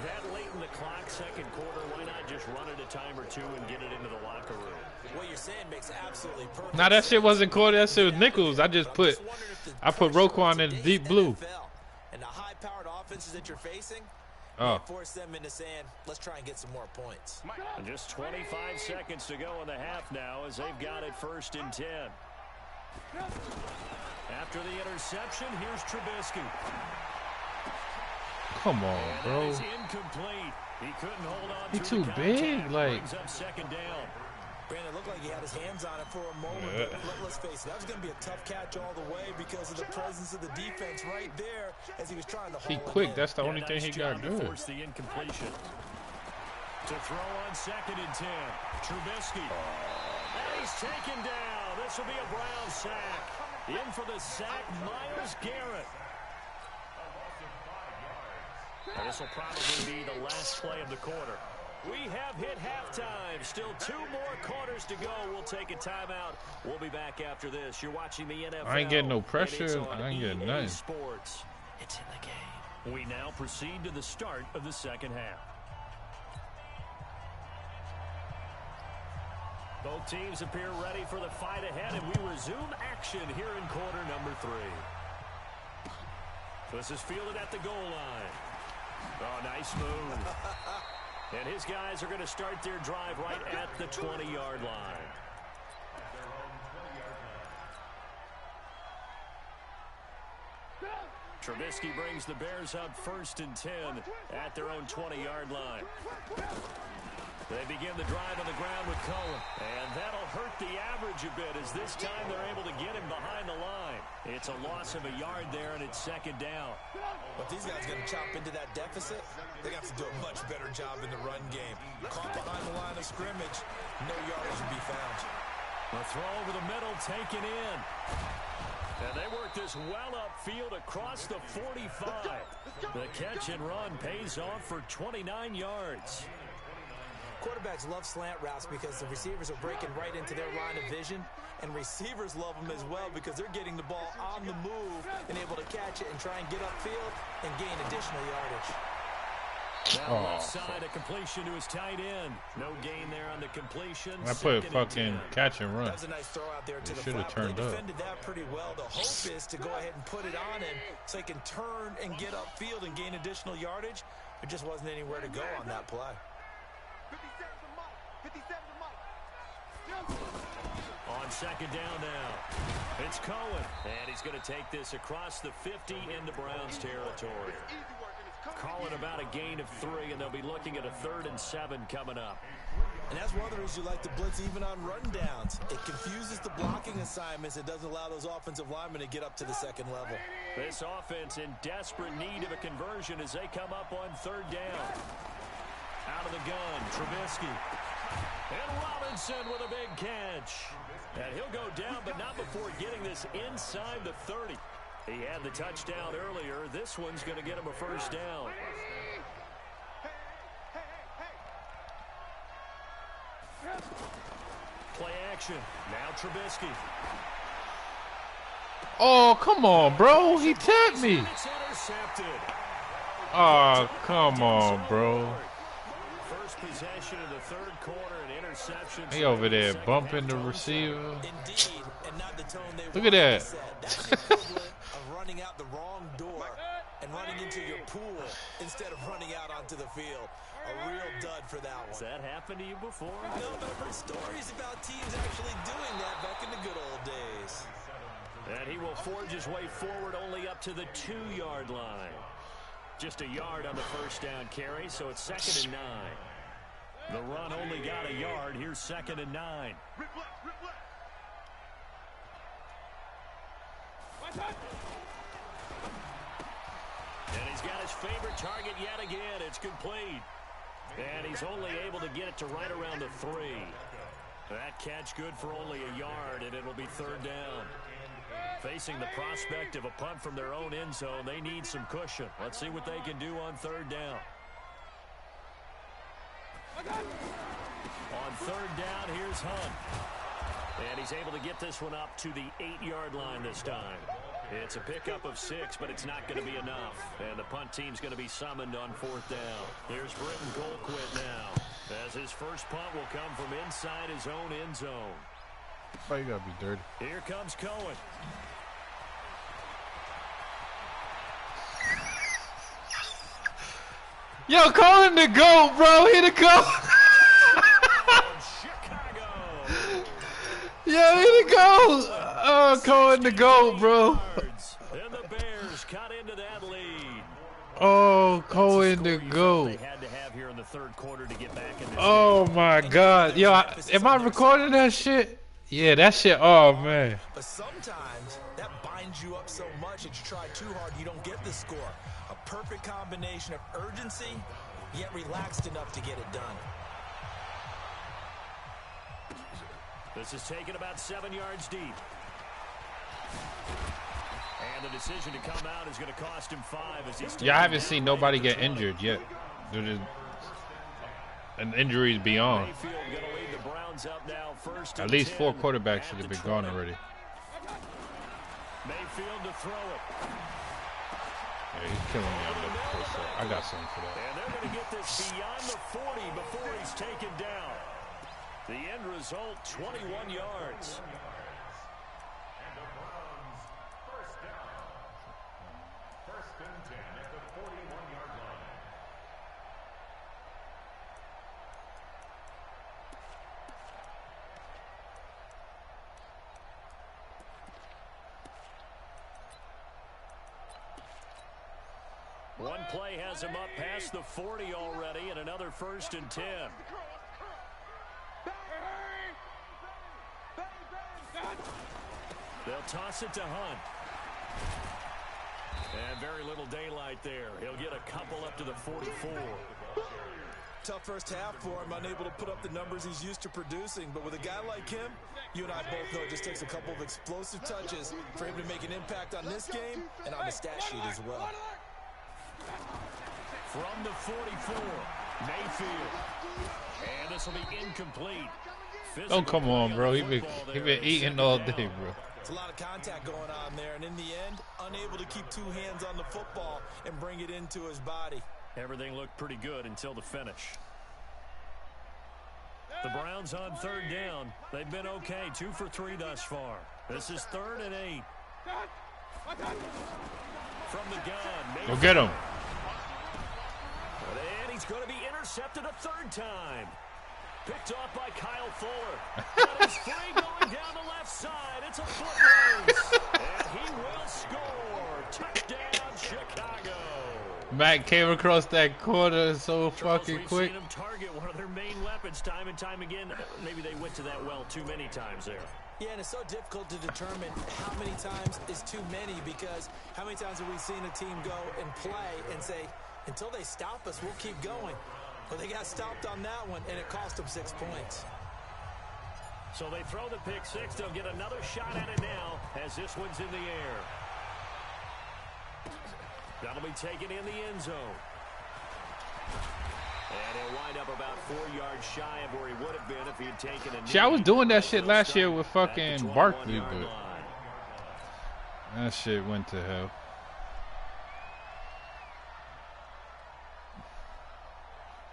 That late in the clock, second quarter, why not just run it a time or two and get it into the locker room? What you're saying makes absolutely perfect. Now that shit wasn't Cordy, that shit was Nichols. I put Roquan in the deep blue. And the high-powered offenses that you're facing, force them into saying, let's try and get some more points. And just 25 seconds to go in the half now as they've got it first and 10. After the interception, here's Trubisky. Come on, bro. He's incomplete. He couldn't hold on. He too big, like. Brings up second down. Brandon, it looked like he had his hands on it for a moment, but let's face it, that was going to be a tough catch all the way because of the presence of the defense right there as he was trying to hold it. He quick. That's the only thing he got good. Force the incompletion. To throw on second and 10. Trubisky. And he's taken down. This will be a Brown sack. In for the sack, Myles Garrett. And this will probably be the last play of the quarter. We have hit halftime. Still 2 more quarters to go. We'll take a timeout. We'll be back after this. You're watching the NFL. I ain't getting no pressure. I ain't getting nothing. Sports. It's in the game. We now proceed to the start of the second half. Both teams appear ready for the fight ahead, and we resume action here in quarter number 3. This is fielded at the goal line. Oh, nice move. And his guys are going to start their drive right at the 20-yard line. Trubisky brings the Bears up first and 10 at their own 20-yard line. They begin the drive on the ground with Cullen. And that'll hurt the average a bit as this time they're able to get him behind the line. It's a loss of a yard there, and it's second down. But these guys going to chop into that deficit, they're going to have to do a much better job in the run game. Caught behind the line of scrimmage, no yardage will be found. A throw over the middle, taken in. And they work this well upfield across the 45. The catch and run pays off for 29 yards. Quarterbacks love slant routes because the receivers are breaking right into their line of vision, and receivers love them as well because they're getting the ball on the move and able to catch it and try and get upfield and gain additional yardage. Now left side, a completion to his tight end. No gain there on the completion. I put fucking catch and run. That was a nice throw out there to the should have turned They up. defended that pretty well. The hope is to go ahead and put it on him so he can turn and get upfield and gain additional yardage. There just wasn't anywhere to go on that play. On second down now, it's Cohen, and he's going to take this across the 50 into Browns territory. Call it about a gain of 3, and they'll be looking at a 3rd and 7 coming up. And that's one of the reasons you like to blitz even on run downs. It confuses the blocking assignments. It doesn't allow those offensive linemen to get up to the second level. This offense in desperate need of a conversion as they come up on 3rd down. Out of the gun, Trubisky. And Robinson with a big catch. And he'll go down, but not before getting this inside the 30. He had the touchdown earlier. This one's going to get him a first down. Play action. Now Trubisky. Oh, come on, bro. He tapped me. It's intercepted. Oh, come on, bro. first possession of the third quarter and interception. He over there bumping the receiver. Indeed, and not the tone they Look at that. That's the equivalent of running out the wrong door and running into your pool instead of running out onto the field. A real dud for that one. Has that happened to you before? No, but I've heard stories about teams actually doing that back in the good old days. And he will forge his way forward only up to the 2-yard line. Just a yard on the first down carry, so it's 2nd and 9. The run only got a yard. Here's 2nd and 9. And he's got his favorite target yet again. It's complete. And he's only able to get it to right around the 3. That catch good for only a yard, and it'll be 3rd down. Facing the prospect of a punt from their own end zone, they need some cushion. Let's see what they can do on 3rd down. On 3rd down, here's Hunt. And he's able to get this one up to the 8-yard line this time. It's a pickup of 6, but it's not going to be enough. And the punt team's going to be summoned on 4th down. Here's Britton Colquitt now, as his first punt will come from inside his own end zone. Why you gotta be dirty? Here comes Cohen. Yo, Cohen the GOAT, bro. He the GOAT. Yeah, he the GOAT. Oh, Cohen the GOAT, bro. And the Bears cut into that lead. Oh, Cohen the GOAT. They had to have here in the 3rd quarter to get back in this Oh my God. Yo, am I recording that shit? Yeah, that shit. Oh man. But sometimes that binds you up so much that you try too hard, you don't get the score. A perfect combination of urgency, yet relaxed enough to get it done. This is taken about 7 yards deep. And the decision to come out is going to cost him 5 as he's... Yeah, I haven't seen nobody get injured yet. And injuries beyond. At least 4 quarterbacks should have been gone already. Mayfield to throw it. Yeah, he's killing me on the first set. I got something for that. And they're going to get this beyond the 40 before he's taken down. The end result, 21 yards. And the Browns, first down. 1st and 10 at the 41-yard line. One play has him up past the 40 already, and another 1st and 10. They'll toss it to Hunt. And very little daylight there. He'll get a couple up to the 44. Tough first half for him, unable to put up the numbers he's used to producing. But with a guy like him, you and I both know it just takes a couple of explosive touches for him to make an impact on this game and on the stat sheet as well. From the 44, Mayfield. And this will be incomplete. Don't come on, bro. He been eating all day, bro. It's a lot of contact going on there, and in the end, unable to keep 2 hands on the football and bring it into his body. Everything looked pretty good until the finish. The Browns on 3rd down. They've been okay, 2 for 3 thus far. This is 3rd and 8. From the gun. Go get him. And he's going to be intercepted a 3rd time. Picked off by Kyle Fuller. But he's free going down the left side. It's a foot race. And he will score. Touchdown, Chicago. Matt came across that corner so fucking We've quick. seen them target one of their main weapons time and time again. Maybe they went to that well too many times there. Yeah, and it's so difficult to determine how many times is too many, because how many times have we seen a team go and play and say, until they stop us, we'll keep going. Well, they got stopped on that one, and it cost them 6 points. So they throw the pick 6. They'll get another shot at it now as this one's in the air. That'll be taken in the end zone. And he'll wind up about 4 yards shy of where he would have been if he had taken a knee. See, I was doing that shit last year with fucking Barkley, but that shit went to hell.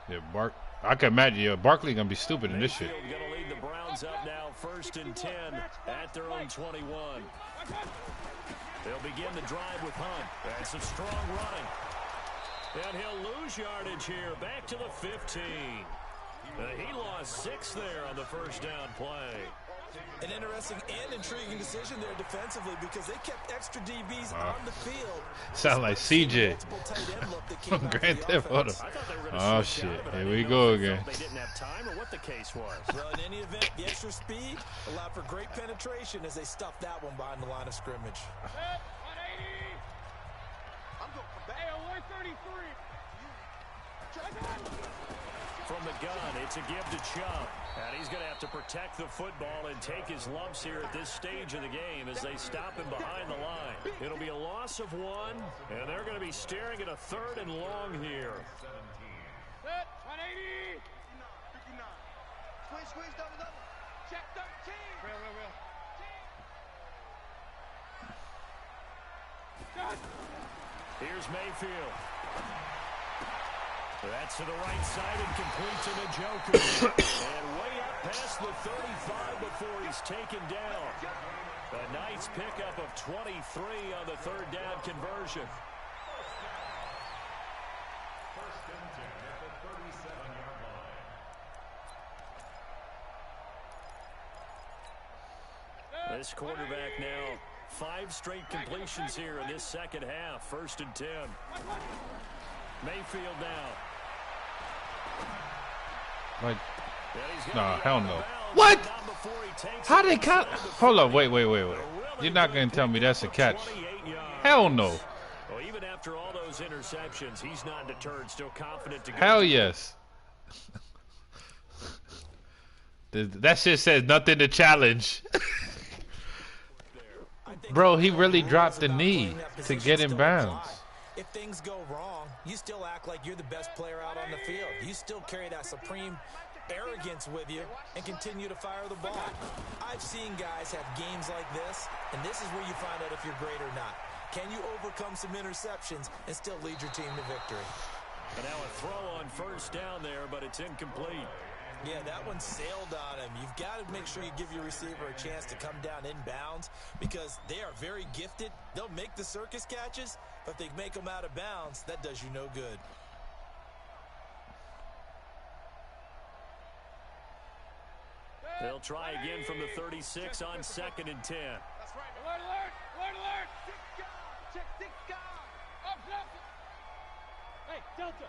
Yeah, I can imagine Barkley gonna be stupid in this shit. Going to lead the Browns up now, 1st and 10 at their own 21. They'll begin the drive with Hunt. And some strong running. And he'll lose yardage here, back to the 15. He lost 6 there on the first down play. An interesting and intriguing decision there defensively because they kept extra DBs on the field. Sound like CJ from Grand Theft Auto. Oh shit! Here we go again. They didn't have time, or what the case was. Well, in any event, the extra speed allowed for great penetration as they stuffed that one behind the line of scrimmage. I'm going for back. 133. From the gun, it's a give to Chubb. And he's going to have to protect the football and take his lumps here at this stage of the game as they stop him behind the line. It'll be a loss of 1, and they're going to be staring at a 3rd and long here. Set, 180. 59. Squeeze, double. Check 13. Real. Here's Mayfield. That's to the right side and complete to Njoku. And way up past the 35 before he's taken down. A nice pickup of 23 on the 3rd down conversion. 1st and 10 at the 37-yard line. This quarterback now 5 straight completions here in this second half. 1st and 10. Mayfield now. Like, nah, hell no. What? How they cut? Hold up, wait. You're not gonna tell me that's a catch? Hell no. Well, even after all those interceptions, he's not deterred. Still confident to go. Hell yes. That shit says nothing to challenge. Bro, he really dropped the knee to get in bounds. If things go wrong, you still act like you're the best player out on the field. You still carry that supreme arrogance with you and continue to fire the ball. I've seen guys have games like this, and this is where you find out if you're great or not. Can you overcome some interceptions and still lead your team to victory? And now a throw on 1st down there, but it's incomplete. Yeah, that one sailed on him. You've got to make sure you give your receiver a chance to come down inbounds because they are very gifted. They'll make the circus catches, but if they make them out of bounds, that does you no good. They'll try again from the 36 on 2nd and 10. That's right. Alert. Check 6 guys. Up. Hey, Delta.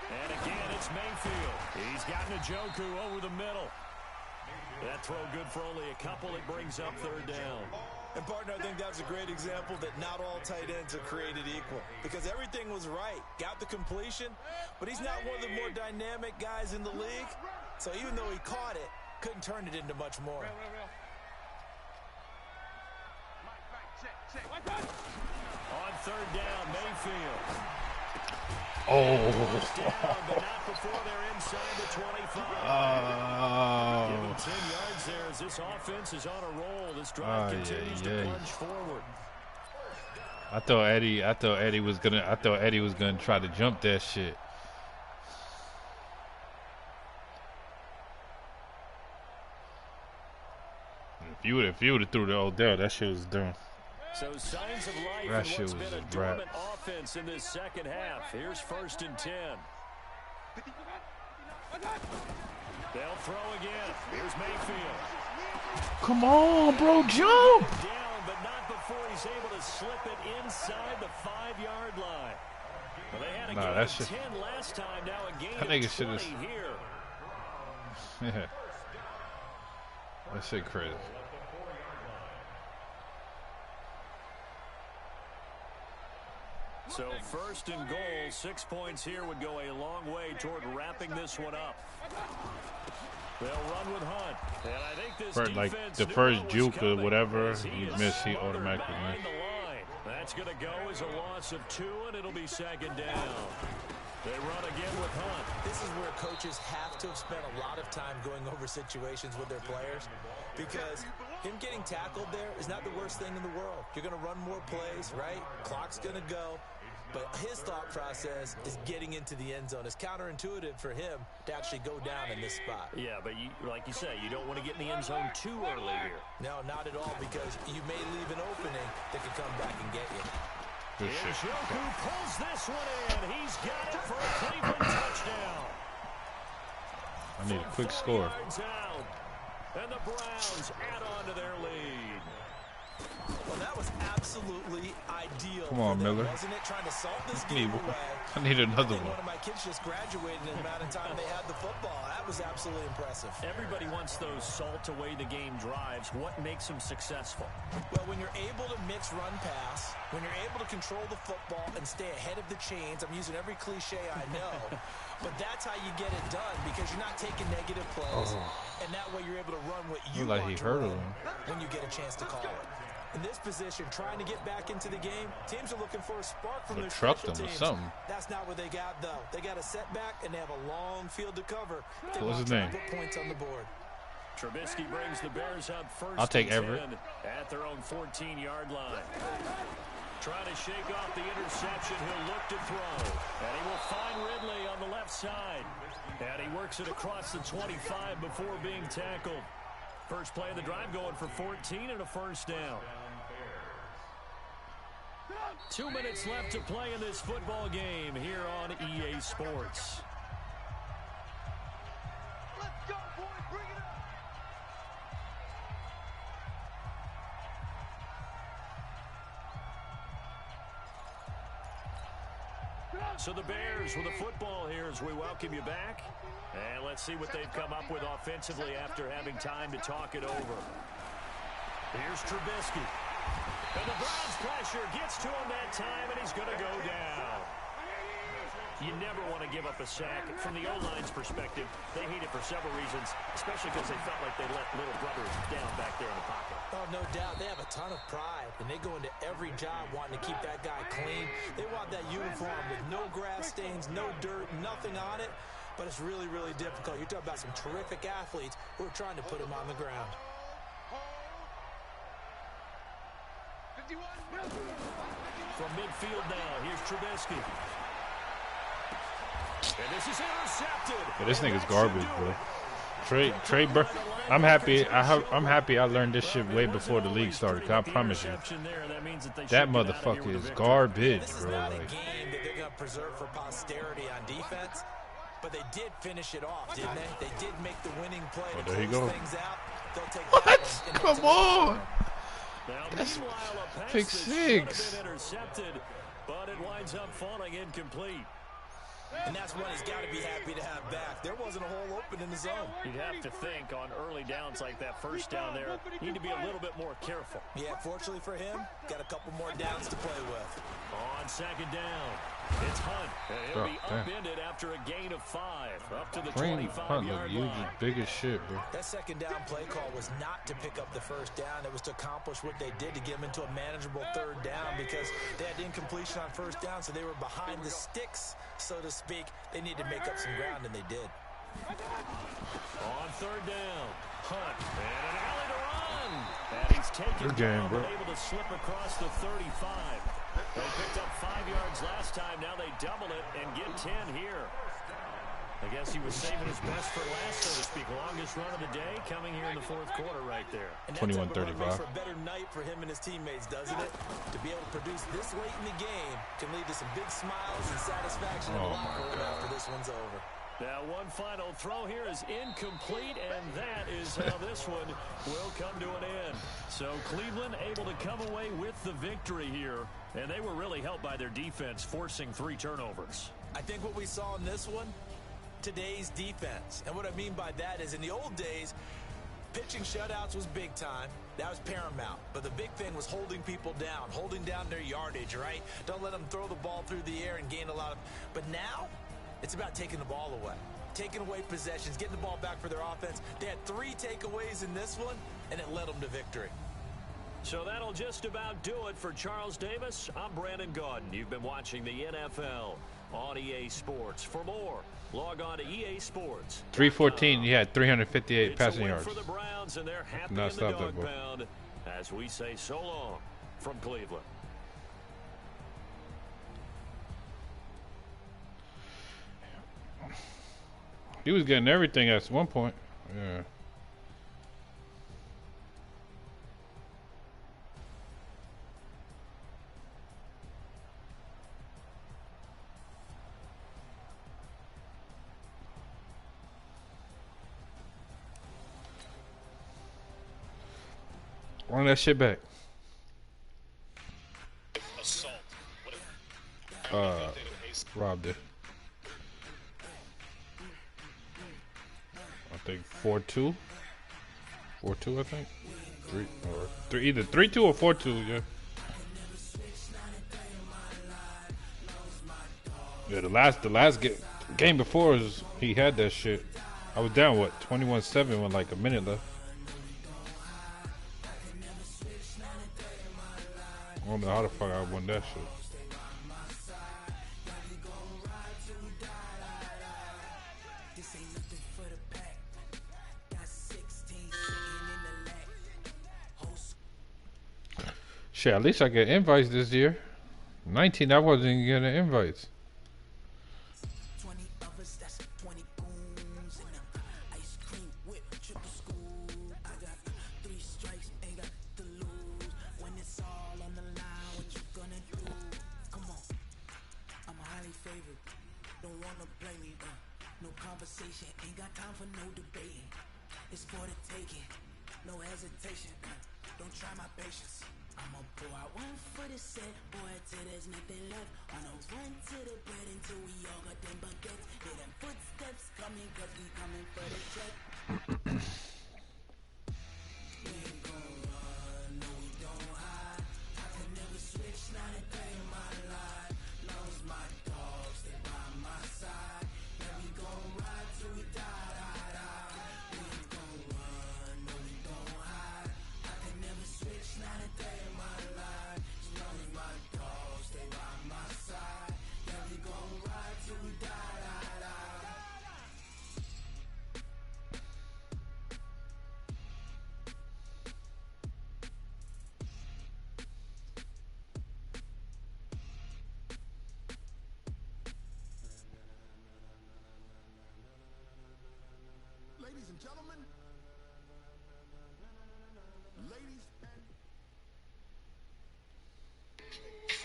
And again, it's Mayfield. He's got Njoku over the middle. That throw good for only a couple. It brings up 3rd down. And, partner, I think that's a great example that not all tight ends are created equal because everything was right. Got the completion, but he's not one of the more dynamic guys in the league. So even though he caught it, couldn't turn it into much more. On 3rd down, Mayfield. Oh. But not before they're inside the 25. Give him 10 yards there as this offense is on a roll. This drive continues to plunge forward. I thought Eddie was gonna try to jump that shit. If you would have threw the Odell, that shit was done. So signs of life That in shit what's was been a a dormant wrap. offense in this second half. Here's 1st and 10. They'll throw again. Here's Mayfield. Come on, bro, jump! Down, but not before he's able to slip it inside the 5-yard line. Well, they had a gain of 10 last time. Now a gain of 20 here. Yeah. That shit crazy. So 1st and goal, 6 points here would go a long way toward wrapping this one up. They'll run with Hunt. And I think this For, like, the first juke or whatever he missed, he automatically missed. That's going to go as a loss of 2, and it'll be 2nd down. They run again with Hunt. This is where coaches have to have spent a lot of time going over situations with their players because him getting tackled there is not the worst thing in the world. You're going to run more plays, right? Clock's going to go. But his thought process is getting into the end zone. It's counterintuitive for him to actually go down in this spot. Yeah, but like you say, you don't want to get in the end zone too early here. No, not at all, because you may leave an opening that could come back and get you. And Njoku pulls this one in. He's got it for a Cleveland touchdown. I need a quick score. And the Browns add on to their lead. Well, that was absolutely ideal. Come on, Miller. Wasn't it? Trying to solve this game away. I need another one. One of my kids just graduated in the amount of time they had the football. That was absolutely impressive. Everybody wants those salt away the game drives. What makes them successful? Well, when you're able to mix run pass, when you're able to control the football and stay ahead of the chains, I'm using every cliche I know, but that's how you get it done, because you're not taking negative plays, and that way you're able to run what you want to run when you get a chance to call it. In this position, trying to get back into the game, teams are looking for a spark from their special teams. Something. That's not what they got, though. They got a setback, and they have a long field to cover. What's his name? Put points on the board. Trubisky brings the Bears up first. I'll take Everett. At their own 14-yard line. Trying to shake off the interception. He'll look to throw. And he will find Ridley on the left side. And he works it across the 25 before being tackled. First play of the drive going for 14 and a first down. 2 minutes left to play in this football game here on EA Sports. Let's go, boys. Bring it up. So the Bears with a football here as we welcome you back. And let's see what they've come up with offensively after having time to talk it over. Here's Trubisky. And the Browns pressure gets to him that time, and he's going to go down. You never want to give up a sack. From the O-line's perspective, they hate it for several reasons, especially because they felt like they let little brother down back there in the pocket. Oh, no doubt. They have a ton of pride, and they go into every job wanting to keep that guy clean. They want that uniform with no grass stains, no dirt, nothing on it. But it's really, really difficult. You're talking about some terrific athletes who are trying to put him on the ground. From midfield now, here's Trubisky. And this is intercepted. Yeah, this nigga's garbage, bro. Trey, bro. I'm happy. I'm happy I learned this shit way before the league started. I promise you. That motherfucker is garbage, bro. Not a game that they're gonna preserve for posterity on defense. But they did finish it off, didn't they? They did make the winning play to there you close go. things out. They'll take What? Come on. Now, That's meanwhile, a pass pick that should have six. been intercepted, but it winds up falling incomplete. And that's one he's got to be happy to have back. There wasn't a hole open in the zone. You'd have to think on early downs like that first down there, you need to be a little bit more careful. Yeah, fortunately for him, got a couple more downs to play with. On second down, it's Hunt, and he'll be upended after a gain of 5, up to the 25-yard line. Big as shit, bro. That second down play call was not to pick up the first down. It was to accomplish what they did to get them into a manageable third down, because they had incompletion on first down, so they were behind the sticks, so to speak. They needed to make up some ground, and they did. On third down, Hunt, and an alley to run. And he's taken down, but able to slip across the 35. They picked up 5 yards last time. Now they double it and get 10 here. I guess he was saving his best for last, so to speak. Longest run of the day coming here in the fourth quarter right there. 21-35. Makes for a better night for him and his teammates, doesn't it? To be able to produce this late in the game can lead to some big smiles and satisfaction in the locker room after this one's over. Now one final throw here is incomplete, and that is how this one will come to an end. So Cleveland able to come away with the victory here, and they were really helped by their defense forcing 3 turnovers. I think what we saw in this one, today's defense. And what I mean by that is in the old days, pitching shutouts was big time. That was paramount. But the big thing was holding people down, holding down their yardage, right? Don't let them throw the ball through the air and gain a lot of... But now, it's about taking the ball away. Taking away possessions, getting the ball back for their offense. They had 3 takeaways in this one, and it led them to victory. So that'll just about do it for Charles Davis. I'm Brandon Gaudin. You've been watching the NFL on EA Sports. For more, log on to EA Sports. 314, he had 358 passing yards. For the Browns, and they're happy Not in the stop that, dog boy. pound as we say so long from Cleveland. He was getting everything at one point. Yeah. Run that shit back. Assault. Robbed it. I think 4-2. 4-2, I think. 3, either 3-2 or 4-2. Yeah. Yeah. The last game before he had that shit. I was down 21-7 with like a minute left. I don't know how the fuck I won that shit. Shit, at least I get invites this year. 19, I wasn't even getting invites. Ladies and gentlemen,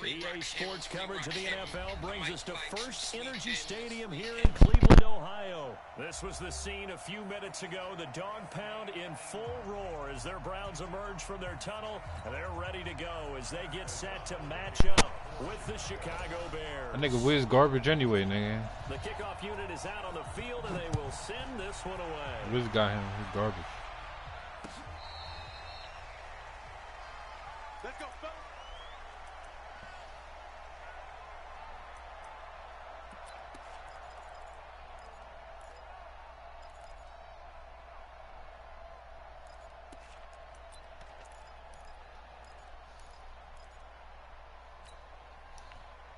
EA Sports coverage of the NFL brings us to First Energy Stadium here in Cleveland, Ohio. This was the scene a few minutes ago. The dog pound in full roar as their Browns emerge from their tunnel. And they're ready to go as they get set to match up with the Chicago Bears. That nigga whiz garbage anyway, nigga. The kickoff unit is out on the field, and they will send this one away. Whiz got him. He's garbage. Let's go, fellas.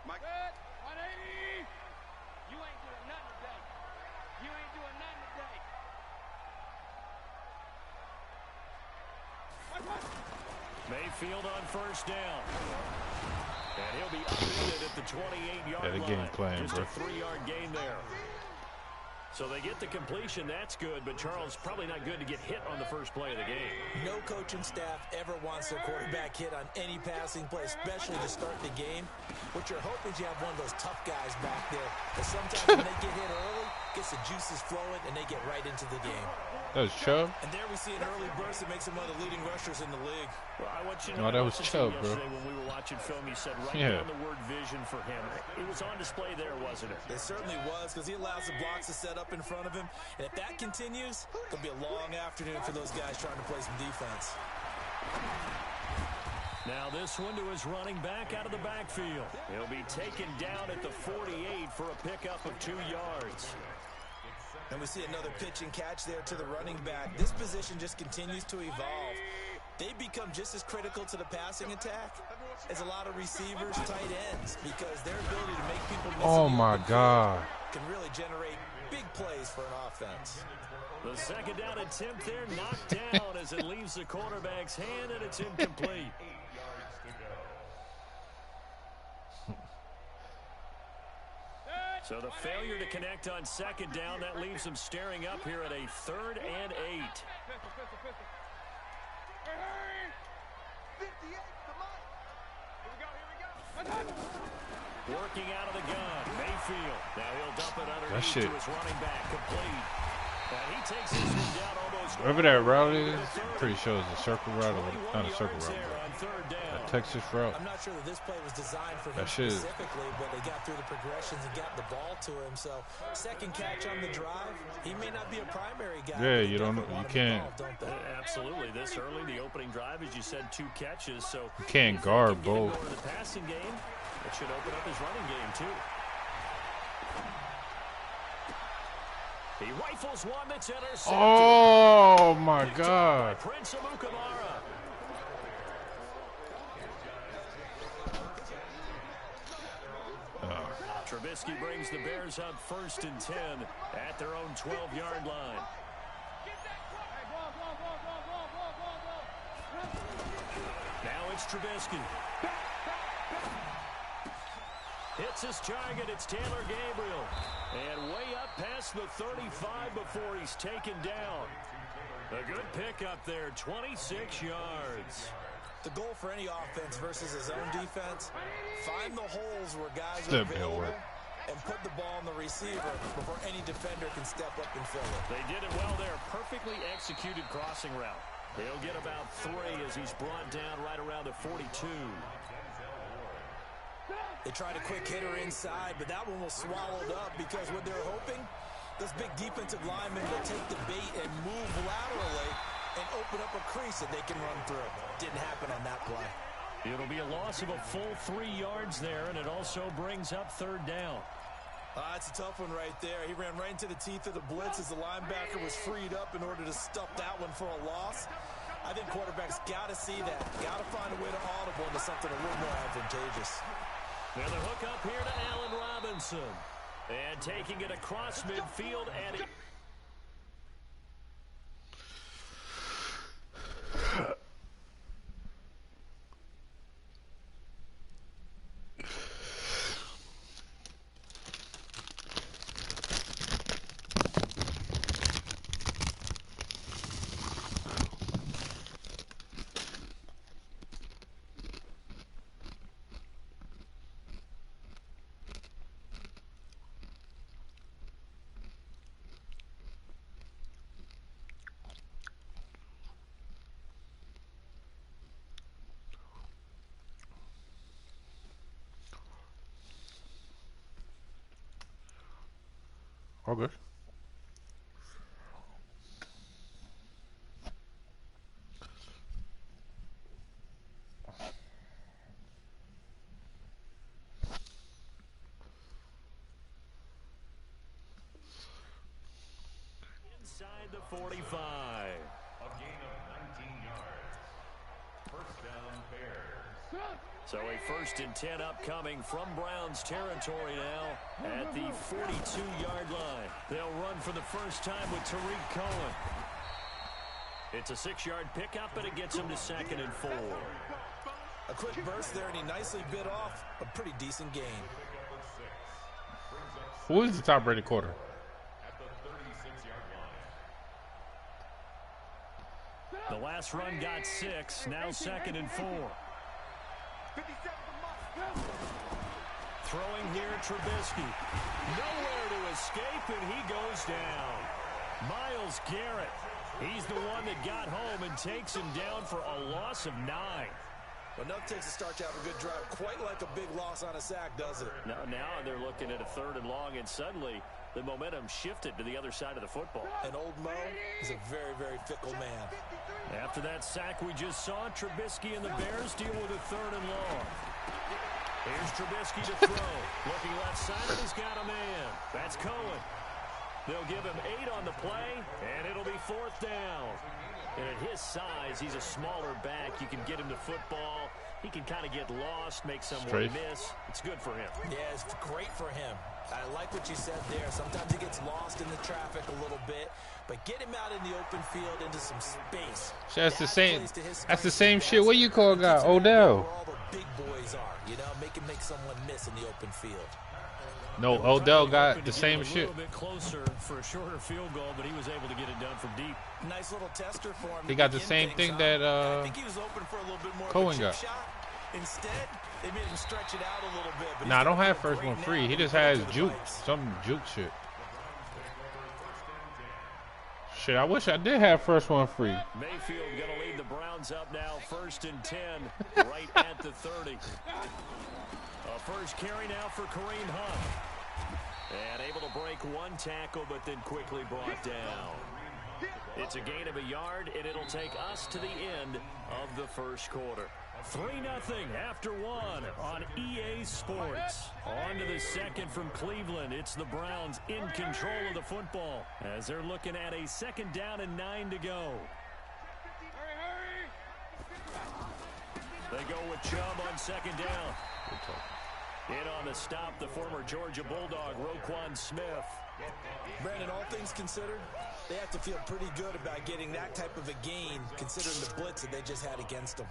Mike. 180. You ain't doing nothing today. You ain't doing nothing today. Mayfield on first down. And he'll be upended at the 28-yard line. Yeah, the game plan, Just bro. a 3-yard gain there. So they get the completion. That's good, but Charles, probably not good to get hit on the first play of the game. No coaching staff ever wants their quarterback hit on any passing play, especially to start the game. What you're hoping is you have one of those tough guys back there. But sometimes when they get hit early, gets the juices flowing, and they get right into the game. That was Chubb. And there we see an early burst that makes him one of the leading rushers in the league. Well, I want you to No, that was Chubb, bro. When we were watching film, you said right Yeah. down the word vision for him. It was on display there, wasn't it? It certainly was, because he allows the blocks to set up in front of him. And if that continues, it'll be a long afternoon for those guys trying to play some defense. Now this one to his running back out of the backfield. He'll be taken down at the 48 for a pickup of 2 yards. And we see another pitch and catch there to the running back. This position just continues to evolve. They become just as critical to the passing attack as a lot of receivers, tight ends, because their ability to make people miss Oh my God. can really generate big plays for an offense. The second down attempt there knocked down as it leaves the quarterback's hand, and it's incomplete. So the failure to connect on second down, that leaves them staring up here at a 3rd and 8. Working out of the gun, Mayfield. Now he'll dump it underneath to his running back, complete. And he takes this one down almost. Wherever that route is, pretty sure it's a circle route or not a circle route, but a Texas route. I'm not sure that this play was designed for him That specifically, but they got through the progressions and got the ball to him. So second catch on the drive, he may not be a primary guy. Yeah, you don't, you can't. Absolutely, this early, the opening drive, as you said, 2 catches. So you can't guard both. The passing game, it should open up his running game too. He rifles one that's intercepted. Oh my God! Prince Amukamara. Trubisky brings the Bears up 1st and 10 at their own 12-yard line. Now it's Trubisky. Hits his target. It's Taylor Gabriel. And way up past the 35 before he's taken down. A good pickup there, 26 yards. The goal for any offense versus his own defense, find the holes where guys are available and put the ball on the receiver before any defender can step up and fill it. They did it well there. Perfectly executed crossing route. He'll get about 3 as he's brought down right around the 42. They tried a quick hitter inside, but that one was swallowed up because what they're hoping, those big defensive linemen will take the bait and move laterally and open up a crease that they can run through. Didn't happen on that play. It'll be a loss of a full 3 yards there, and it also brings up 3rd down. That's a tough one right there. He ran right into the teeth of the blitz as the linebacker was freed up in order to stop that one for a loss. I think quarterbacks got to see that. Got to find a way to audible into something a little more advantageous. Now the hook up here to Allen Robinson. And taking it across midfield and it... All good. Inside the 45. A gain of 19 yards. First down, Bears. So a 1st and 10 upcoming from Browns territory now at the 42-yard line. They'll run for the first time with Tariq Cohen. It's a 6-yard pickup, and it gets him to 2nd and 4. A quick burst there, and he nicely bit off a pretty decent gain. Who is the top-rated quarter? The last run got 6, now 2nd and 4. Throwing here, Trubisky. Nowhere to escape, and he goes down. Myles Garrett. He's the one that got home and takes him down for a loss of 9. Well, enough takes a start to have a good drive. Quite like a big loss on a sack, does it? Now they're looking at a 3rd and long, and suddenly the momentum shifted to the other side of the football. And old Mo is a very, very fickle man. After that sack we just saw, Trubisky and the Bears deal with a 3rd and long. Here's Trubisky to throw. Looking left side, and he's got a man. That's Cohen. They'll give him 8 on the play, and it'll be 4th down. And at his size, he's a smaller back. You can get him to football. He can kind of get lost, make someone miss. It's good for him. Yeah, it's great for him. I like what you said there. Sometimes he gets lost in the traffic a little bit, but get him out in the open field into some space. That's the same. That's the same shit. What you call a guy? Odell. Where all the big boys are, you know, make someone miss in the open field. No, Odell got the same shit. A little bit closer for a shorter field goal, but he was able to get it done from deep. Nice little tester for him. He got the same thing that I think he was open for a little bit more Cohen of a got. chip shot. Instead, they made him stretch it out a little bit. But Nah, I don't have first one free. He just has juke, some juke shit. Shit, I wish I did have first one free. Mayfield going to lead the Browns up now, 1st and 10, right at the 30. A first carry now for Kareem Hunt. And able to break one tackle, but then quickly brought down. It's a gain of a yard, and it'll take us to the end of the first quarter. 3-0 after one on EA Sports. On to the second from Cleveland. It's the Browns in control of the football as they're looking at a 2nd down and 9 to go. They go with Chubb on 2nd down. In on the stop, the former Georgia Bulldog, Roquan Smith. Brandon, all things considered, they have to feel pretty good about getting that type of a gain, considering the blitz that they just had against them.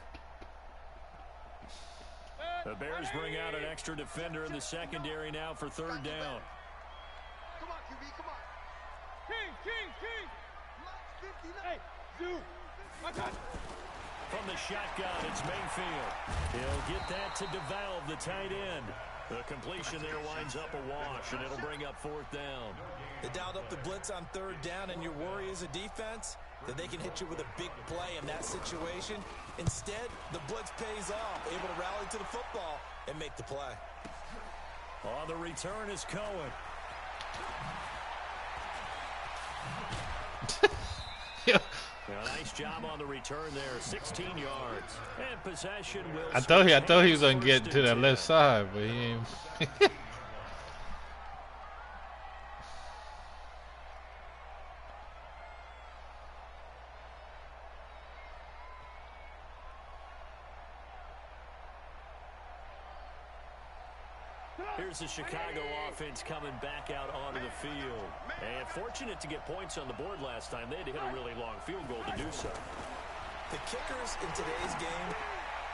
The Bears bring out an extra defender in the secondary now for 3rd down. Come on, QB, come on. King. Hey, Zoo. From the shotgun, it's Mayfield. He'll get that to DeValve, the tight end. The completion there winds up a wash, and it'll bring up 4th down. They dialed up the blitz on 3rd down, and your worry as a defense that they can hit you with a big play in that situation. Instead, the blitz pays off, able to rally to the football and make the play. On the return is Cohen. A nice job on the return there, 16 yards. And possession will. I thought he was gonna get to the left side, but he ain't. Here's the Chicago offense coming back out onto the field. And fortunate to get points on the board last time. They had to hit a really long field goal to do so. The kickers in today's game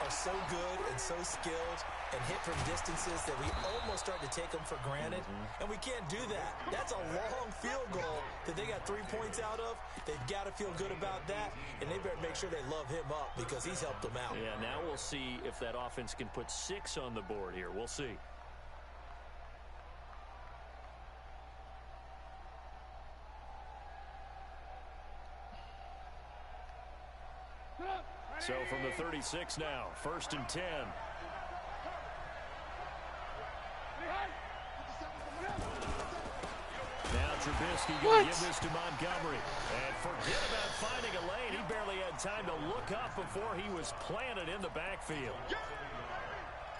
are so good and so skilled and hit from distances that we almost start to take them for granted. And we can't do that. That's a long field goal that they got 3 points out of. They've got to feel good about that, and they better make sure they love him up because he's helped them out. Yeah, now we'll see if that offense can put 6 on the board here. We'll see. So from the 36 now, 1st and 10. Now Trubisky going to give this to Montgomery. And forget about finding a lane. He barely had time to look up before he was planted in the backfield.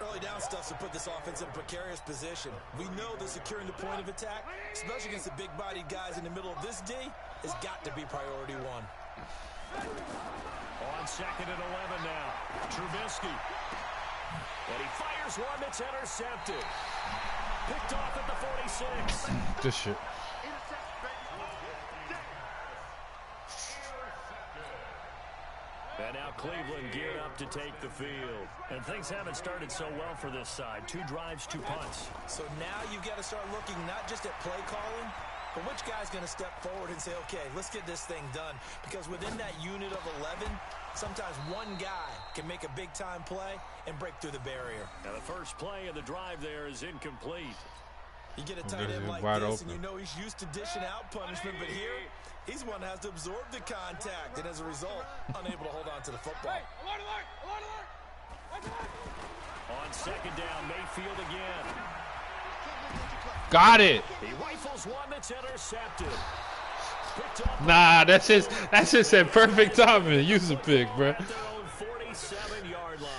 Early down stuff to put this offense in a precarious position. We know that securing the point of attack, especially against the big-bodied guys in the middle of this D, has got to be priority one. On 2nd and 11 now, Trubisky. And he fires one that's intercepted. Picked off at the 46. This shit. And now Cleveland geared up to take the field. And things haven't started so well for this side. 2 drives, 2 punts. So now you've got to start looking not just at play calling, but which guy's going to step forward and say, okay, let's get this thing done. Because within that unit of 11, sometimes one guy can make a big-time play and break through the barrier. Now the first play of the drive there is incomplete. You get a tight end like this, and you know he's used to dishing out punishment, but here, he's one that has to absorb the contact, and as a result, unable to hold on to the football. Hey, alert! On 2nd down, Mayfield again. Got it. He rifles one that's intercepted. Nah, that's just a perfect timing. Use a pick, bro. At their own 47-yard line.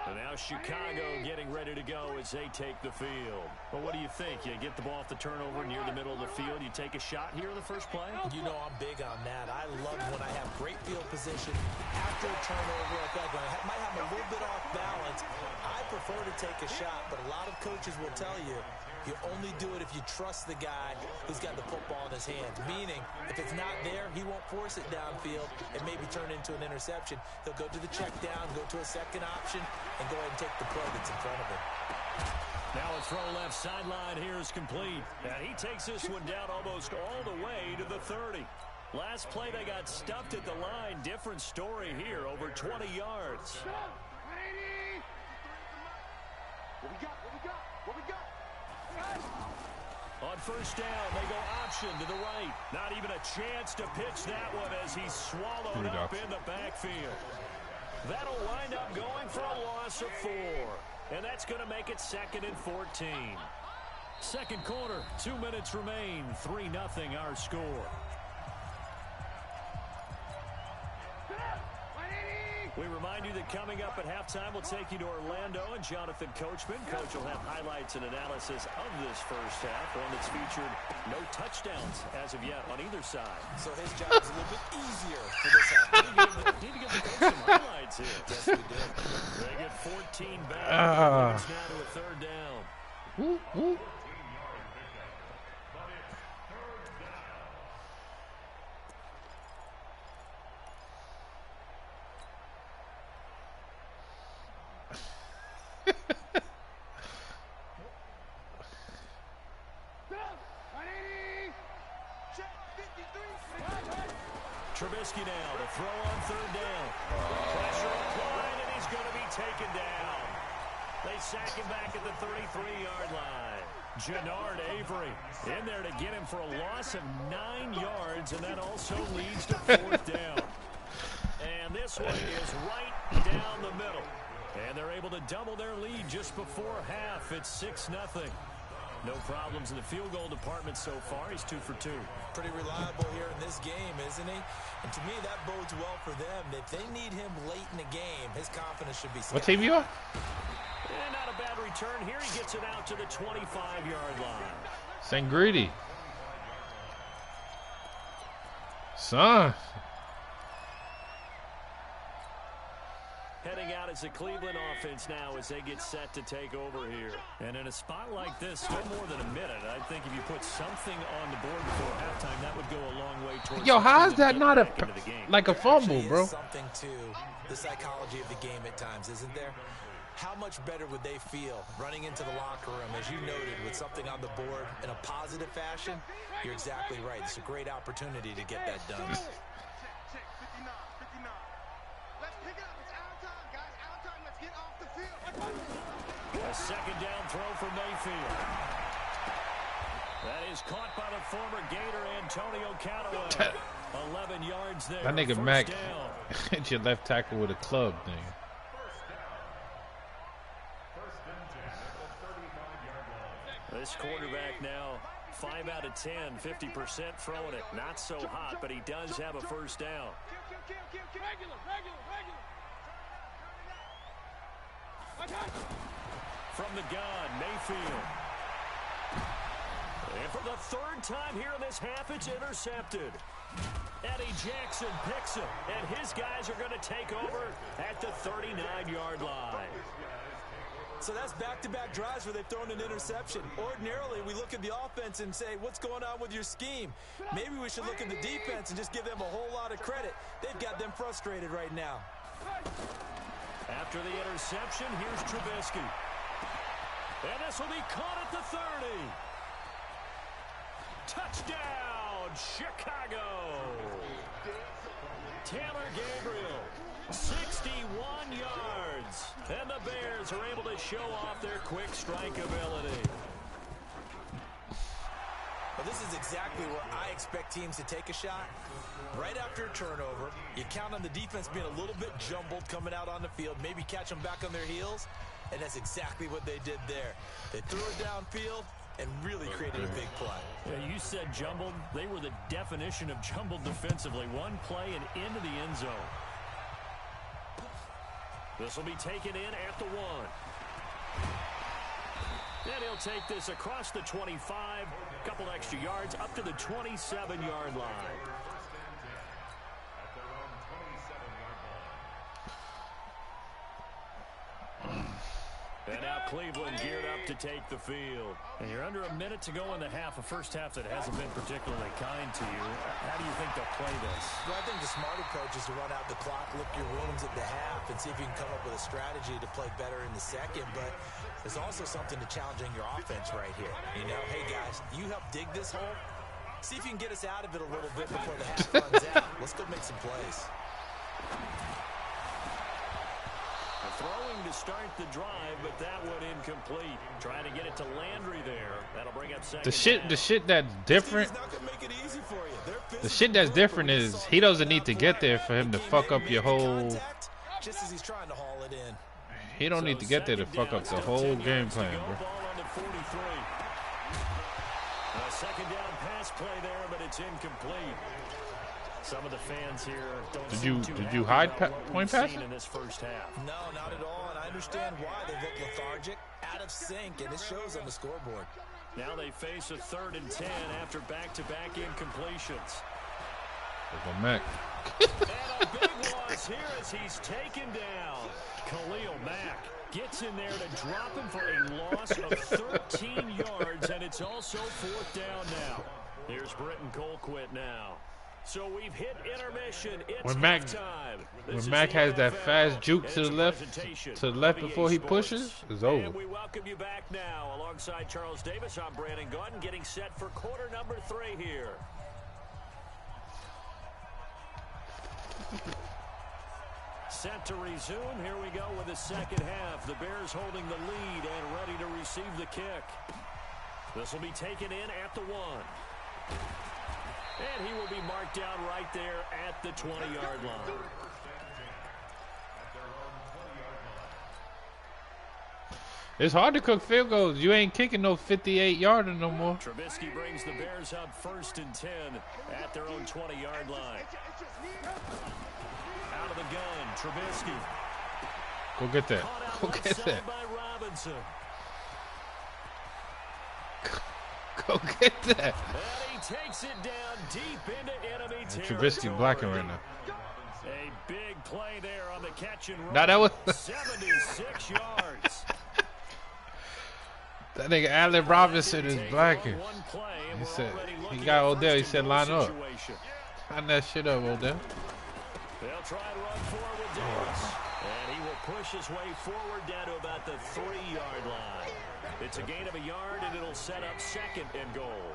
And now Chicago getting ready to go as they take the field. Well, what do you think? You get the ball off the turnover near the middle of the field. You take a shot here in the first play? You know I'm big on that. I love when I have great field position after a turnover like that. I might have a little bit off balance. I prefer to take a shot, but a lot of coaches will tell you You only do it if you trust the guy who's got the football in his hands. Meaning, if it's not there, he won't force it downfield and maybe turn into an interception. He'll go to the check down, go to a second option, and go ahead and take the play that's in front of him. Now a throw left sideline here is complete. And he takes this one down almost all the way to the 30. Last play, they got stuffed at the line. Different story here, over 20 yards. What we got? What we got? What we got? On first down, they go option to the right. Not even a chance to pitch that one as he's swallowed up in the backfield. That'll wind up going for a loss of 4. And that's going to make it 2nd and 14. Second quarter, 2 minutes remain. 3-0 our score. We remind you that coming up at halftime, we'll take you to Orlando and Jonathan Coachman. Coach will have highlights and analysis of this first half, one that's featured no touchdowns as of yet on either side. So his job is a little bit easier for this half. Need to give the coach some highlights here. Yes, we did. They get 14 back. It's now to a 3rd down. Woo, woo. Trubisky now to throw on 3rd down. Pressure applied, and he's going to be taken down. They sack him back at the 33-yard line. Jannard Avery in there to get him for a loss of 9 yards, and that also leads to 4th down. And this one is right down the middle. And they're able to double their lead just before half. It's 6-0. No problems in the field goal department so far. He's 2 for 2. Pretty reliable here in this game, isn't he? And to me, that bodes well for them. If they need him late in the game, his confidence should be set. What team you on? And not a bad return here. He gets it out to the 25-yard line. St. Greedy. Son. Heading out as the Cleveland offense now as they get set to take over here. And in a spot like this, still more than a minute. I think if you put something on the board before halftime, that would go a long way towards. Yo, how is that not a like a fumble, bro? Something to the psychology of the game at times, isn't there? How much better would they feel running into the locker room, as you noted, with something on the board in a positive fashion? You're exactly right. It's a great opportunity to get that done. Check, 59, 59. Let's pick it up. It's out of time, guys. Out of time. Let's get off the field. A 2nd down throw for Mayfield. That is caught by the former Gator Antonio Callaway. 11 yards there. That nigga Mac hit your left tackle with a club, nigga. This quarterback now 5 out of 10, 50% throwing it. Not so hot, but he does have a 1st down. From the gun, Mayfield. And for the 3rd time here in this half, it's intercepted. Eddie Jackson picks it, and his guys are going to take over at the 39-yard line. So that's back-to-back drives where they've thrown an interception. Ordinarily, we look at the offense and say, what's going on with your scheme? Maybe we should look at the defense and just give them a whole lot of credit. They've got them frustrated right now. After the interception, here's Trubisky. And this will be caught at the 30. Touchdown, Chicago. Taylor Gabriel, 61 yards. And the Bears are able to show off their quick strike ability. Well, this is exactly where I expect teams to take a shot. Right after a turnover, you count on the defense being a little bit jumbled coming out on the field, maybe catch them back on their heels, and that's exactly what they did there. They threw it downfield and really created a big play. Yeah, you said jumbled. They were the definition of jumbled defensively. One play and into the end zone. This will be taken in at the 1. And he'll take this across the 25, a couple extra yards, up to the 27-yard line. And now Cleveland geared up to take the field. And you're under a minute to go in the half, a first half that hasn't been particularly kind to you. How do you think they'll play this? Well, I think the smart approach is to run out the clock, lick your wounds at the half, and see if you can come up with a strategy to play better in the second. But there's also something to challenging your offense right here. You know, hey, guys, you help dig this hole. See if you can get us out of it a little bit before the half runs out. Let's go make some plays. Throwing to start the drive, but that one incomplete. Trying to get it to Landry there. That'll bring up second. The shit that's different. The shit that's different is he doesn't need to get there for him to fuck up your whole. Just as he's trying to haul it in. He don't need to get there to fuck up the whole game plan, bro. A second down pass play there, but it's incomplete. Some of the fans here don't Did you hide point passing in this first half? No, not at all, and I understand why. They look lethargic, out of sync, and it shows on the scoreboard. Now they face a 3rd and 10 after back-to-back incompletions. There's Mac. And a big loss here as he's taken down. Khalil Mack gets in there to drop him for a loss of 13 yards, and it's also 4th down now. Here's Britton Colquitt now. So we've hit intermission. It's when Mac has that fast juke to the left before he pushes, it's over. And we welcome you back now. Alongside Charles Davis, I'm Brandon Gaudin, getting set for quarter number 3 here. Set to resume. Here we go with the second half. The Bears holding the lead and ready to receive the kick. This will be taken in at the 1. And he will be marked down right there at the 20-yard line. It's hard to cook field goals. You ain't kicking no 58-yarder no more. Trubisky brings the Bears up 1st and 10 at their own 20-yard line. Out of the gun, Trubisky. Go get that. Go get that. By Robinson. Go get that. And he takes it down deep into enemy territory. Trubisky blocking right now. A big play there on the catch and run. Now that was 76 yards. That nigga Allen Robinson is blacking. He said he got Odell. He said line up. Line that shit up, Odell. They'll try and run forward with Davis. And he will push his way forward down to about the 3-yard line. It's a gain of a yard, and it'll set up 2nd and goal.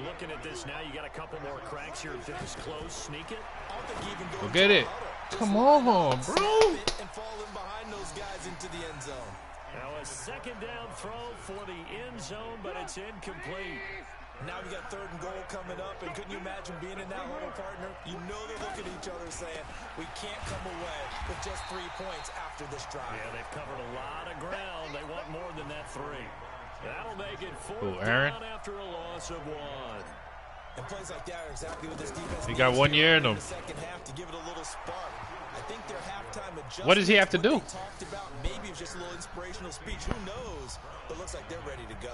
Looking at this now, you got a couple more cracks here. This close, sneak it. Go get it. Come on, bro. And fall in behind those guys into the end zone. Now a 2nd down throw for the end zone, but it's incomplete. Now we got 3rd and goal coming up, and couldn't you imagine being in that huddle, partner? You know they're looking at each other saying, we can't come away with just 3 points after this drive. Yeah, they've covered a lot of ground. They want more than that 3. That'll make it 4th Aaron. down after a loss of 1. And plays like that are exactly what this defense He got 1 year in him. Second half to give it a little spark. I think their halftime adjustment. What does he have to do? Talked about maybe it's just a little inspirational speech. Who knows? But looks like they're ready to go.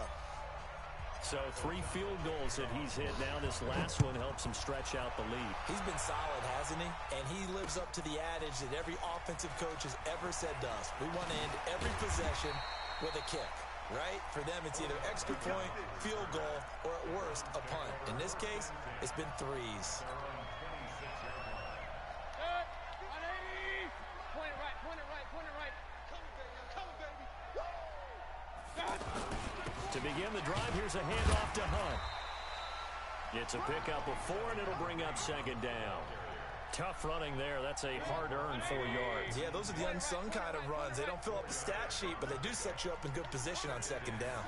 So 3 field goals that he's hit now. This last one helps him stretch out the lead. He's been solid, hasn't he? And he lives up to the adage that every offensive coach has ever said to us. We want to end every possession with a kick, right? For them, it's either extra point, field goal, or at worst, a punt. In this case, it's been 3s. To begin the drive, here's a handoff to Hunt. It's a pickup of 4, and it'll bring up 2nd down. Tough running there. That's a hard-earned 4 yards. Yeah, those are the unsung kind of runs. They don't fill up the stat sheet, but they do set you up in good position on 2nd down.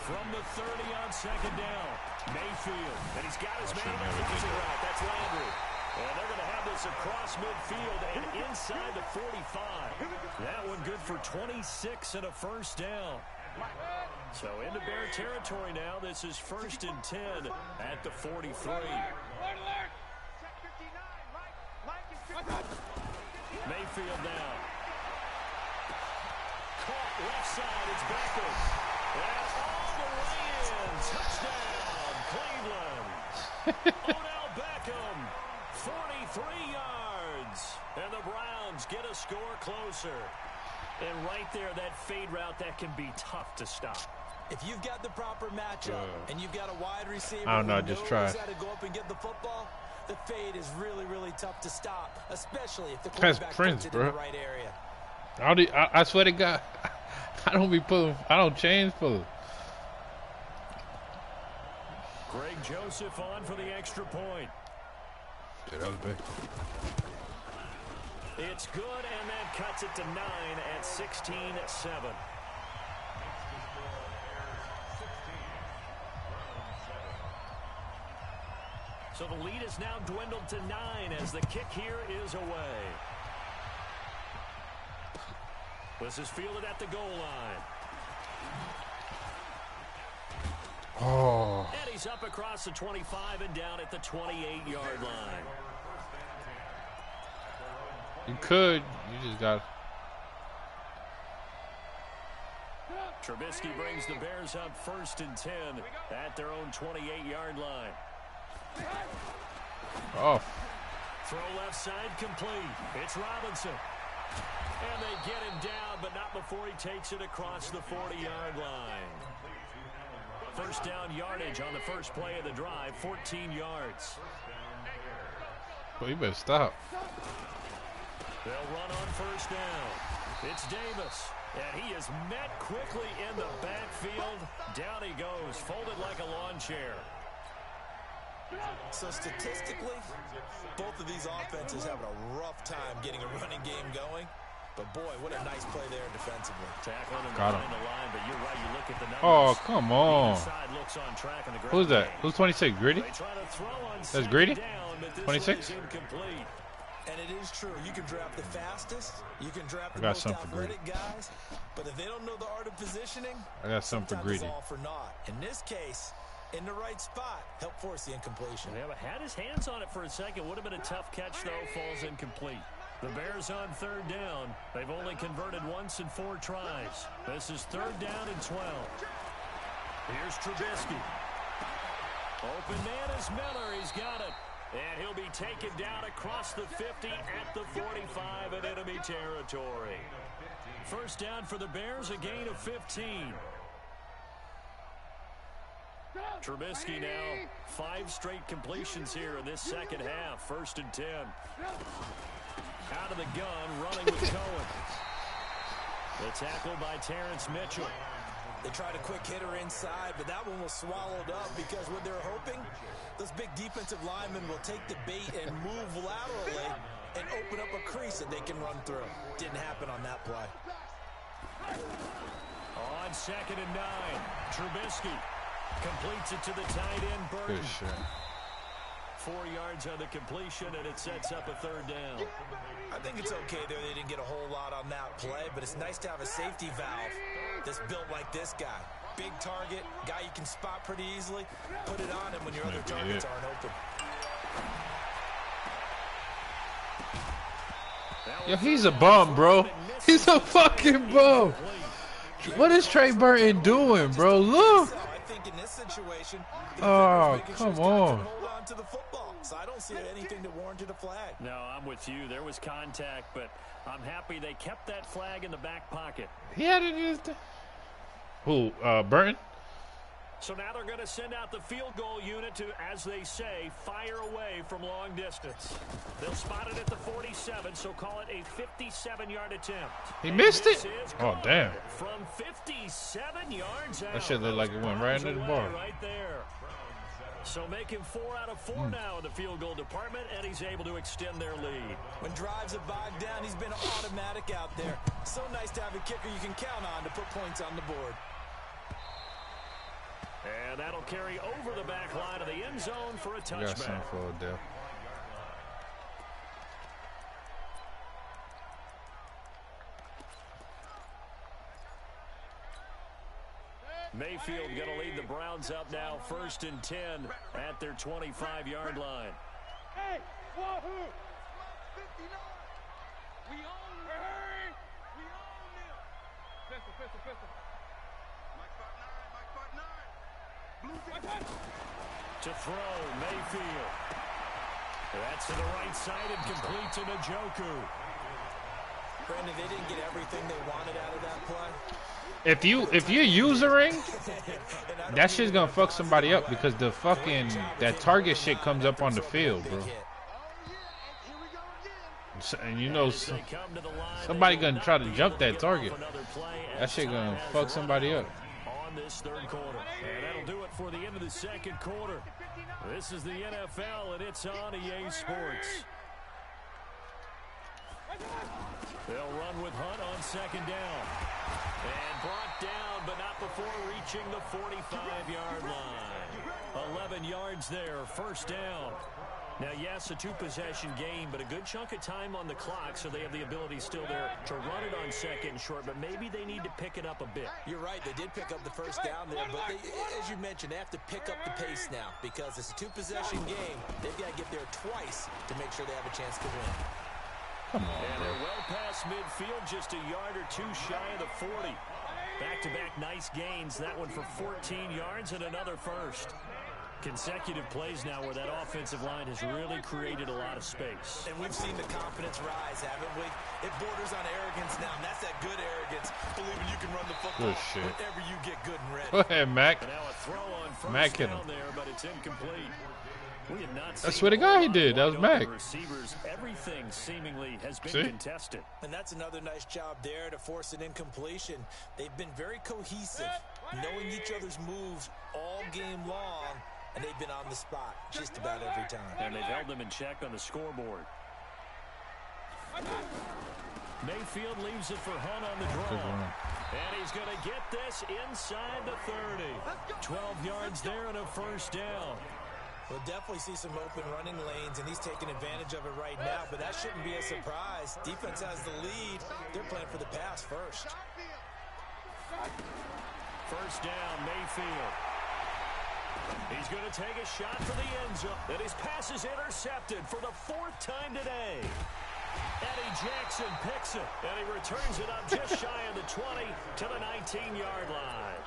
From the 30 on 2nd down, Mayfield. And he's got his man on the opposite route. That's Landry. And they're going to have this across midfield and inside the 45. That one good for 26 and a 1st down. So into Bear territory now. This is 1st and 10 at the 43. Mayfield now. Caught left side. It's Beckham. And all the way in. Touchdown, Cleveland. Odell Beckham. 43 yards. And the Browns get a score closer. And right there, that fade route, that can be tough to stop. If you've got the proper matchup and you've got a wide receiver I don't know, who just knows try. how to go up and get the football, the fade is really, really tough to stop, especially if the That's quarterback Prince, puts it bro. in the right area. I swear to God, I don't change pulling. Greg Joseph on for the extra point. Yeah, that was big. It's good, and that cuts it to 9 at 16-7. So the lead is now dwindled to 9 as the kick here is away. This is fielded at the goal line. Oh. And he's up across the 25 and down at the 28-yard line. You could. You just got. Trubisky brings the Bears up 1st and 10 at their own 28-yard line. Oh. Throw left side complete. It's Robinson. And they get him down, but not before he takes it across the 40-yard line. First down yardage on the first play of the drive, 14 yards. Well, you better stop. They'll run on first down. It's Davis, and he is met quickly in the backfield. Down he goes, folded like a lawn chair. So statistically, both of these offenses have a rough time getting a running game going. But boy, what a nice play there defensively. Tackling him Got behind the line, but you're right, you look at the numbers. Oh, come on. Side looks on track in the Who's that? game. Who's 26? Greedy? They try to throw on That's Greedy? down, but this 26? one is incomplete. And it is true. You can draft the fastest. You can draft I the got most something for athletic guys. But if they don't know the art of positioning, I got something for sometimes Greedy. it's all for naught. In this case, in the right spot, help force the incompletion. Yeah, but had his hands on it for a second. Would have been a tough catch, though. Falls incomplete. The Bears on third down. They've only converted once in 4 tries. This is 3rd down and 12. Here's Trubisky. Open man is Miller. He's got it. And he'll be taken down across the 50 at the 45 in enemy territory. First down for the Bears, a gain of 15. Trubisky now 5 straight completions here in this second half. 1st and 10. Out of the gun, running with Cohen. The tackle by Terrence Mitchell. They tried a quick hitter inside, but that one was swallowed up because what they're hoping, those big defensive linemen will take the bait and move laterally and open up a crease that they can run through. Didn't happen on that play. On 2nd and 9, Trubisky completes it to the tight end, Burton. Good shit. 4 yards on the completion, and it sets up a 3rd down. I think it's okay there. They didn't get a whole lot on that play, but it's nice to have a safety valve that's built like this guy. Big target, guy you can spot pretty easily. Put it on him when your other targets aren't open. Yo, he's a bum, bro. He's a fucking bum. What is Trey Burton doing, bro? Look. I think in this situation, Oh, come on. hold on to the football. So I don't see anything that warranted a flag. No, I'm with you. There was contact, but I'm happy they kept that flag in the back pocket. He had it just. Who? Burton? So now they're going to send out the field goal unit to, as they say, fire away from long distance. They'll spot it at the 47, so call it a 57-yard attempt. He missed it? Oh, damn. From 57 yards out. That shit looked like it went right into the bar. Right there. So making 4 out of 4 now in the field goal department, and he's able to extend their lead. When drives have bogged down, he's been automatic out there. So nice to have a kicker you can count on to put points on the board. And that'll carry over the back line of the end zone for a I got touchback. something for Odell. Mayfield going to lead the Browns up now, 1st and 10 at their 25-yard line. Hey, Wahoo! 59. We own them. Hurry! We own them. Pistol. Mike 5'9". To throw, Mayfield. That's to the right side and complete to Njoku. Brandon, they didn't get everything they wanted out of that play. If you're usering, that shit's gonna fuck somebody up because the fucking that target shit comes up on the field, bro. And you know somebody gonna try to jump that target. That shit gonna fuck somebody up. On this third quarter, and that'll do it for the end of the second quarter. This is the NFL, and it's on EA Sports. They'll run with Hunt on second down. And brought down, but not before reaching the 45-yard line. 11 yards there, first down. Now, yes, a two-possession game, but a good chunk of time on the clock, so they have the ability still there to run it on second and short, but maybe they need to pick it up a bit. You're right. They did pick up the first down there, but they, as you mentioned, they have to pick up the pace now because it's a two-possession game. They've got to get there twice to make sure they have a chance to win. Come on, and bro. they're well past midfield, just a yard or two shy of the 40. Back-to-back nice gains, that one for 14 yards and another first. Consecutive plays now where that offensive line has really created a lot of space. And we've seen the confidence rise, haven't we? It borders on arrogance now, and that's that good arrogance, believing you can run the football whenever you get good and ready. Go ahead, Mac. And now a throw on first Mac hit down him. there, but it's incomplete. We have not I swear to God he did. That was Mac. Receivers, everything seemingly has been contested. And that's another nice job there to force an incompletion. They've been very cohesive, knowing each other's moves all game long, and they've been on the spot just about every time. And they've held them in check on the scoreboard. Mayfield leaves it for Hunt on the draw. And he's going to get this inside the 30. 12 yards there and a first down. We'll definitely see some open running lanes, and he's taking advantage of it right now, but that shouldn't be a surprise. Defense has the lead. They're playing for the pass first. First down, Mayfield. He's going to take a shot for the end zone. And his pass is intercepted for the fourth time today. Eddie Jackson picks it, and he returns it up just shy of the 20 to the 19-yard line.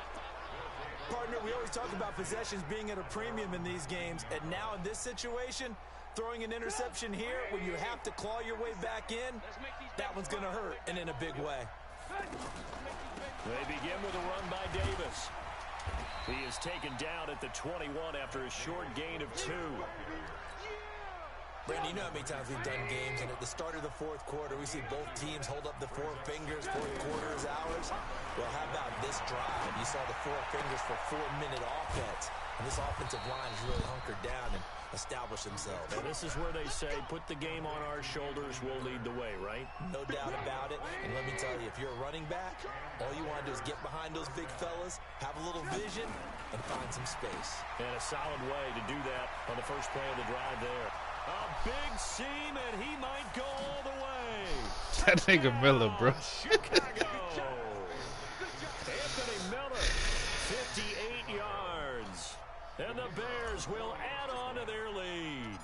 Partner, we always talk about possessions being at a premium in these games, and now in this situation, throwing an interception here when you have to claw your way back in, that one's going to hurt, and in a big way. They begin with a run by Davis. He is taken down at the 21 after a short gain of 2. Brandon, you know how many times we've done games, and at the start of the fourth quarter, we see both teams hold up the four fingers, fourth quarter is ours. Well, how about this drive? You saw the four fingers for 4-minute offense, and this offensive line has really hunkered down and established themselves. And this is where they say, put the game on our shoulders, we'll lead the way, right? No doubt about it, and let me tell you, if you're a running back, all you want to do is get behind those big fellas, have a little vision, and find some space. And a solid way to do that on the first play of the drive there. A big seam, and he might go all the way. That nigga Miller, bro. Chicago. Anthony Miller, 58 yards. And the Bears will add on to their lead.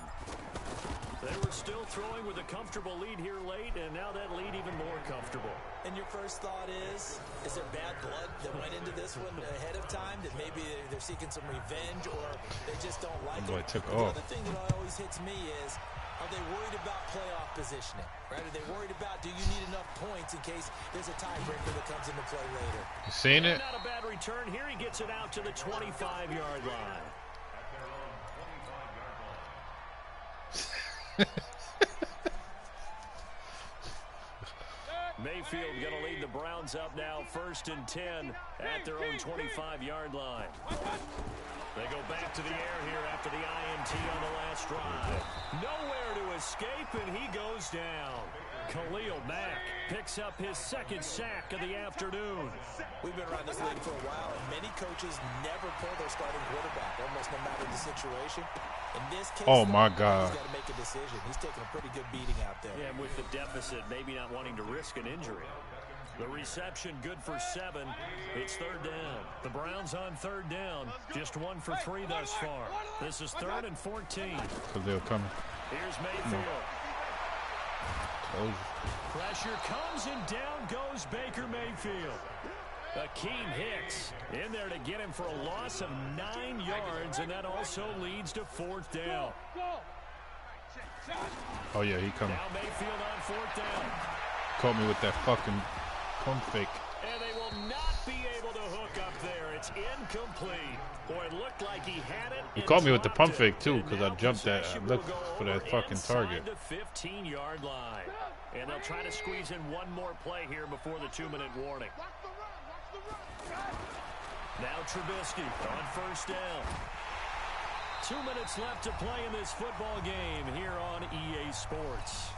They were still throwing with a comfortable lead here late, and now that lead even more comfortable. And your first thought is there bad blood that went into this one ahead of time, that maybe they're seeking some revenge, or they just don't like it? Took the off. other thing that always hits me is, are they worried about playoff positioning? Right? Are they worried about, do you need enough points in case there's a tiebreaker that comes into play later? You seen it? Not a bad return here. He gets it out to the 25-yard line. Mayfield going to lead the Browns up now, 1st and 10 at their own 25-yard line. They go back to the air here after the INT on the last drive. Nowhere to escape, and he goes down. Khalil Mack picks up his second sack of the afternoon. We've been around this league for a while, and many coaches never pull their starting quarterback, almost no matter the situation. In this case, Oh, my God. He's got to make a decision. He's taking a pretty good beating out there. Yeah, and with the deficit, maybe not wanting to risk an injury. The reception good for 7. It's 3rd down. The Browns on 3rd down. Just 1 for 3 thus far. This is 3rd and 14. Khalil coming. Here's Mayfield. Told you. Pressure comes and down goes Baker Mayfield. Akeem Hicks in there to get him for a loss of 9 yards, and that also leads to 4th down. Oh, yeah, he coming. Now Mayfield on 4th down. Caught me with that fucking pump fake. And they will not be able to hook up there. It's incomplete. Boy, it looked like he had it. He caught me with the pump fake too, because I jumped that. I looked for that fucking target. The 15-yard line. And they'll try to squeeze in one more play here before the 2-minute warning. Now Trubisky on first down. 2 minutes left to play in this football game here on EA Sports.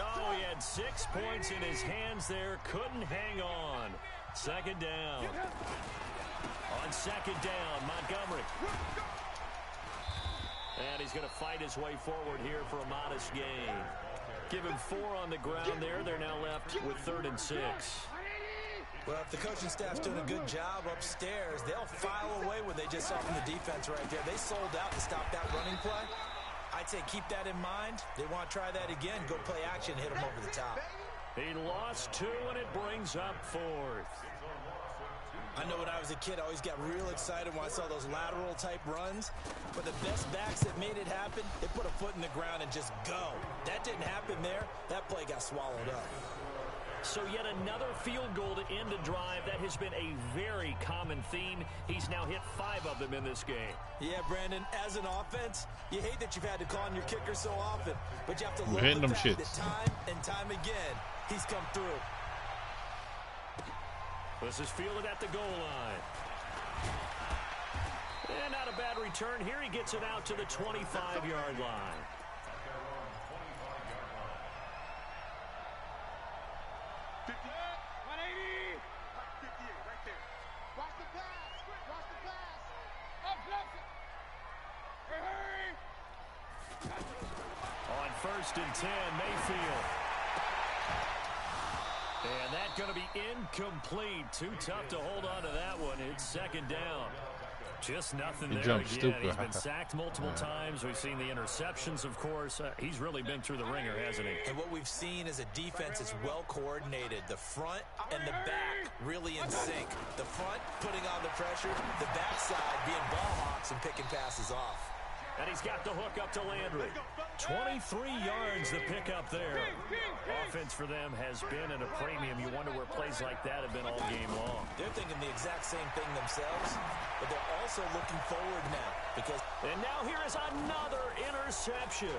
Oh, he had 6 points in his hands there. Couldn't hang on. Second down. On second down, Montgomery. And he's going to fight his way forward here for a modest gain. Give him 4 on the ground there. They're now left with 3rd and 6. Well, if the coaching staff's doing a good job upstairs, they'll file away what they just saw from the defense right there. They sold out to stop that running play. I'd say keep that in mind. They want to try that again. Go play action, hit them over the top. He lost 2, and it brings up 4th. I know when I was a kid, I always got real excited when I saw those lateral-type runs. But the best backs that made it happen, they put a foot in the ground and just go. That didn't happen there. That play got swallowed up. So yet another field goal to end a drive. That has been a very common theme. He's now hit 5 of them in this game. Yeah, Brandon, as an offense, you hate that you've had to call on your kicker so often, but you have to We're love hitting the them fact shits. that time and time again, he's come through. This is fielded at the goal line. And not a bad return here. He gets it out to the 25-yard line. On 1st and 10, Mayfield. And that's going to be incomplete. Too tough to hold on to that one. It's 2nd down. Just nothing He there jumped again. stupid. He's been sacked multiple times. We've seen the interceptions, of course. He's really been through the ringer, hasn't he? And what we've seen is a defense is well coordinated. The front and the back really in sync. The front putting on the pressure, the backside being ball hawks and picking passes off. And he's got the hook up to Landry. 23 yards the pick up there. Offense for them has been at a premium. You wonder where plays like that have been all game long. They're thinking the exact same thing themselves, but they're also looking forward now. And now here is another interception.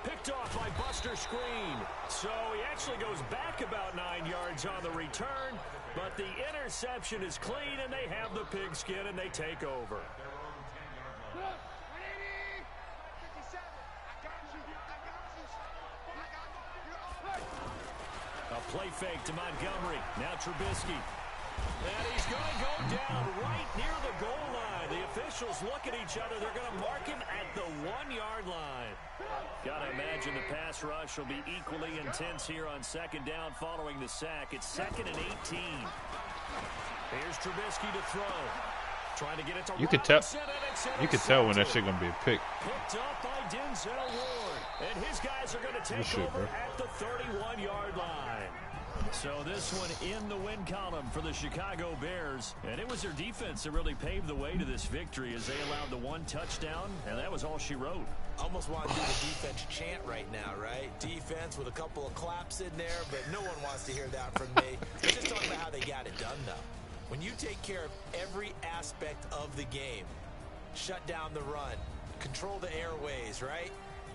Picked off by Buster Screen. So he actually goes back about 9 yards on the return, but the interception is clean, and they have the pigskin, and they take over. A play fake to Montgomery. Now Trubisky. And he's going to go down right near the goal line. The officials look at each other. They're going to mark him at the 1-yard line. Got to imagine the pass rush will be equally intense here on 2nd down following the sack. It's 2nd and 18. Here's Trubisky to throw. Trying to get it to You could tell. You could tell when that shit gonna be a pick. Picked up by Denzel Ward. And his guys are going to take shit, over bro. at the 31-yard line. So this one in the win column for the Chicago Bears. And it was their defense that really paved the way to this victory as they allowed the 1 touchdown, and that was all she wrote. Almost want to do the defense chant right now, right? Defense with a couple of claps in there, but no one wants to hear that from me. We're just talking about how they got it done, though. When you take care of every aspect of the game, shut down the run, control the airways, right?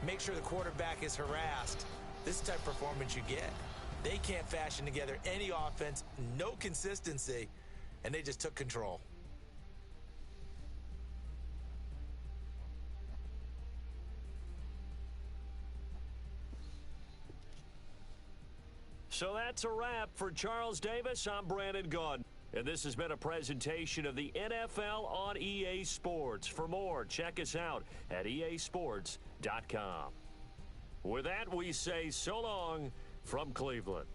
Make sure the quarterback is harassed. This is the type of performance you get. They can't fashion together any offense, no consistency, and they just took control. So that's a wrap for Charles Davis. I'm Brandon Gaudin. And this has been a presentation of the NFL on EA Sports. For more, check us out at easports.com. With that, we say so long from Cleveland.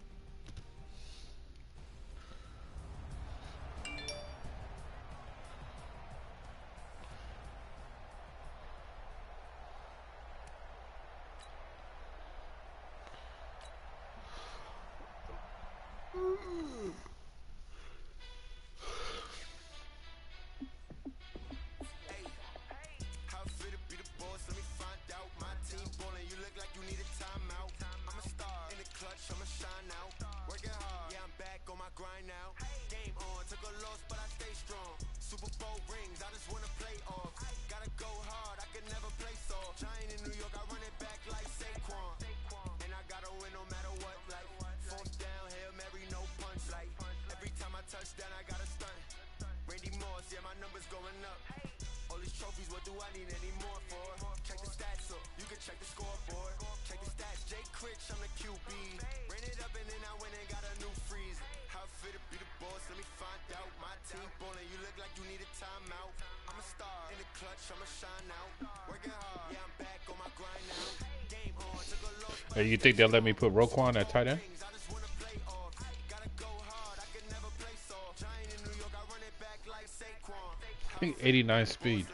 You look like you need a timeout. I'm a star in the clutch, I'ma shine out. Bowl rings, I just wanna play off. Gotta go hard, I can never play soft. Giant in New York, I run it back like Saquon. And I gotta win no matter what, like fourth down, Hail Mary, no punch, like every time I touch down, I gotta stunt. Randy Moss, yeah, my numbers going up. All these trophies, what do I need any more for? Check the stats up, you can check the scoreboard. Check the stats, Jay Critch, I'm the QB. Ran it up and then I went and got a new freeze. How fit to be the boss, let me find out. My team ballin', you look like you need a timeout. I'm a star, in the clutch, I'ma shine out. Working hard, yeah, I'm back on my grind now. Game on, took a loss. Hey, you think they'll let me put Roquan at tight end? I think 89 speed.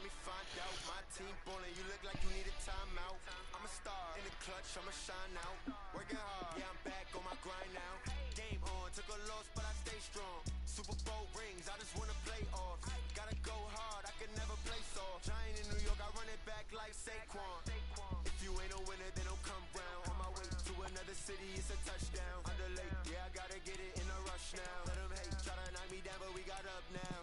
Super Bowl rings, I just wanna play off. Gotta go hard, I can never play soft. Giant in New York, I run it back like Saquon. If you ain't a winner, then don't come round. On my way to another city, it's a touchdown. Underlay, yeah, I gotta get it in a rush now. Let them hate, try to knock me down, but we got up now.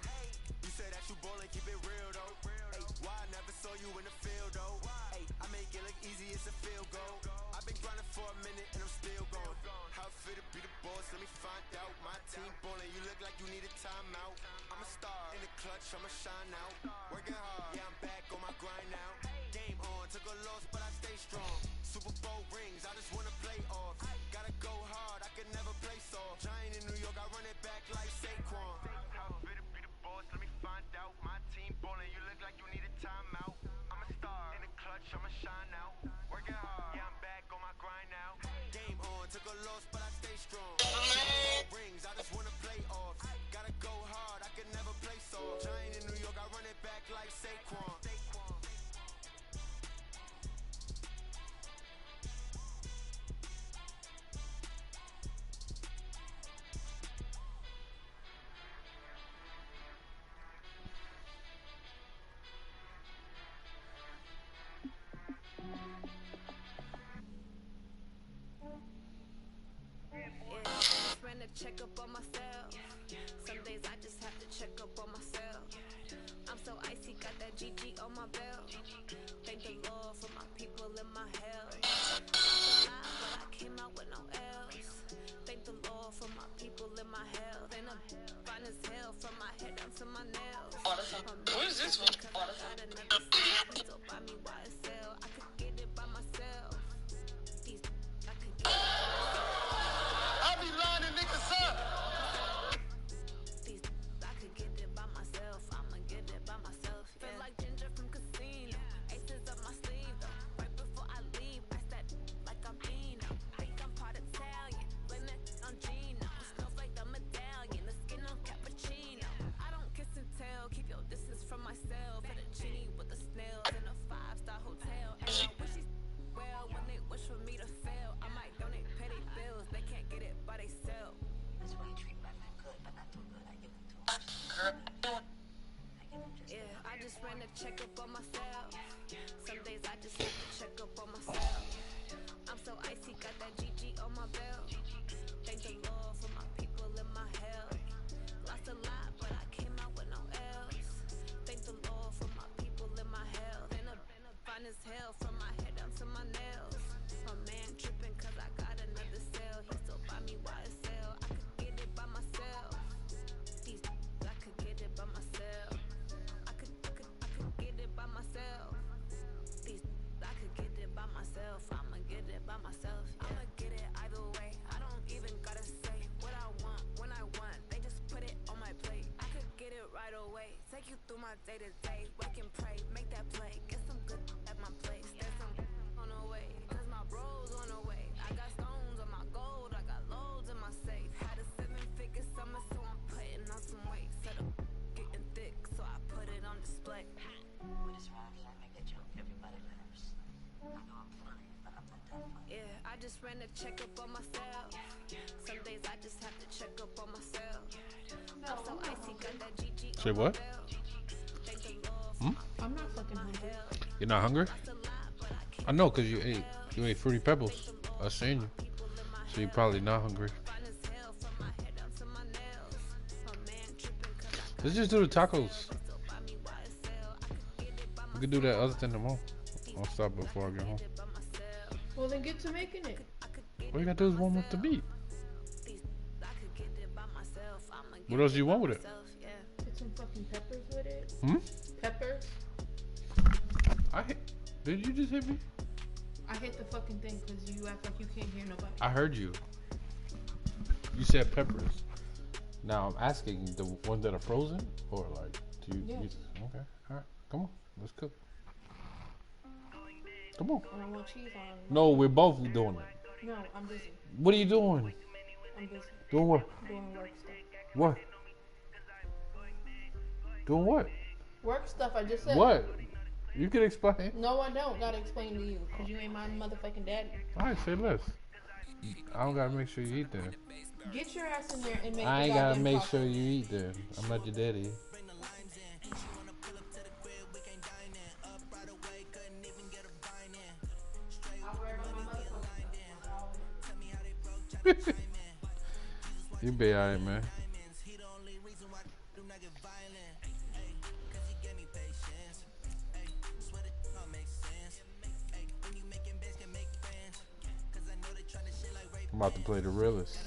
You said that you ballin', keep it real though. Hey, why I never saw you in the field though? Hey, I make it look easy, it's a field goal. I've been grinding for a minute and I'm still going. How fit to be the boss, let me find out. My team ballin', you look like you need a timeout. I'm a star, in the clutch, I'ma shine out. Working hard, yeah, I'm back on my grind now. Game on, took a loss, but I stay strong. Super Bowl rings, I just wanna play off. Gotta go hard, I can never play soft. Giant in New York, I run it back like Saquon. How fit to be the boss, let me find out. My team ballin', you look like you need a timeout. I'm a star, in the clutch, I'ma shine out. Working hard, yeah, I'm back on my grind now. Game on, took a loss, but I stay strong. Rings, I just wanna play off. Gotta go hard, I can never play soft. Giant in New York, I run it back like Saquon. Check up on myself. Some days I just have to check up on myself. I'm so icy, got that GG on my belt. Thank the Lord for my people in my health. I'm alive, but I came out with no L's. Thank the Lord for my people in my health. And I'm fine as hell from my head down to my nails. What is this one? So buy me YSL. I could get it by myself. I could get it by myself. I be lining niggas up. I could get it by myself. I'ma get it by myself. Feel like Ginger from Casino. Aces up my sleeve though. Right before I leave, I that like I'm Dino. Think I'm part Italian. Blame that on Gino. Smells like the medallion. The skin on cappuccino. I don't kiss and tell. Keep your distance from myself. Fettuccine with the snails in a 5-star hotel. And I wish she's well when they wish for me to fail. I might donate petty bills. They can't get it by they self. That's why you treat my man good, but not too good. I give him too much. Yeah, I just ran to check up on myself. Some days I just have to check up on myself. I'm so icy, got that GG on my belt. Thank the Lord for my people in my health. Lost a lot, but I came out with no L's. Thank the Lord for my people in my health. And I'm fine as hell from my head down to my nails. My man tripping cause I got another cell. He still buy me YSL. I could get it by myself. I could get it by myself. I could get it by myself. I could get it by myself. I'ma get it by myself. I'ma get it either way. I don't even gotta say what I want when I want. They just put it on my plate. I could get it right away. Take you through my day to day. Wake and pray, make that play. Get some good at my place. There's some on the way, cause my bros on the way. I got stones on my gold. I got loads in my safe. Had a 7-figure summer, so I'm putting on some weight. Set up getting thick, so I put it on display. With this rhymes, I make a joke. Everybody laughs. I know I'm funny, but I'm not that funny. Yeah, I just ran to check up on myself. Some days I just have to check up on myself. I'm so icy, got that GG. Say what? I'm not fucking hungry. You're not hungry? I know, cause you ate Fruity Pebbles. I seen you. So you're probably not hungry. Let's just do the tacos. We could do that other thing tomorrow. I'll stop before I get home. Well, then get to making it. All you gotta do is warm up the beat. What else do you want with it? Put some fucking peppers with it. Peppers. Did you just hit me? I hit the fucking thing because you act like you can't hear nobody. I heard you. You said peppers. Now I'm asking the ones that are frozen or like do you? Yeah. Okay. All right. Come on. Let's cook. Come on. And I want cheese on it. No, we're both doing it. No, I'm busy. What are you doing? I'm busy. Doing what? Doing work stuff. What? Doing what? Work stuff, I just said. What? You can explain. No, I don't. Gotta explain to you because you ain't my motherfucking daddy. Alright, say less. I don't gotta make sure you eat there. Get your ass in there and make I ain't the gotta goddamn make coffee. sure you eat there. I'm not your daddy. You be alright, man. I'm about to play the realist.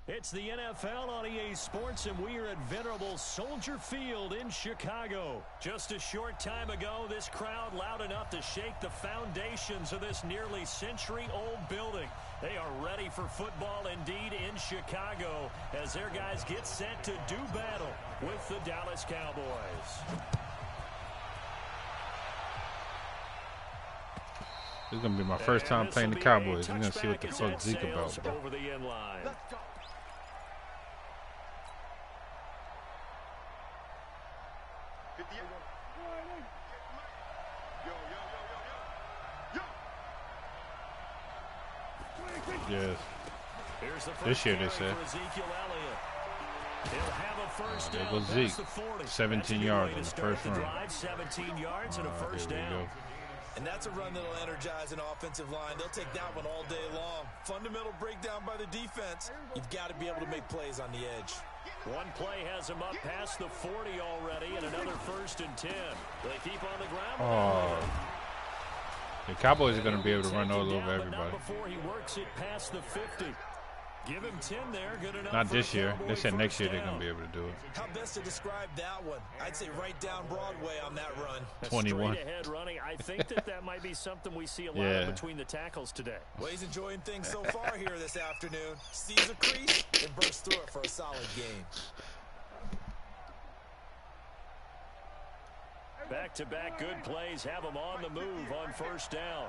It's the NFL on EA Sports, and we are at venerable Soldier Field in Chicago. Just a short time ago, this crowd loud enough to shake the foundations of this nearly century-old building. They are ready for football indeed in Chicago as their guys get set to do battle with the Dallas Cowboys. This is going to be my first time playing the Cowboys. I'm going to see what the fuck Zeke about, bro. Over the end line. Yes. This year they said. There goes Zeke. 17 yards in the first run. 17 yards and a first down. And that's a run that'll energize an offensive line. They'll take that one all day long. Fundamental breakdown by the defense. You've got to be able to make plays on the edge. One play has him up past the 40 already, and another 1st and 10. They keep on the ground. Oh. The Cowboys are going to be able to run all over everybody. Before he works it past the 50. Give him 10 there, good enough. Not this year. They said next year they're going to be able to do it. How best to describe that one? I'd say right down Broadway on that run. 21. Straight ahead running. I think that might be something we see a lot of between the tackles today. Well, he's enjoying things so far here this afternoon. Sees a crease and bursts through it for a solid game. Back-to-back good plays have him on the move on first down.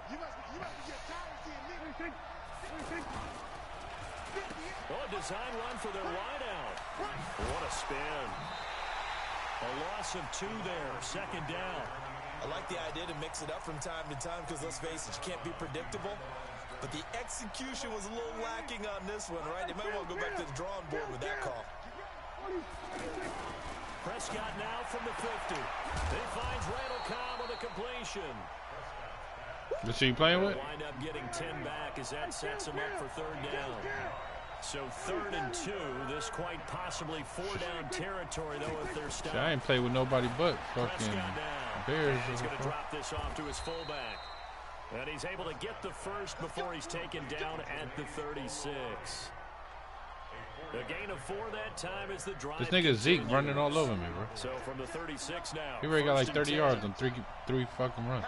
Oh, design run for their wideout. What a spin. A loss of 2 there, 2nd down. I like the idea to mix it up from time to time because, let's face it, you can't be predictable. But the execution was a little lacking on this one, right? They might want to go back to the drawing board with that call. Prescott now from the 50. He finds Randall Cobb on the completion. That's who you playing with? Wind up getting 10 back as that sets him up for third down. So 3rd and 2. This quite possibly 4-down territory, though, if they're stopped. I ain't played with nobody but fucking Bears. He's going to drop this off to his fullback. And he's able to get the first before he's taken down at the 36. The gain of 4 that time is the drive. This nigga Zeke running all over me, bro. So from the 36 now. He already got like 30 yards on three fucking runs.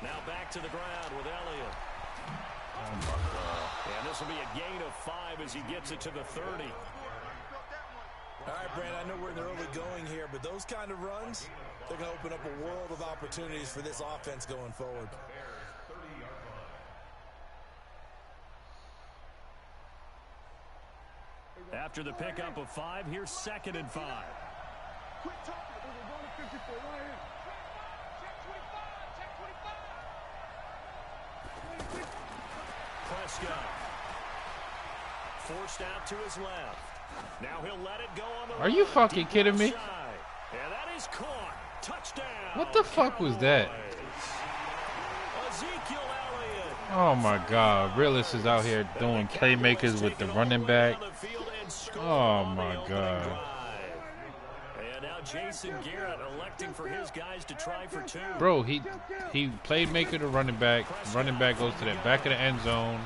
Now back to the ground with Elliott. Oh my God. And this will be a gain of 5 as he gets it to the 30. All right, Brand, I know we're in the early going here, but those kind of runs, they're going to open up a world of opportunities for this offense going forward. After the pickup of 5, here's 2nd and 5. Prescott forced out to his left. Now he'll let it go on the Are you fucking kidding me? And that is caught. Touchdown. What the fuck was that? Ezekiel Elliott. Oh my God. Realist is out here doing playmakers with the running back. Oh my God. And now Jason Garrett electing for his guys to try for 2. Bro, he played maker to running back. Running back goes to the back of the end zone.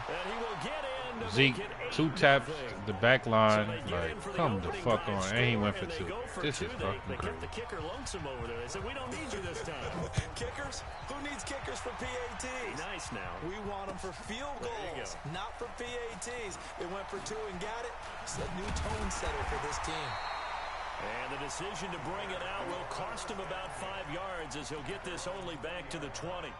Zeke 2 taps the back line. Like, come the fuck on. And he went for 2. This is fucking crazy. The kicker lonesome over there. They said, we don't need you this time. Kickers? Who needs kickers for PATs? Nice now. We want them for field goals, not for PATs. They went for 2 and got it. It's a new tone setter for this team. And the decision to bring it out will cost him about 5 yards as he'll get this only back to the 20.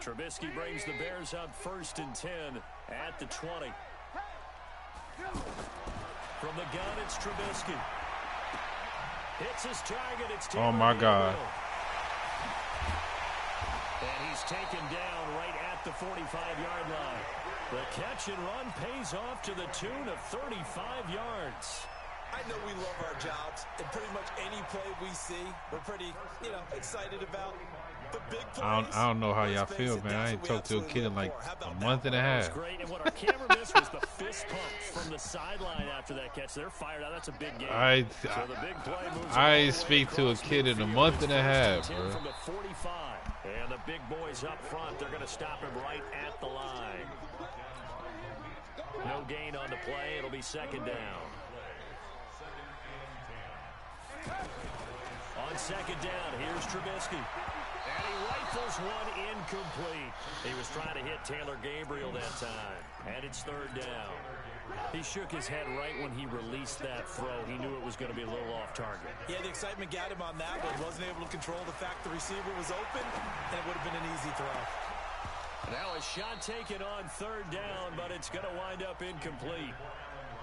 Trubisky brings the Bears up 1st and 10 at the 20. From the gun, it's Trubisky. Hits his target. It's oh my God. And he's taken down right at the 45-yard line. The catch and run pays off to the tune of 35 yards. I know we love our jobs, and pretty much any play we see, we're pretty, excited about. But big plays, I don't know how y'all feel, man. I ain't talked to a kid in like a month and a half. Great, and what our camera missed was the fist pump from the sideline after that catch. They're fired out. That's a big game. I speak to a kid in a month and a half, bro. From the 45, and the big boys up front, they're going to stop him right at the line. No gain on the play. It'll be 2nd down. On 2nd down, here's Trubisky. And he rifles one incomplete. He was trying to hit Taylor Gabriel that time. And it's 3rd down. He shook his head right when he released that throw. He knew it was going to be a little off target. Yeah, the excitement got him on that, but wasn't able to control the fact the receiver was open, and it would have been an easy throw. Now a shot taken on 3rd down, but it's going to wind up incomplete.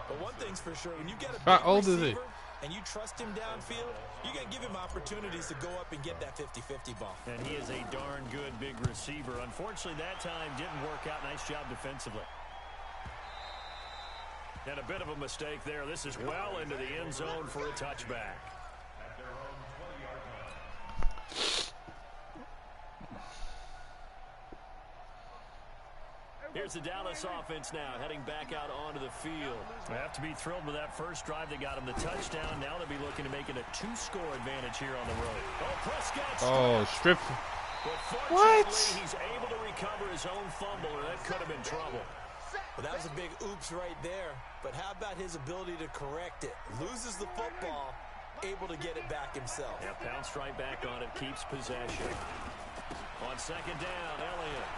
But one thing's for sure, when you get a big how old receiver, is he? And you trust him downfield, you're going to give him opportunities to go up and get that 50-50 ball. And he is a darn good big receiver. Unfortunately, that time didn't work out. Nice job defensively. And a bit of a mistake there. This is well into the end zone for a touchback. Here's the Dallas offense now, heading back out onto the field. They have to be thrilled with that first drive. They got him the touchdown. Now they'll be looking to make it a 2-score advantage here on the road. Oh, Prescott. Oh, strip. What? He's able to recover his own fumble, or that could have been trouble. Well, that was a big oops right there. But how about his ability to correct it? Loses the football, able to get it back himself. Yeah, bounced right back on it, keeps possession. On 2nd down, Elliott.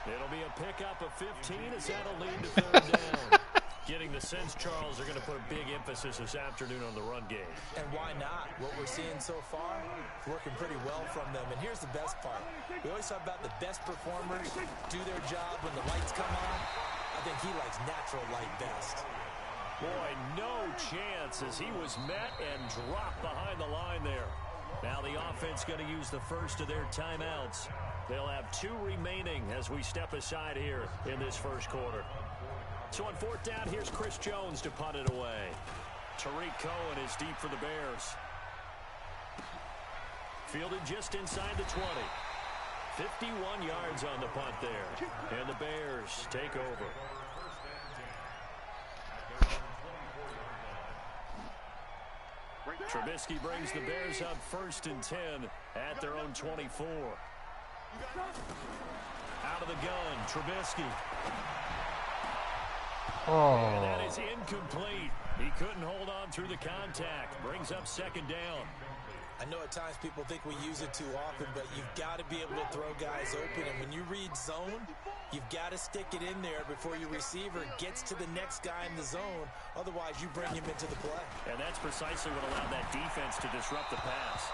It'll be a pickup of 15 as that'll lead to 3rd down. Getting the sense Charles are going to put a big emphasis this afternoon on the run game. And why not? What we're seeing so far, working pretty well from them. And here's the best part. We always talk about the best performers do their job when the lights come on. I think he likes natural light best. Boy, no chance as he was met and dropped behind the line there. Now the offense going to use the first of their timeouts. They'll have 2 remaining as we step aside here in this first quarter. So on 4th down, here's Chris Jones to punt it away. Tariq Cohen is deep for the Bears. Fielded just inside the 20. 51 yards on the punt there. And the Bears take over. Trubisky brings the Bears up 1st and 10 at their own 24. Out of the gun, Trubisky. And that is incomplete. He couldn't hold on through the contact. Brings up 2nd down. I know at times people think we use it too often, but you've got to be able to throw guys open. And when you read zone, you've got to stick it in there before your receiver gets to the next guy in the zone. Otherwise, you bring him into the play. And that's precisely what allowed that defense to disrupt the pass.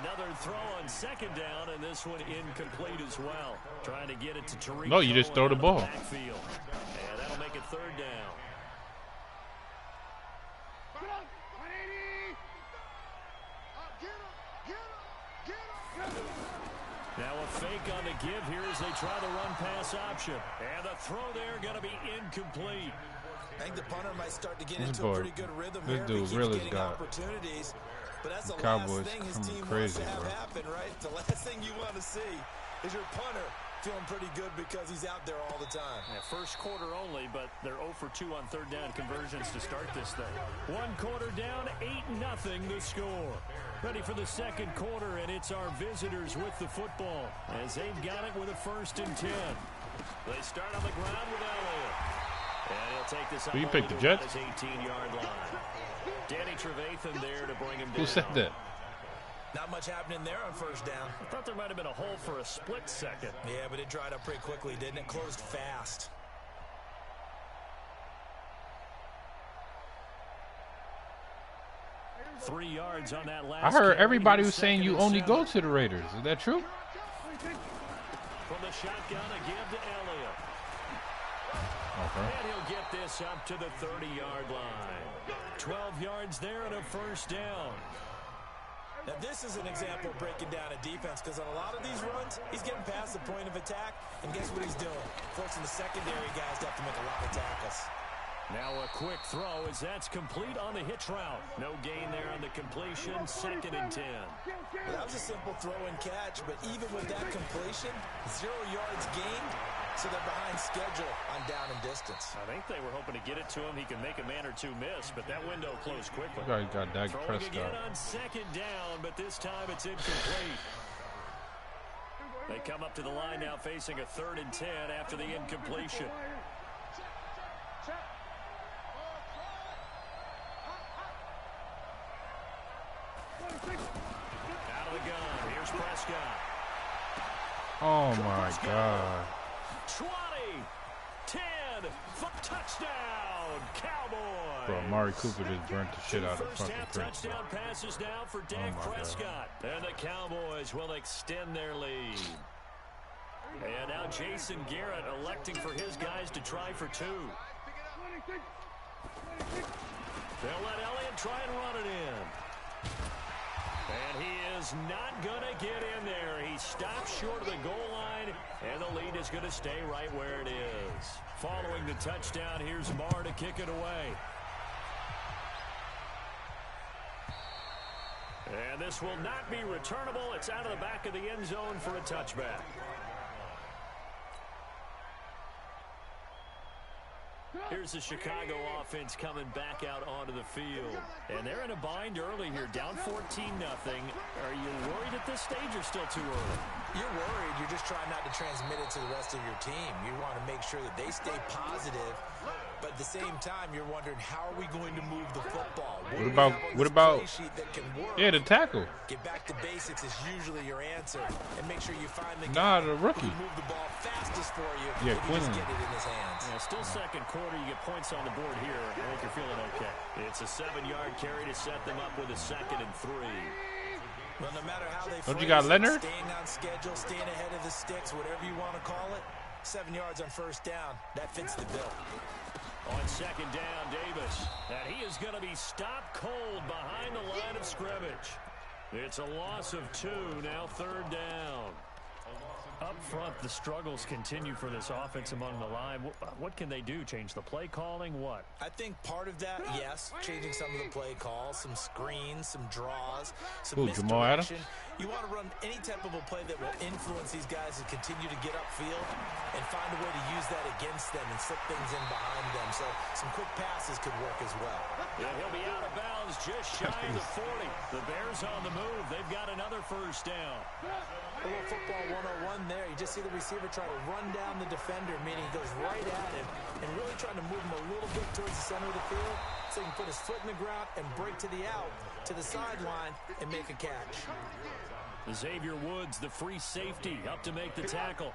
Another throw on 2nd down, and this one incomplete as well. Trying to get it to Tariq. No, you just throw the ball. Backfield. And that'll make it 3rd down. Now a fake on the give here as they try the run-pass option. And the throw there going to be incomplete. I think the punter might start to get This into boy, a pretty good rhythm this here. dude He really keeps getting got opportunities. But that's the Cowboys last thing his coming team crazy, wants to have bro. happen, right? The last thing you want to see is your punter feeling pretty good because he's out there all the time. Yeah, first quarter only, but they're 0 for 2 on 3rd down conversions to start this thing. 1 quarter down, 8-0 the score. Ready for the 2nd quarter, and it's our visitors with the football as they've got it with a 1st and 10. They start on the ground with Elliott. And he'll take this up Who you only picked, the to Jets? his 18-yard line. Danny Trevathan there to bring him down. Who said that? Not much happening there on 1st down. I thought there might have been a hole for a split second. Yeah, but it dried up pretty quickly, didn't it? Closed fast. Three yards on that last I heard carry. everybody Here's was saying you 2nd and only 7. go to the Raiders. Is that true? From the shotgun, a give to Elliott. Okay. And he'll get this up to the 30-yard line. 12 yards there and a 1st down. Now, this is an example of breaking down a defense because on a lot of these runs, he's getting past the point of attack, and guess what he's doing? Forcing the secondary guys to have to make a lot of tackles. Now a quick throw as that's complete on the hitch route. No gain there on the completion, 2nd and 10. Well, that was a simple throw and catch, but even with that completion, 0 yards gained, so they're behind schedule on down and distance. I think they were hoping to get it to him. He can make a man or two miss, but that window closed quickly. You guys got Dak Throwing Prescott. again on 2nd down, but this time it's incomplete. They come up to the line now facing a 3rd and 10 after the incompletion. Out of the gun. Here's Prescott. Oh my God. 20, 10, touchdown, Cowboys. Bro, Amari Cooper just burnt the shit out of First fucking half Prince. touchdown passes now for Dak my God. Prescott. And the Cowboys will extend their lead. And now Jason Garrett electing for his guys to try for 2. They'll let Elliott try and run it in. And he is not going to get in there. He stops short of the goal line, and the lead is going to stay right where it is. Following the touchdown, here's Marr to kick it away. And this will not be returnable. It's out of the back of the end zone for a touchback. Here's the Chicago offense coming back out onto the field. And they're in a bind early here, down 14-0. Are you worried at this stage or still too early? You're worried. You're just trying not to transmit it to the rest of your team. You want to make sure that they stay positive. But at the same time, you're wondering, how are we going to move the football? What about that can work? Yeah, the tackle. Get back to basics is usually your answer. And make sure you find the Nah, guy the rookie. who can move the ball fastest for you. Yeah, if you just Quinlan. get it in his hands. Yeah, still 2nd quarter. You get points on the board here. I think you're feeling okay. It's a 7-yard carry to set them up with a 2nd and 3. Well, no matter how they Don't you phrase got it, Leonard? staying on schedule, staying ahead of the sticks, whatever you want to call it, 7 yards on 1st down, that fits the bill. On second down, Davis. And he is going to be stopped cold behind the line of scrimmage. It's a loss of 2, now third down. Up front, the struggles continue for this offense among the line. What can they do? Change the play calling? What? I think part of that, yes, changing some of the play calls, some screens, some draws, some misdirection. You want to run any type of a play that will influence these guys to continue to get upfield and find a way to use that against them and slip things in behind them. So some quick passes could work as well. Yeah, he'll be out of bounds just shy of the 40. The Bears on the move. They've got another first down. A little football 101 there. You just see the receiver try to run down the defender, meaning he goes right at him and really trying to move him a little bit towards the center of the field so he can put his foot in the ground and break to the out, to the sideline, and make a catch. Xavier Woods, the free safety, up to make the tackle.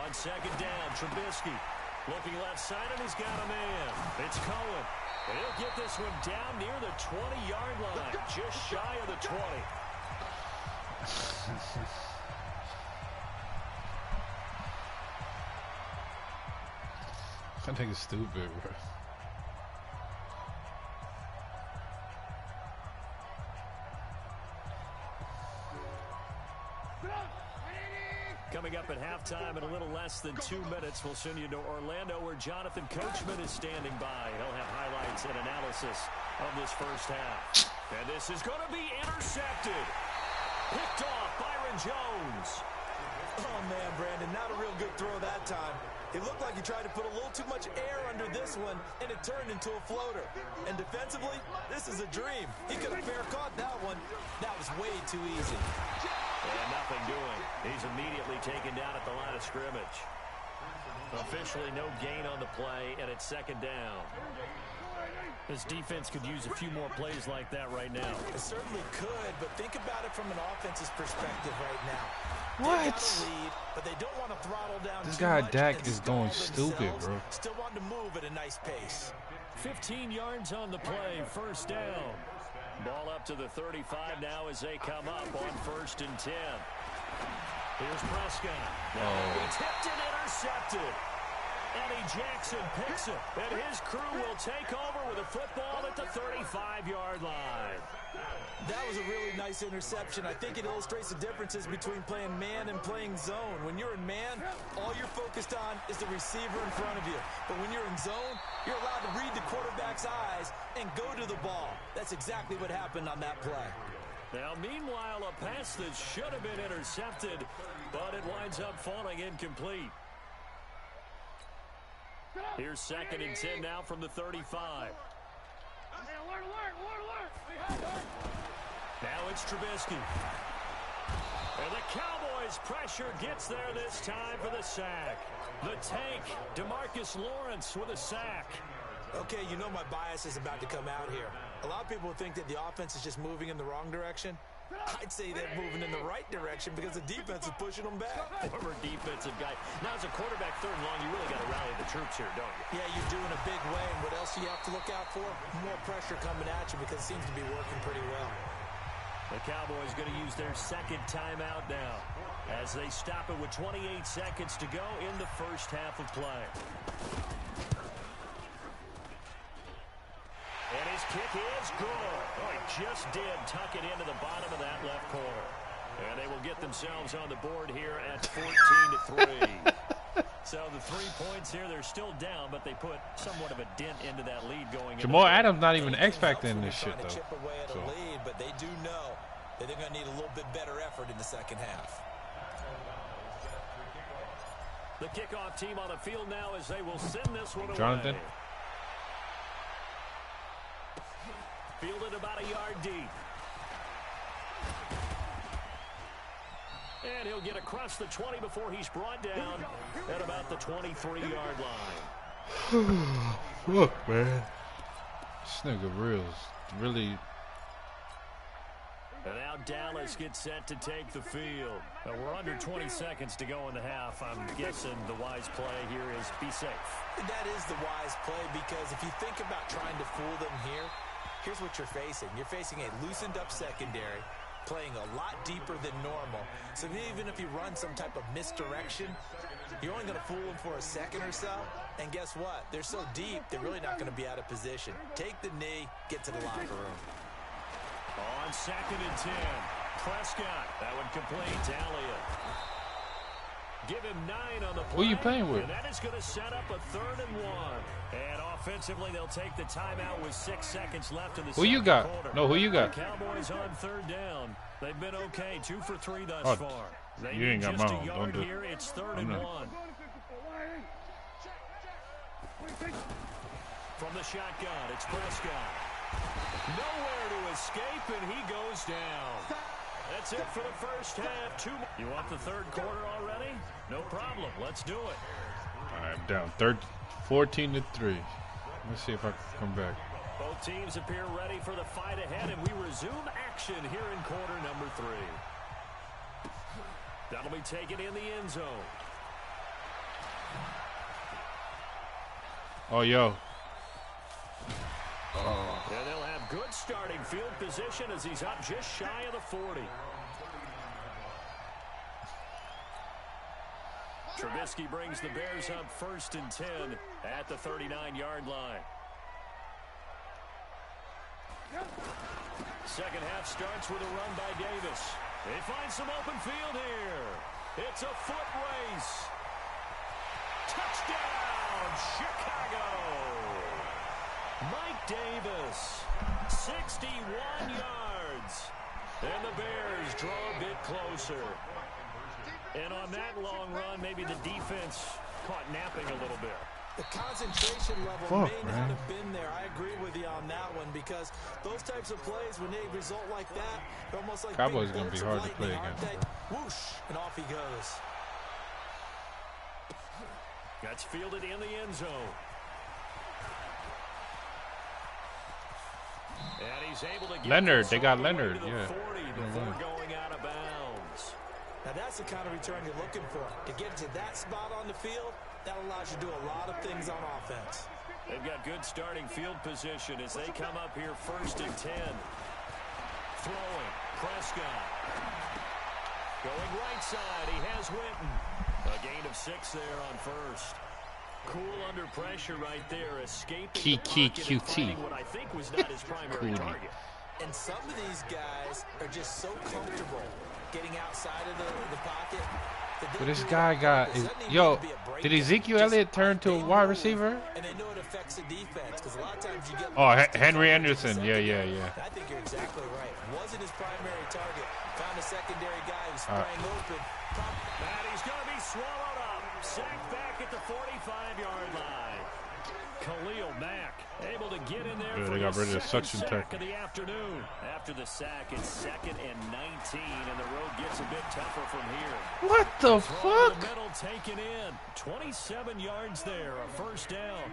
On second down, Trubisky looking left side, and he's got a man. It's Cohen. He'll get this one down near the 20-yard line, just shy of the 20. I think it's stupid, bro. Coming up at halftime in a little less than 2 minutes, we'll send you to Orlando where Jonathan Coachman is standing by. He'll have highlights and analysis of this first half. And this is going to be intercepted. Picked off Byron Jones. Oh, man, Brandon, not a real good throw that time. It looked like he tried to put a little too much air under this one, and it turned into a floater. And defensively, this is a dream. He could have fair caught that one. That was way too easy. And nothing doing. He's immediately taken down at the line of scrimmage. Officially no gain on the play, and it's second down. This defense could use a few more plays like that right now. It certainly could, but think about it from an offense's perspective right now. What? They got a lead, but they don't want to throttle down This too guy much Dak and is stall going stupid, themselves. bro. Still want to move at a nice pace. 15 yards on the play, first down. Ball up to the 35 now as they come up on 1st and 10. Here's Prescott. He tipped and intercepted. Eddie Jackson picks it, and his crew will take over with a football at the 35-yard line. That was a really nice interception. I think it illustrates the differences between playing man and playing zone. When you're in man, all you're focused on is the receiver in front of you. But when you're in zone, you're allowed to read the quarterback's eyes and go to the ball. That's exactly what happened on that play. Now, meanwhile, a pass that should have been intercepted, but it winds up falling incomplete. Here's 2nd and 10 now from the 35. Now it's Trubisky. And the Cowboys' pressure gets there this time for the sack. The tank, DeMarcus Lawrence with a sack. Okay, you know my bias is about to come out here. A lot of people think that the offense is just moving in the wrong direction. I'd say they're moving in the right direction because the defense is pushing them back. Former defensive guy. Now, as a quarterback, 3rd and long, you really got to rally the troops here, don't you? Yeah, you're doing a big way, and what else do you have to look out for? More pressure coming at you because it seems to be working pretty well. The Cowboys going to use their 2nd timeout now as they stop it with 28 seconds to go in the first half of play. And his kick is good. Oh, he just did tuck it into the bottom of that left corner. And they will get themselves on the board here at 14-3. So the 3 points here, they're still down, but they put somewhat of a dent into that lead going Jamal Adams not even X factor in this shit, though. Chip away at a lead, but they do know that they're going to need a little bit better effort in the second half. The kickoff team on the field now as they will send this one away. Jonathan. Fielded about a yard deep. And he'll get across the 20 before he's brought down at about the 23-yard line. Look, man. This nigga really. And now Dallas gets set to take the field. We're under 20 seconds to go in the half. I'm guessing the wise play here is be safe. That is the wise play because if you think about trying to fool them here, here's what you're facing. You're facing a loosened up secondary playing a lot deeper than normal. So even if you run some type of misdirection, you're only going to fool them for a second or so. And guess what? They're so deep, they're really not going to be out of position. Take the knee, get to the locker room. On 2nd and 10, Prescott. That would complete to Elliott. Give him 9 on the play. Who are you playing with? And that is going to set up a 3rd and 1. And offensively, they'll take the timeout with 6 seconds left in the Who you got? quarter. No, who you got? The Cowboys on 3rd down. They've been okay, 2 for 3 thus Oh, far. They you ain't need got just mine. a Don't yard do it. here. It's 3rd I'm and not. 1. From the shotgun, it's Prescott. Nowhere to escape, and he goes down. That's it for the first half. You want the 3rd quarter already? No problem. Let's do it. I'm down 14-3. Let's see if I can come back. Both teams appear ready for the fight ahead, and we resume action here in quarter number 3. That'll be taken in the end zone. Oh, yo. And they'll have good starting field position as he's up just shy of the 40. Trubisky brings the Bears up 1st and 10 at the 39-yard line. Second half starts with a run by Davis. They find some open field here. It's a foot race. Touchdown, Chicago. Mike Davis, 61 yards. And the Bears draw a bit closer. And on that long run, maybe the defense caught napping a little bit. The concentration level may not have been there. I agree with you on that one because those types of plays, when they result like that, they're almost like Cowboys going to be hard to play against. against. Whoosh, and off he goes. That's fielded in the end zone. And he's able to get Leonard, they got Leonard, yeah. 40 before going out of bounds. Now that's the kind of return you're looking for. To get to that spot on the field, that allows you to do a lot of things on offense. They've got good starting field position as they come up here 1st and 10. Throwing, Prescott. Going right side, he has Winton. A gain of 6 there on 1st. Cool under pressure right there, escaping the pocket and finding what I think was not his primary target. And some of these guys are just so comfortable getting outside of the pocket. But this guy got yo. Did Ezekiel Elliott turn to a wide receiver? And they know it affects the defense because a lot of times you get. Oh, Henry Anderson. Yeah. I think you're exactly right. Wasn't his primary target. Found a secondary guy who sprang open. And he's going to be swallowed up. Sacked back at the 45-yard line. Khalil Mack able to get in there for they got his rid of second suction sack tech. of the afternoon. After the sack, it's 2nd and 19, and the road gets a bit tougher from here. What the Throw fuck? in the middle taken in. 27 yards there, a 1st down.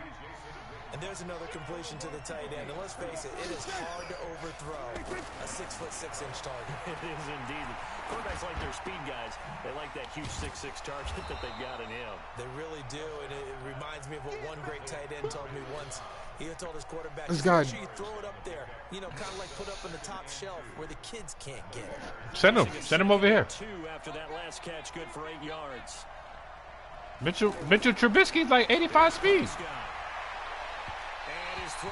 And there's another completion to the tight end. And let's face it, it is hard to overthrow a 6'6" target. It is indeed. Quarterbacks like their speed guys. They like that huge 6'6" target that they've got in him. They really do, and it reminds me of what one great tight end told me once. He told his quarterback, This guy- make sure you throw it up there. You know, kind of like put up on the top shelf where the kids can't get it. Send him over here. 2 after that last catch, good for 8 yards. Mitchell Trubisky's like 85 speed.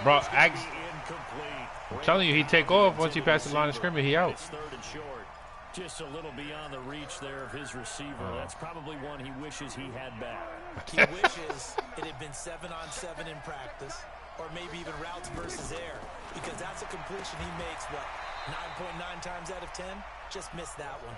Bro, I'm telling you, he take off once he passes the line of scrimmage. He out. It's 3rd and short. Just a little beyond the reach there of his receiver. That's probably one he wishes he had back. He wishes it had been 7-on-7 in practice, or maybe even routes versus air, because that's a completion he makes, 9.9 times out of 10? Just missed that one.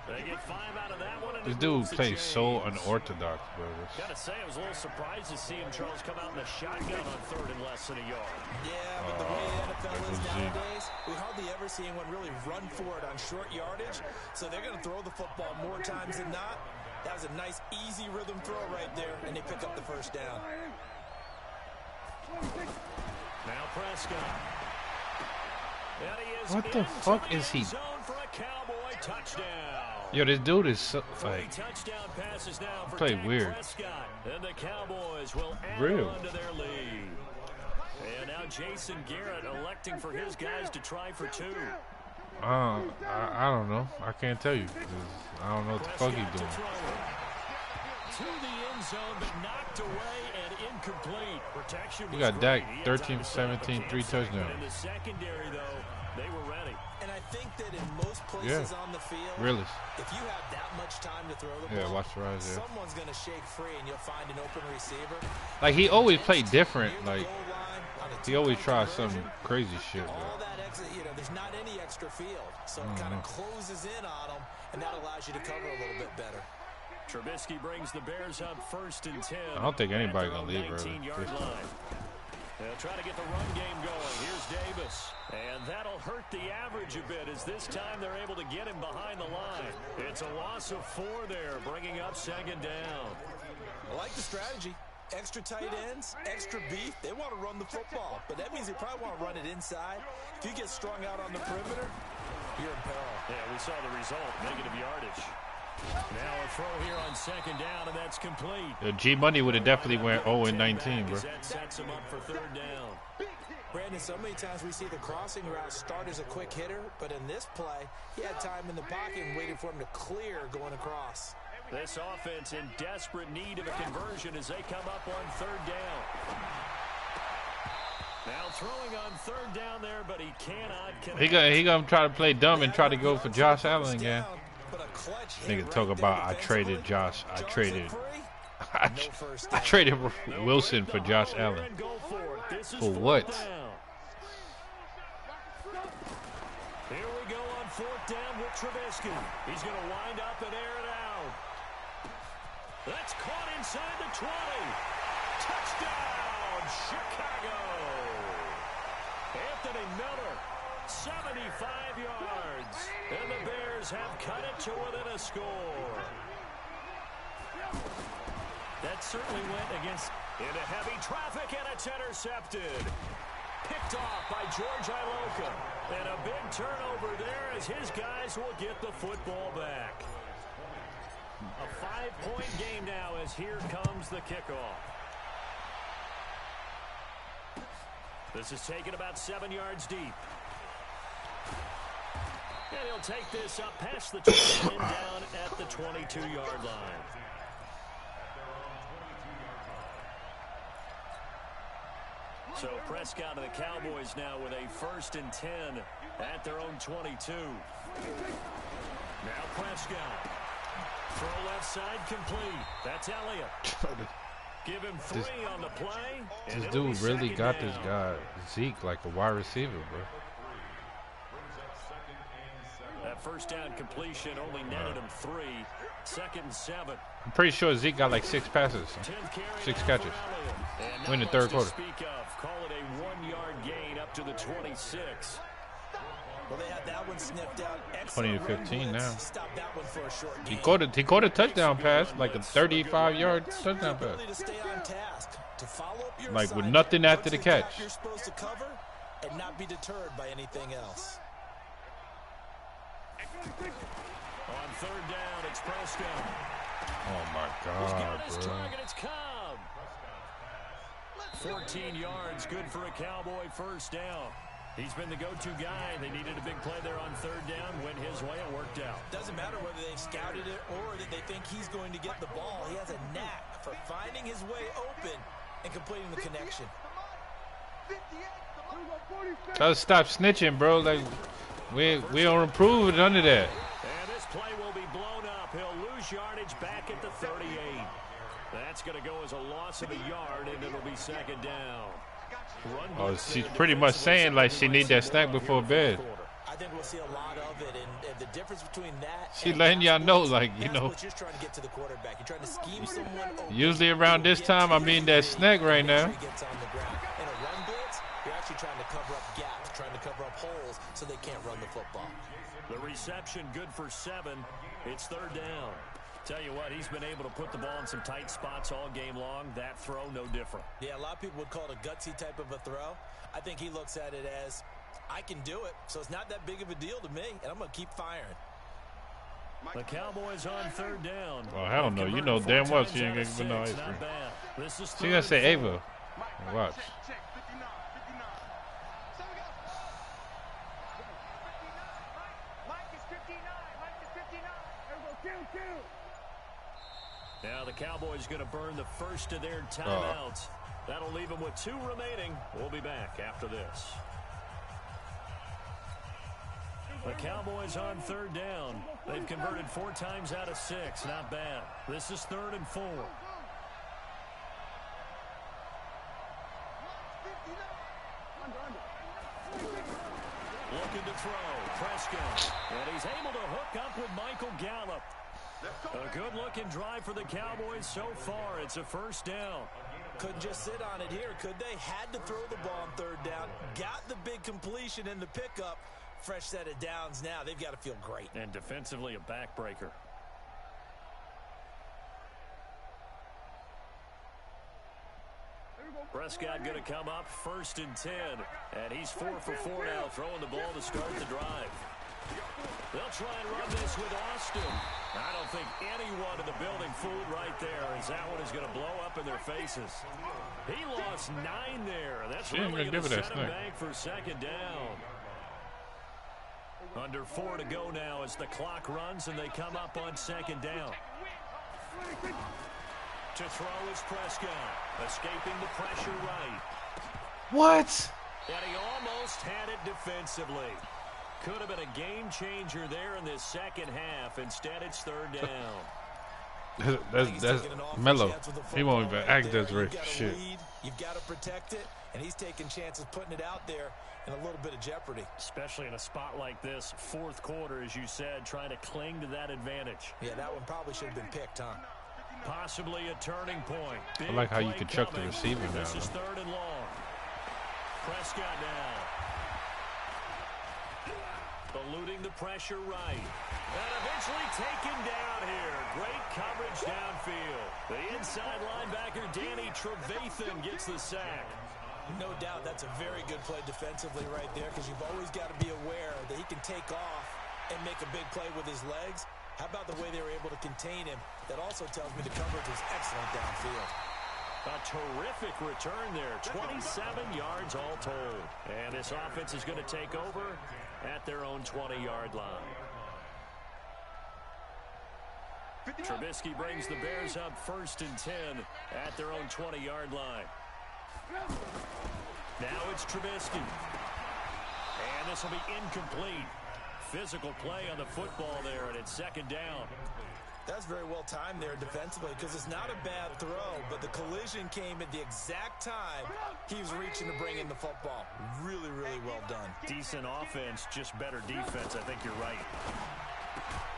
They get 5 out of that one. This dude plays so unorthodox, bro. Gotta say, I was a little surprised to see him, Charles, come out in the shotgun on 3rd and less than a yard. Yeah, but the way the NFL is nowadays, we hardly ever see anyone really run for it on short yardage. So they're going to throw the football more times than not. That was a nice, easy rhythm throw right there, and they pick up the 1st down. Now Prescott. And he is What the fuck is he? zone for a Cowboy touchdown. Yo, this dude is so, like, Touchdown passes now for play Dak weird. Prescott. And the Cowboys will add Real. on to their lead. And now Jason Garrett electing for his guys to try for 2. I don't know. I can't tell you. 'Cause I don't know what the fuck he's doing. To the end zone, but knocked away and incomplete. Protection. You got Dak 13 for 17, 3 touchdowns. In the secondary, though, they were ready. And I think that in most places on the field, really, if you have that much time to throw the ball, watch the rise there. Someone's going to shake free and you'll find an open receiver. Like, he always played different. Like, he always tries some crazy shit. All that exit, there's not any extra field, so it kind of closes in on them, and that allows you to cover a little bit better. Trubisky brings the Bears up 1st and 10. I don't think anybody's going to leave early. 19-yard line. They'll try to get the run game going. Here's Davis. And that'll hurt the average a bit as this time they're able to get him behind the line. It's a loss of 4 there, bringing up 2nd down. I like the strategy. Extra tight ends, extra beef. They want to run the football, but that means they probably want to run it inside. If you get strung out on the perimeter, you're in peril. Yeah, we saw the result, negative yardage. Now a throw here on 2nd down, and that's complete. G Money would have definitely went 0-19, bro. That sets him up for 3rd down. Brandon, so many times we see the crossing route start as a quick hitter, but in this play, he had time in the pocket and waited for him to clear going across. This offense in desperate need of a conversion as they come up on 3rd down. Now throwing on 3rd down there, but he cannot connect. He gonna try to play dumb and try to go for Josh Allen again. Nigga talk about I traded Wilson for Josh Allen. For what? Here we go on 4th down with Trubisky. He's going to wind up and air it out. That's caught inside the 20. Touchdown, Chicago. Anthony Miller, 75 yards. And the Bears have cut it to within a score. That certainly went against into heavy traffic, and it's intercepted. Picked off by George Iloka. And a big turnover there as his guys will get the football back. A 5-point game now as here comes the kickoff. This is taken about 7 yards deep. And he'll take this up past the 20 and down at the 22-yard line. So Prescott and the Cowboys now with a 1st and 10 at their own 22. Now Prescott. Throw left side complete. That's Elliott. Give him 3 on the play. This dude really got this guy, Zeke, like a wide receiver, bro. That 1st down completion only netted him 3. 2nd and 7. I'm pretty sure Zeke got like 6 passes, 6 catches. We're in the 3rd quarter. Call it a 1-yard gain up to the 26. Well, they had that one sniffed out. 20-15 now. Stop that one for a short game. He caught a touchdown pass, like a 35-yard touchdown pass. To stay on task, to follow up your like with nothing after the catch. You're supposed to cover and not be deterred by anything else. On 3rd down, it's Prescott. Oh my He's got God, his bro. target, it's Cobb. 14 yards, good for a Cowboy 1st down. He's been the go-to guy. They needed a big play there on 3rd down. Went his way, it worked out. Doesn't matter whether they've scouted it or that they think he's going to get the ball. He has a knack for finding his way open and completing the connection. Tell us stop snitching, bro. Like we don't approve none of that. And this play will be blown up. He'll lose yardage back at the 38. That's going to go as a loss of a yard, and it'll be 2nd down. Oh, she's pretty much saying like she need that snack before bed. I think we'll see a lot of it, and the difference between that. She letting y'all know, like, you know. What you're trying to get to the quarterback. You're trying to scheme someone open. Usually around this time, I mean that snack right now. In a run blitz, you're actually trying to cover up gaps, trying to cover up holes so they can't run the football. The reception good for 7. It's 3rd down. Tell you what, he's been able to put the ball in some tight spots all game long. That throw, no different. Yeah, a lot of people would call it a gutsy type of a throw. I think he looks at it as, I can do it, so it's not that big of a deal to me, and I'm going to keep firing. The Cowboys on 3rd down. Well, hell no. You know damn well she ain't going to give no ice cream. She going to say Ava. Watch. Now the Cowboys going to burn the first of their timeouts. That'll leave them with 2 remaining. We'll be back after this. The Cowboys on 3rd down. They've converted 4 times out of 6. Not bad. This is 3rd and 4. Looking to throw. Prescott. And he's able to hook up with Michael Gallup. A good-looking drive for the Cowboys so far. It's a 1st down. Couldn't just sit on it here, could they? Had to throw the ball on 3rd down. Got the big completion in the pickup. Fresh set of downs now. They've got to feel great. And defensively, a backbreaker. Prescott going to come up 1st and 10. And he's 4 for 4 now, throwing the ball to start the drive. They'll try and run this with Austin. I don't think anyone in the building fooled right there, as that one is going to blow up in their faces. He lost 9 there. That's really going to set him back for 2nd down. Under 4 to go now as the clock runs and they come up on 2nd down. To throw is Prescott, escaping the pressure right. What? And he almost had it defensively. Could have been a game changer there in this 2nd half. Instead, it's 3rd down. That's Mello. He won't even act as rich shit. You've got to protect it, and he's taking chances putting it out there in a little bit of jeopardy. Especially in a spot like this, 4th quarter, as you said, trying to cling to that advantage. Yeah, that one probably should have been picked, huh? Possibly a turning point. I like how you can chuck the receiver down. This is 3rd and long. Prescott now. Eluding the pressure right. And eventually taken down here. Great coverage downfield. The inside linebacker, Danny Trevathan, gets the sack. No doubt that's a very good play defensively right there, because you've always got to be aware that he can take off and make a big play with his legs. How about the way they were able to contain him? That also tells me the coverage was excellent downfield. A terrific return there. 27 yards all told. And this offense is going to take over at their own 20-yard line. Trubisky brings the Bears up 1st and 10 at their own 20-yard line. Now it's Trubisky. And this will be incomplete. Physical play on the football there, and it's 2nd down. That's very well timed there defensively, because it's not a bad throw, but the collision came at the exact time he was reaching to bring in the football. Really, really well done. Decent offense, just better defense. I think you're right.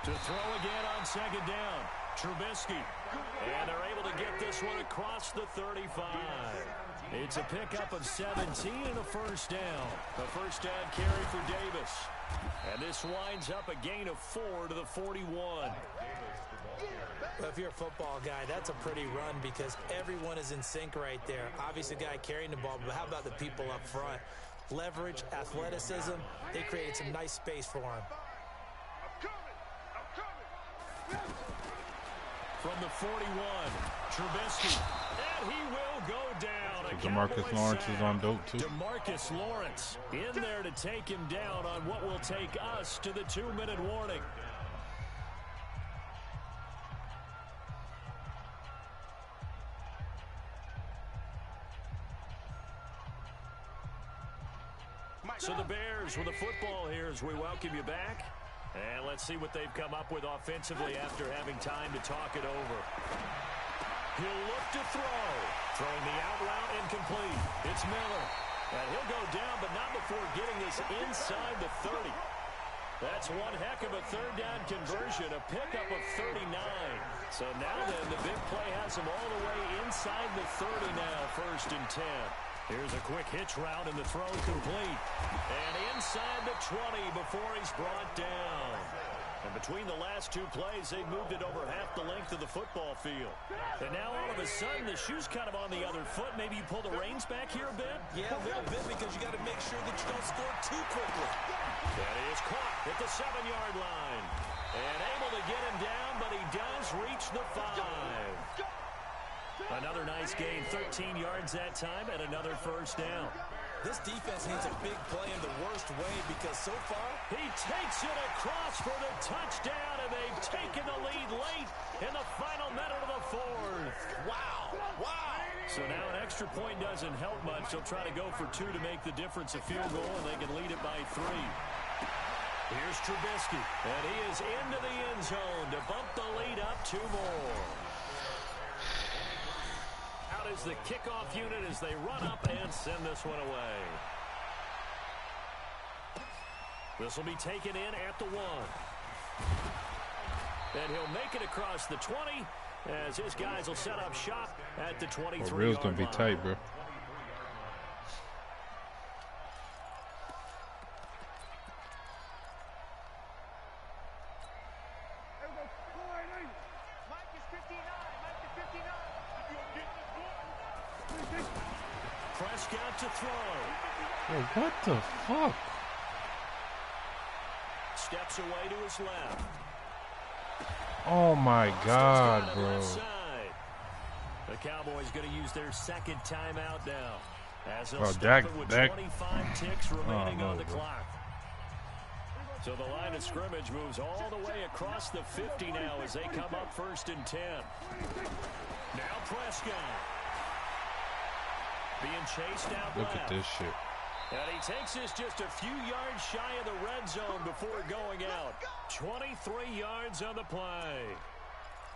To throw again on 2nd down. Trubisky. And they're able to get this one across the 35. It's a pickup of 17 and a 1st down. A 1st down carry for Davis. And this winds up a gain of 4 to the 41. Well, if you're a football guy, that's a pretty run, because everyone is in sync right there. Obviously, the guy carrying the ball, but how about the people up front? Leverage, athleticism, they created some nice space for him. From the 41, Trubisky, and he will go down. DeMarcus Lawrence is on dope, too. DeMarcus Lawrence in there to take him down on what will take us to the 2-minute warning. So the Bears with the football here as we welcome you back. And let's see what they've come up with offensively after having time to talk it over. He'll look to throw. Throwing the out route incomplete. It's Miller. And he'll go down, but not before getting this inside the 30. That's one heck of a 3rd down conversion, a pickup of 39. So now then, the big play has him all the way inside the 30 now, 1st and 10. Here's a quick hitch route, and the throw complete. And inside the 20 before he's brought down. And between the last 2 plays, they moved it over half the length of the football field. And now all of a sudden, the shoe's kind of on the other foot. Maybe you pull the reins back here a bit? Yeah, a little bit, because you got to make sure that you don't score too quickly. That is caught at the 7-yard line. And able to get him down, but he does reach the 5. Another nice gain, 13 yards that time, and another 1st down. This defense needs a big play in the worst way, because so far, he takes it across for the touchdown, and they taken the lead late in the final minute of the fourth. Wow. Wow. So now an extra point doesn't help much. They'll try to go for 2 to make the difference a field goal, and they can lead it by 3. Here's Trubisky, and he is into the end zone to bump the lead up 2 more. Out is the kickoff unit as they run up and send this one away. This will be taken in at the 1. And he'll make it across the 20 as his guys will set up shop at the 23-yard line. Real's going to be tight, bro. Prescott to throw. Yo, what the fuck? Steps away to his left. Oh my God, bro. The Cowboys going to use their second timeout now. As they'll Well, stop it with 25 ticks remaining on the clock. So the line of scrimmage moves all the way across the 50 now as they come up 1st and 10. Now Prescott. Being chased out Look left. at this shit. And he takes this just a few yards shy of the red zone before going out. 23 yards on the play.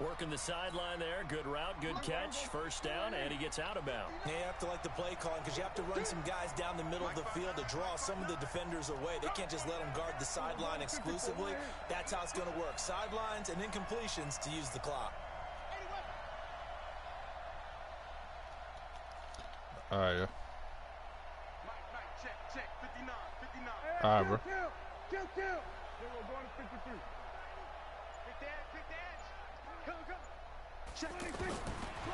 Working the sideline there. Good route, good catch. First down, and he gets out of bounds. Yeah, you have to like the play calling because you have to run some guys down the middle of the field to draw some of the defenders away. They can't just let them guard the sideline exclusively. That's how it's going to work. Sidelines and incompletions to use the clock. All right, yeah. Check, 59. All right, bro. Kill. They will go to 53. Quick dance. Come. Check.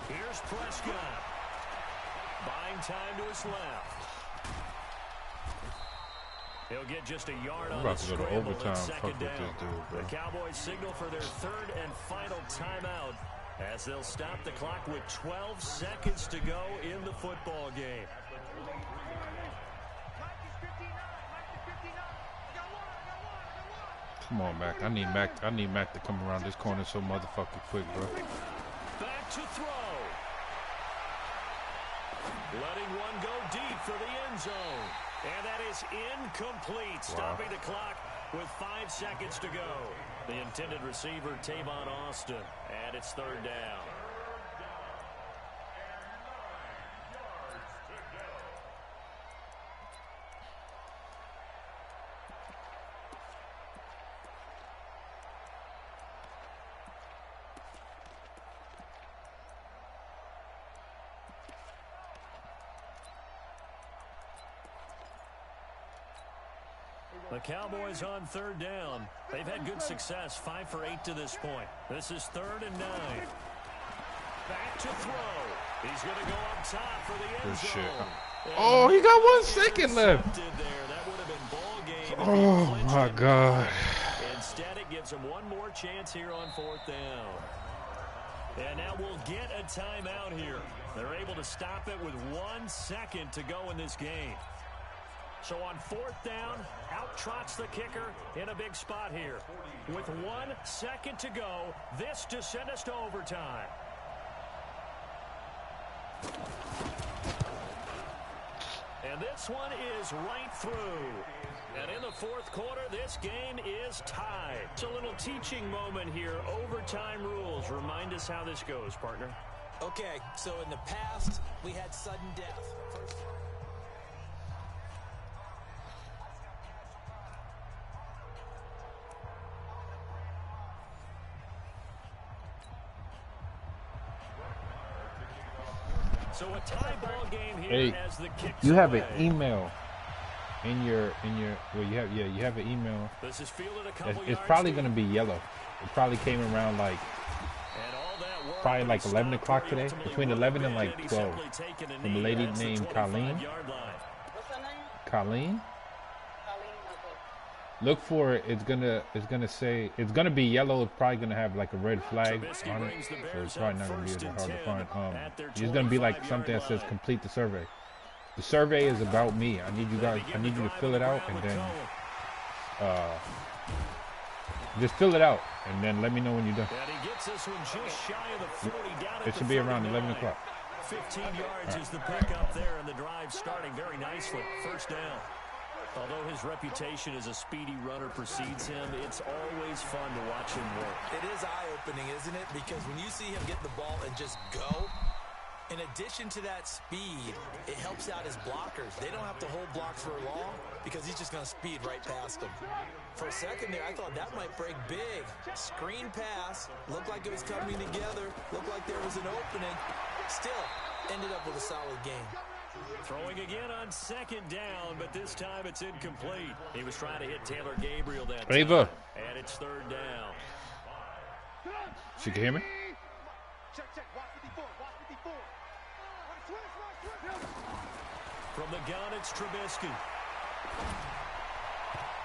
Here's Prescott. Buying time to his left. He'll get just a yard on the scramble at overtime. second Fuck with down. this dude, bro. The Cowboys signal for their 3rd and final timeout as they'll stop the clock with 12 seconds to go in the football game. Come on, Mac. I need Mac to come around this corner so motherfucking quick, bro. Back to throw. Letting one go deep for the end zone. And that is incomplete. Stopping the clock with 5 seconds to go. The intended receiver, Tavon Austin. And it's 3rd down. The Cowboys on 3rd down. They've had good success, 5 for 8 to this point. This is 3rd and 9. Back to throw. He's going to go up top for the end zone. Oh, he got 1 second left. That would have been ball game. Oh my God. Instead, it gives him one more chance here on 4th down. And now we'll get a timeout here. They're able to stop it with 1 second to go in this game. So on 4th down, out trots the kicker in a big spot here. With 1 second to go, this to send us to overtime. And this one is right through. And in the 4th quarter, this game is tied. It's a little teaching moment here. Overtime rules. Remind us how this goes, partner. Okay, so in the past, we had sudden death. So a tie ball game here Hey, as the kicks you have an away. email in your well, you have an email. This is fielded a couple It's yards probably deep. gonna be yellow. It probably came around like probably like 11 o'clock today, between 11 and like 12. From a lady named Colleen. Colleen. Look for it. It's gonna say it's gonna be yellow. It's probably gonna have like a red flag on it, so it's probably not gonna be that hard to find. It's gonna be like something that says complete the survey. The survey is about me. I need you to fill it out and then Just fill it out, and then let me know when you're done. And he gets this one just shy of the 40 down at It should be around 11 o'clock. 15 yards is the pickup there, and the drive starting very nicely. First down. Although his reputation as a speedy runner precedes him, it's always fun to watch him work. It is eye-opening, isn't it? Because when you see him get the ball and just go, in addition to that speed, it helps out his blockers. They don't have to hold blocks for long because he's just going to speed right past them. For a second there, I thought that might break big. Screen pass, looked like it was coming together, looked like there was an opening. Still, ended up with a solid game. Throwing again on second down, but this time it's incomplete. He was trying to hit Taylor Gabriel that time. Ava. And it's third down. She can hear me? Check, watch 54, watch 54. From the gun, it's Trubisky.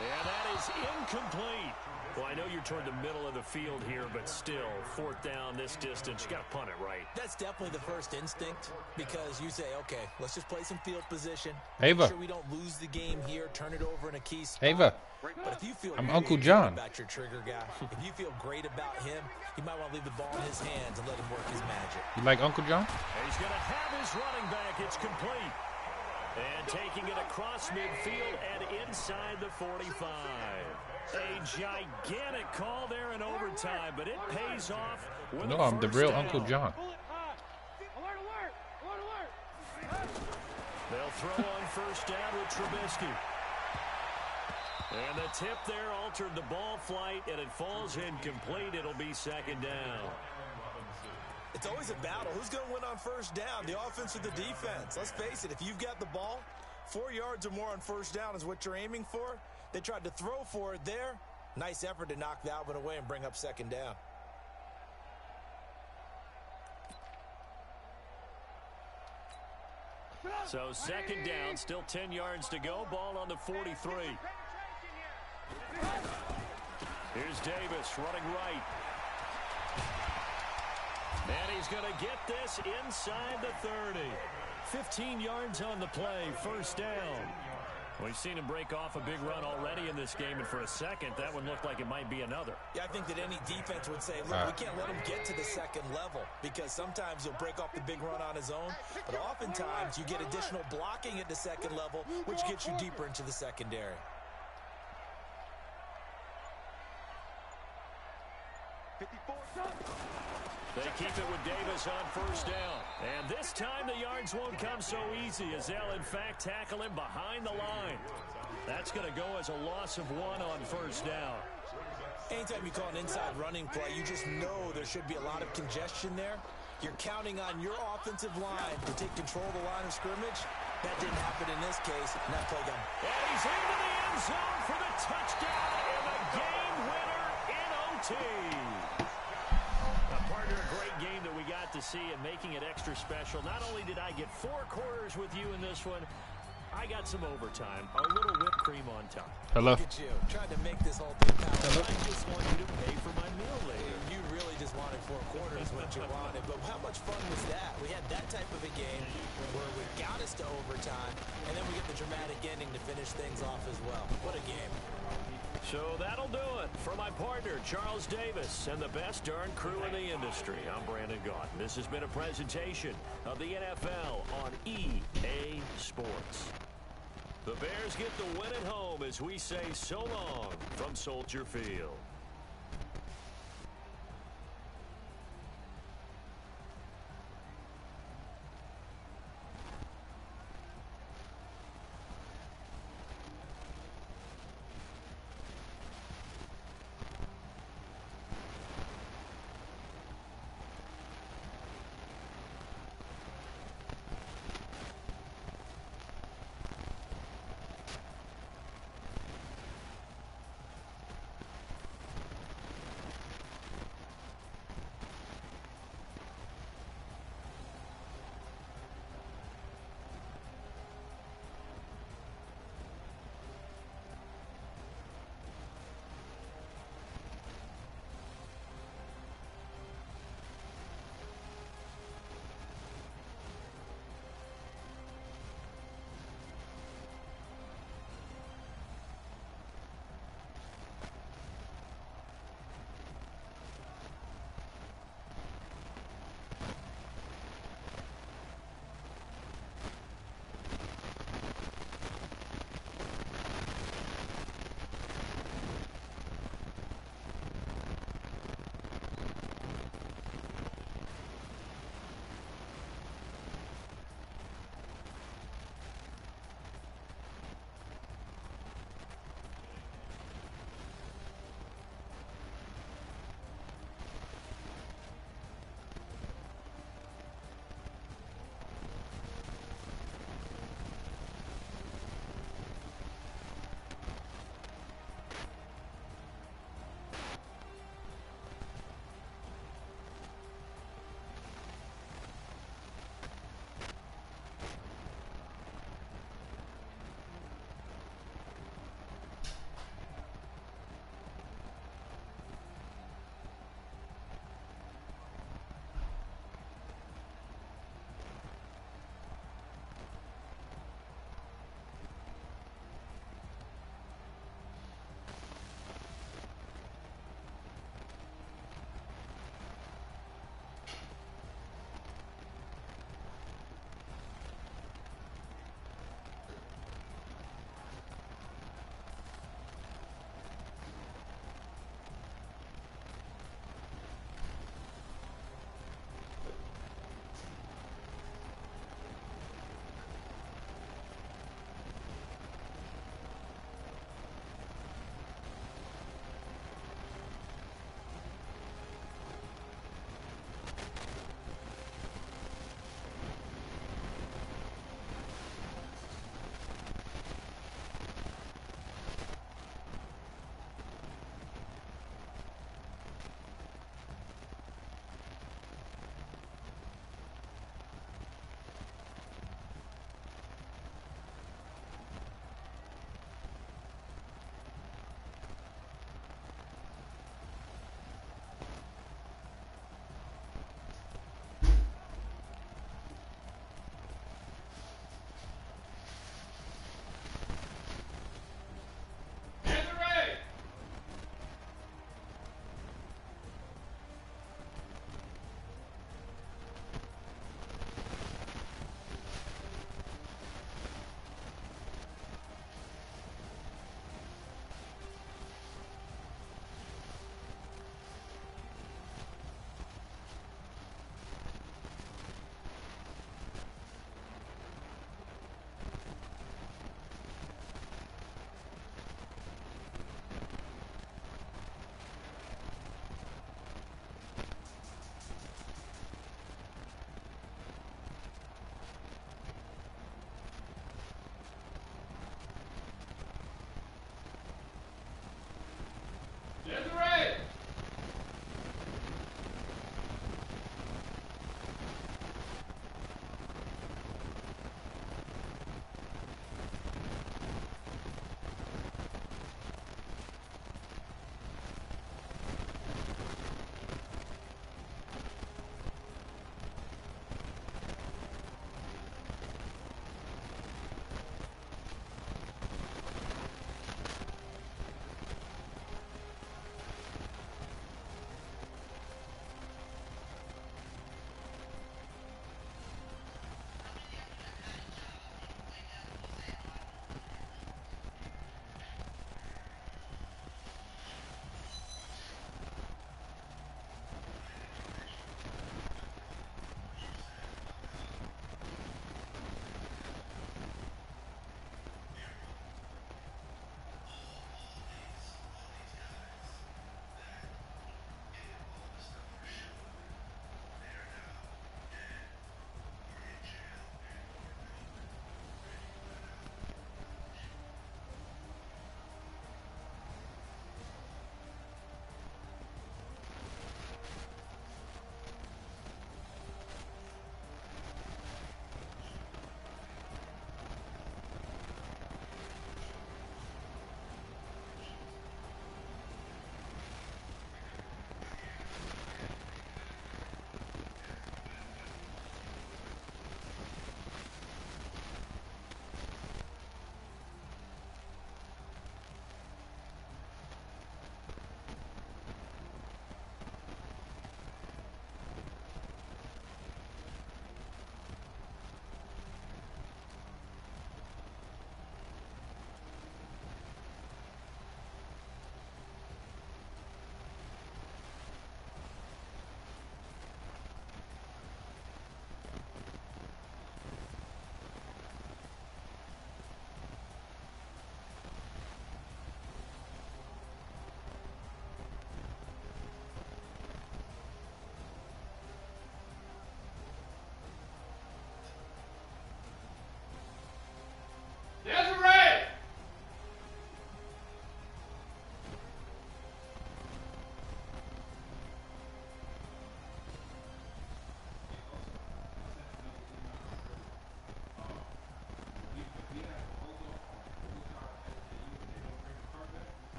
And that is incomplete. Well, I know you're toward the middle of the field here, but still, fourth down this distance, you got to punt it right. That's definitely the first instinct because you say, okay, let's just play some field position. Ava. Make sure we don't lose the game here, turn it over in a key spot. Ava. But if you feel I'm really Uncle good John. about your trigger guy, if you feel great about him, you might want to leave the ball in his hands and let him work his magic. You like Uncle John? And he's going to have his running back. It's complete. And taking it across midfield and inside the 45. A gigantic call there in overtime, but it pays off with No, a I'm the first real down. Uncle John. They'll throw on first down with Trubisky. And the tip there altered the ball flight, and it falls incomplete. It'll be second down. It's always a battle. Who's going to win on first down, the offense or the defense? Let's face it, if you've got the ball, 4 yards or more on first down is what you're aiming for. They tried to throw for it there. Nice effort to knock that one away and bring up second down. So second down, still 10 yards to go. Ball on the 43. Here's Davis running right. And he's going to get this inside the 30. 15 yards on the play, first down. We've seen him break off a big run already in this game, and for a second, that one looked like it might be another. Yeah, I think that any defense would say, look, we can't let him get to the second level because sometimes he'll break off the big run on his own, but oftentimes you get additional blocking at the second level, which gets you deeper into the secondary. They keep it with Davis on first down. And this time the yards won't come so easy as they'll, in fact, tackle him behind the line. That's going to go as a loss of 1 on first down. Anytime you call an inside running play, you just know there should be a lot of congestion there. You're counting on your offensive line to take control of the line of scrimmage. That didn't happen in this case, and that play got... And he's into the end zone for the touchdown and the game winner in OT. A great game that we got to see and making it extra special. Not only did I get 4 quarters with you in this one, I got some overtime. A little whipped cream on top. Hello. Look at you, trying to make this whole thing powerful. I just want you to pay for my meal later. You really just wanted 4 quarters when you wanted, but how much fun was that? We had that type of a game where we got us to overtime, and then we get the dramatic ending to finish things off as well. What a game. So that'll do it for my partner, Charles Davis, and the best darn crew in the industry. I'm Brandon Gaunt. This has been a presentation of the NFL on EA Sports. The Bears get the win at home as we say so long from Soldier Field.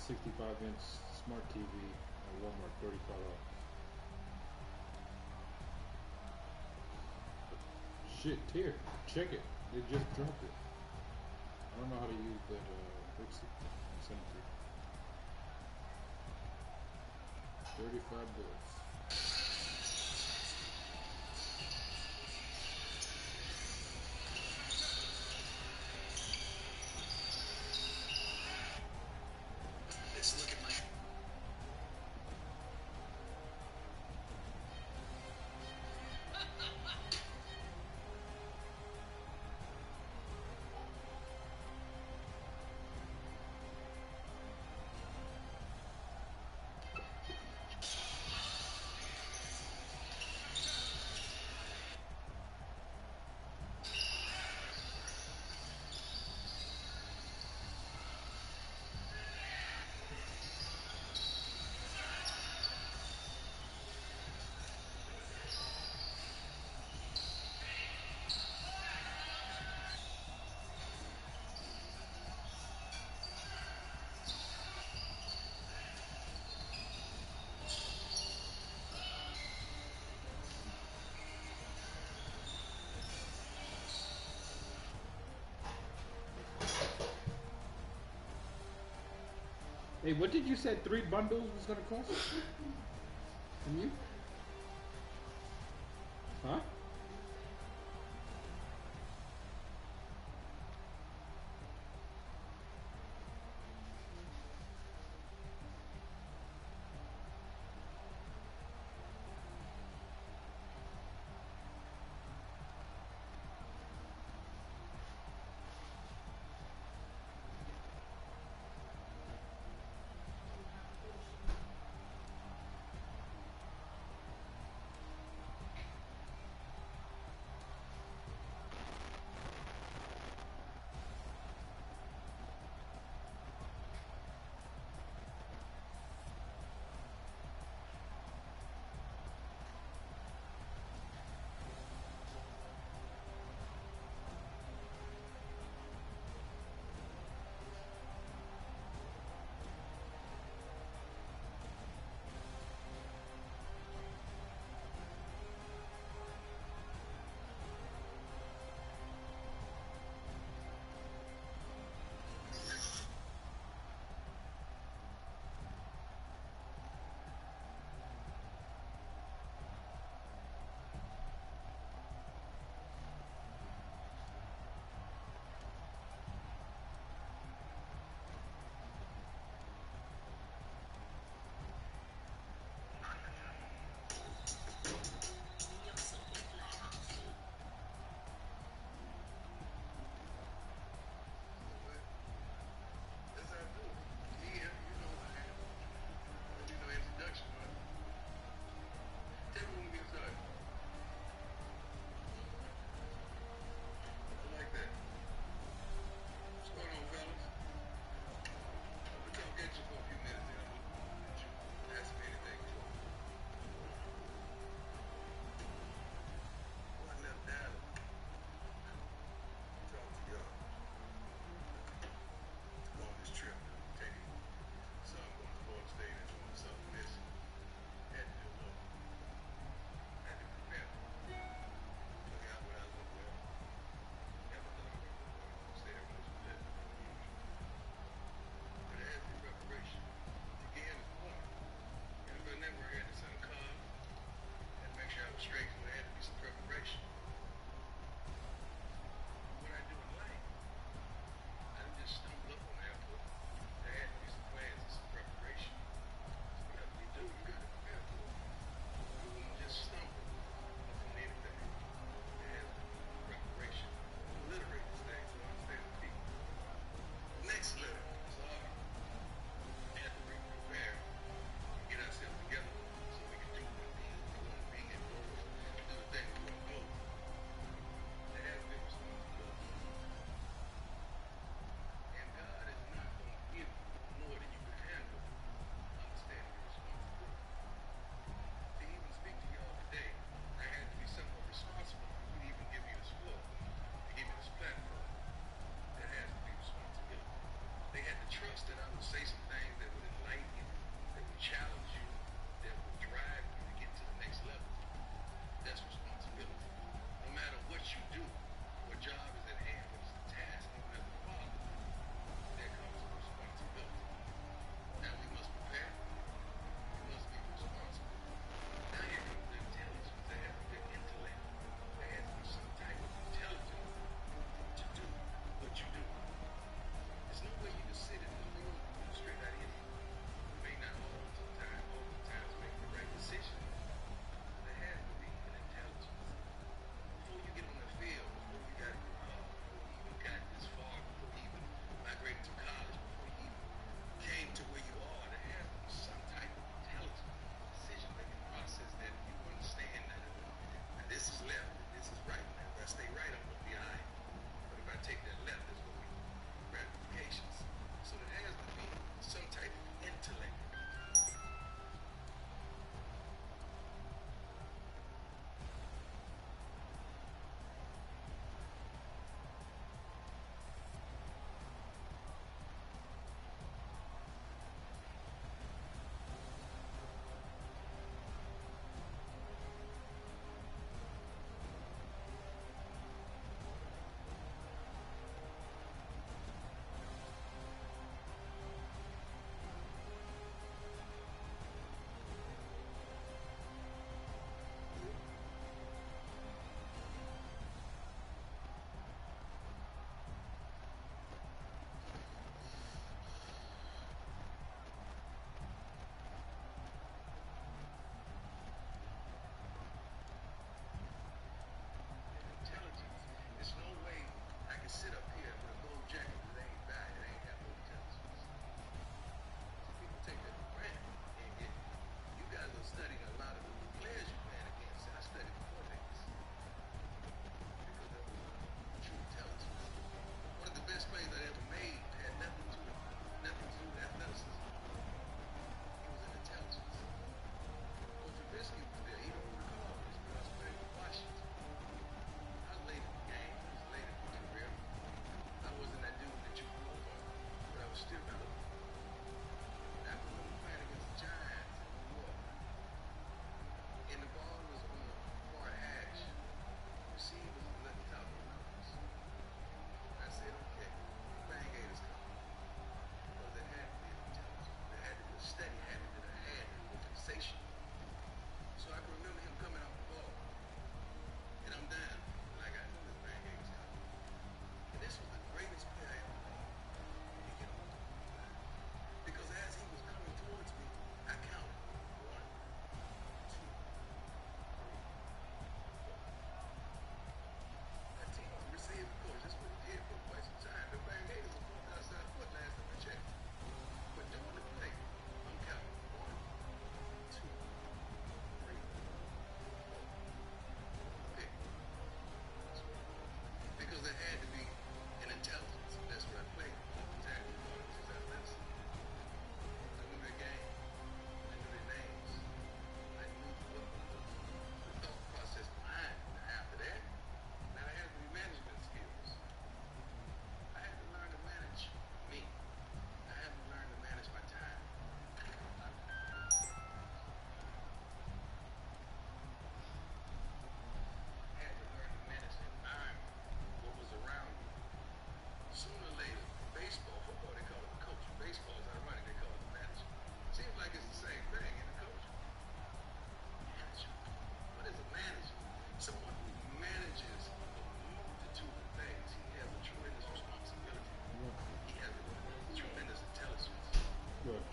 65-inch smart TV at Walmart, $35. Shit, here, check it. They just dropped it. I don't know how to use that Brixie. I'll send it to you. $35. Let's look at my. Hey, what did you say 3 bundles was gonna cost? From you? Huh?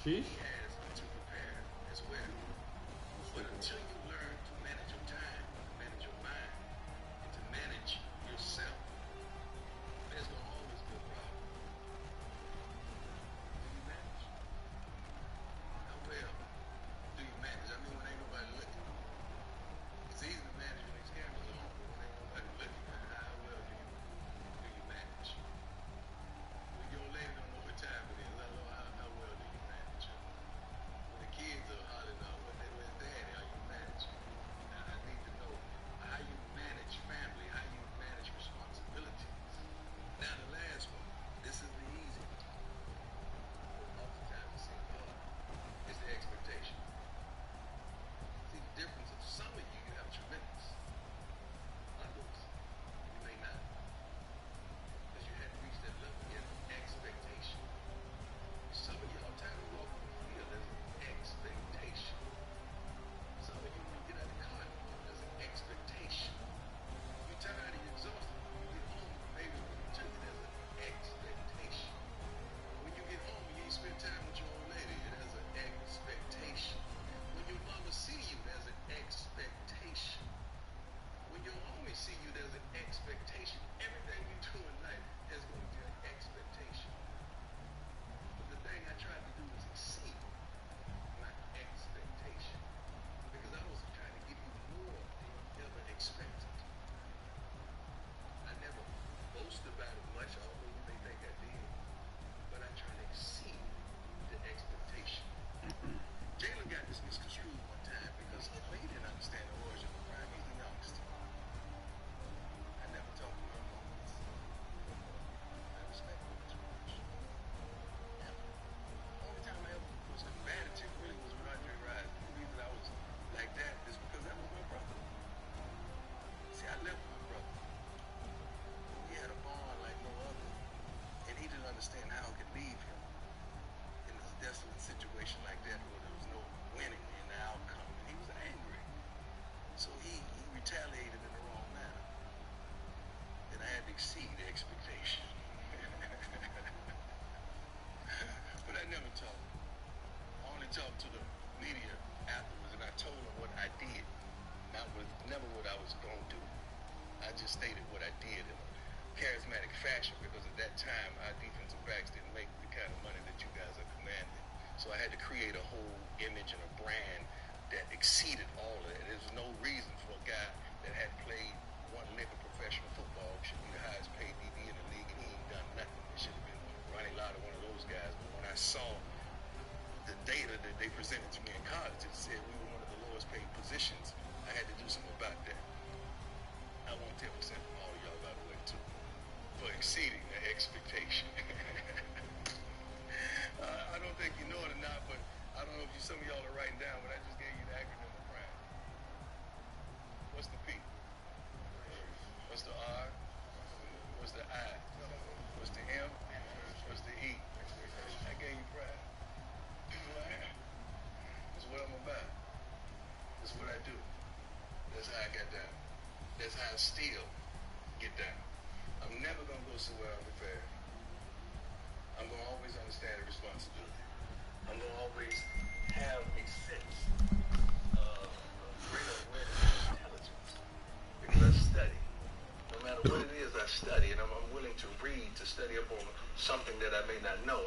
Sheesh. he has to prepare as well. But until you learn to manage your time, to manage your mind, and to manage yourself, there's going to always be a problem. Do you manage? How well do you manage? I mean, when ain't nobody looking. It's easy to manage when these cameras are on, but when ain't nobody looking, how well do you manage? When your old lady don't know what time it is, how well do you manage? When the kids are hollering out, where's daddy? How you manage? I need to know how you manage family, how you manage responsibilities. Now the last one, this is the easy one. Oftentimes it seems hard. It's the expectation. See the difference of some of you have tremendous. Others, you may not. Because you hadn't reached that level yet of expectation. Some of you, I'm tired of walking the field, there's an expectation. Some of you, when you get out of the car, there's an expectation. You're tired, you're exhausted. When you get home, maybe when you tell you there's an expectation. When you get home and you ain't spend time with your old lady, there's an expectation. When your mama see you, there's an expectation. When your homies see you, there's an expectation. Everything you do in life, there's going to be an expectation. But the thing I tried to do was exceed my expectation. Because I was trying to give you more than you ever expected. I never boast about it much, although you may think I did. But I try to exceed the expectation. Jalen got this misconstrued one time because he didn't understand the origin of crime. He's a youngster. I never talked to him on this. I respect him too much. Never. The only time I ever was combative really was with Andre Rison. The reason I was like that is because that was my brother. See, I left my brother. We had a bond like no other. And he didn't understand how I could leave him in a desolate situation like that where there was no winning in the outcome. And he was angry. So he retaliated in the wrong manner. And I had to exceed the expectation. But I never talked. I only talked to the media afterwards, and I told them what I did. Never what I was going to do. I just stated what I did in a charismatic fashion, because at that time our defensive backs didn't make the kind of money that you guys are commanding. So I had to create a whole image and a brand that exceeded all of that. There's no reason for a guy that hadn't played one lick of professional football should be the highest paid DB in the league, and he ain't done nothing. It should have been Ronnie Lott or one of those guys. But when I saw the data that they presented to me in college, it said we were one of the lowest paid positions. I had to do something about that. I want 10% from all of y'all, by the way, too, for exceeding the expectation. I don't think you know it or not, but I don't know if some of y'all are writing down, but I just gave you the acronym of crime. What's the P? What's the R? What's the I? What's the M? What's the E? I gave you pride. This is who I am. This is what I'm about. This is what I do. That's how I got down. That's how I still get down. I'm never going to go somewhere unprepared. I'm going to always understand the responsibility. I'm going to always have a sense of greater awareness and intelligence. Because I study. No matter what it is, I study. And I'm willing to read, to study up on something that I may not know.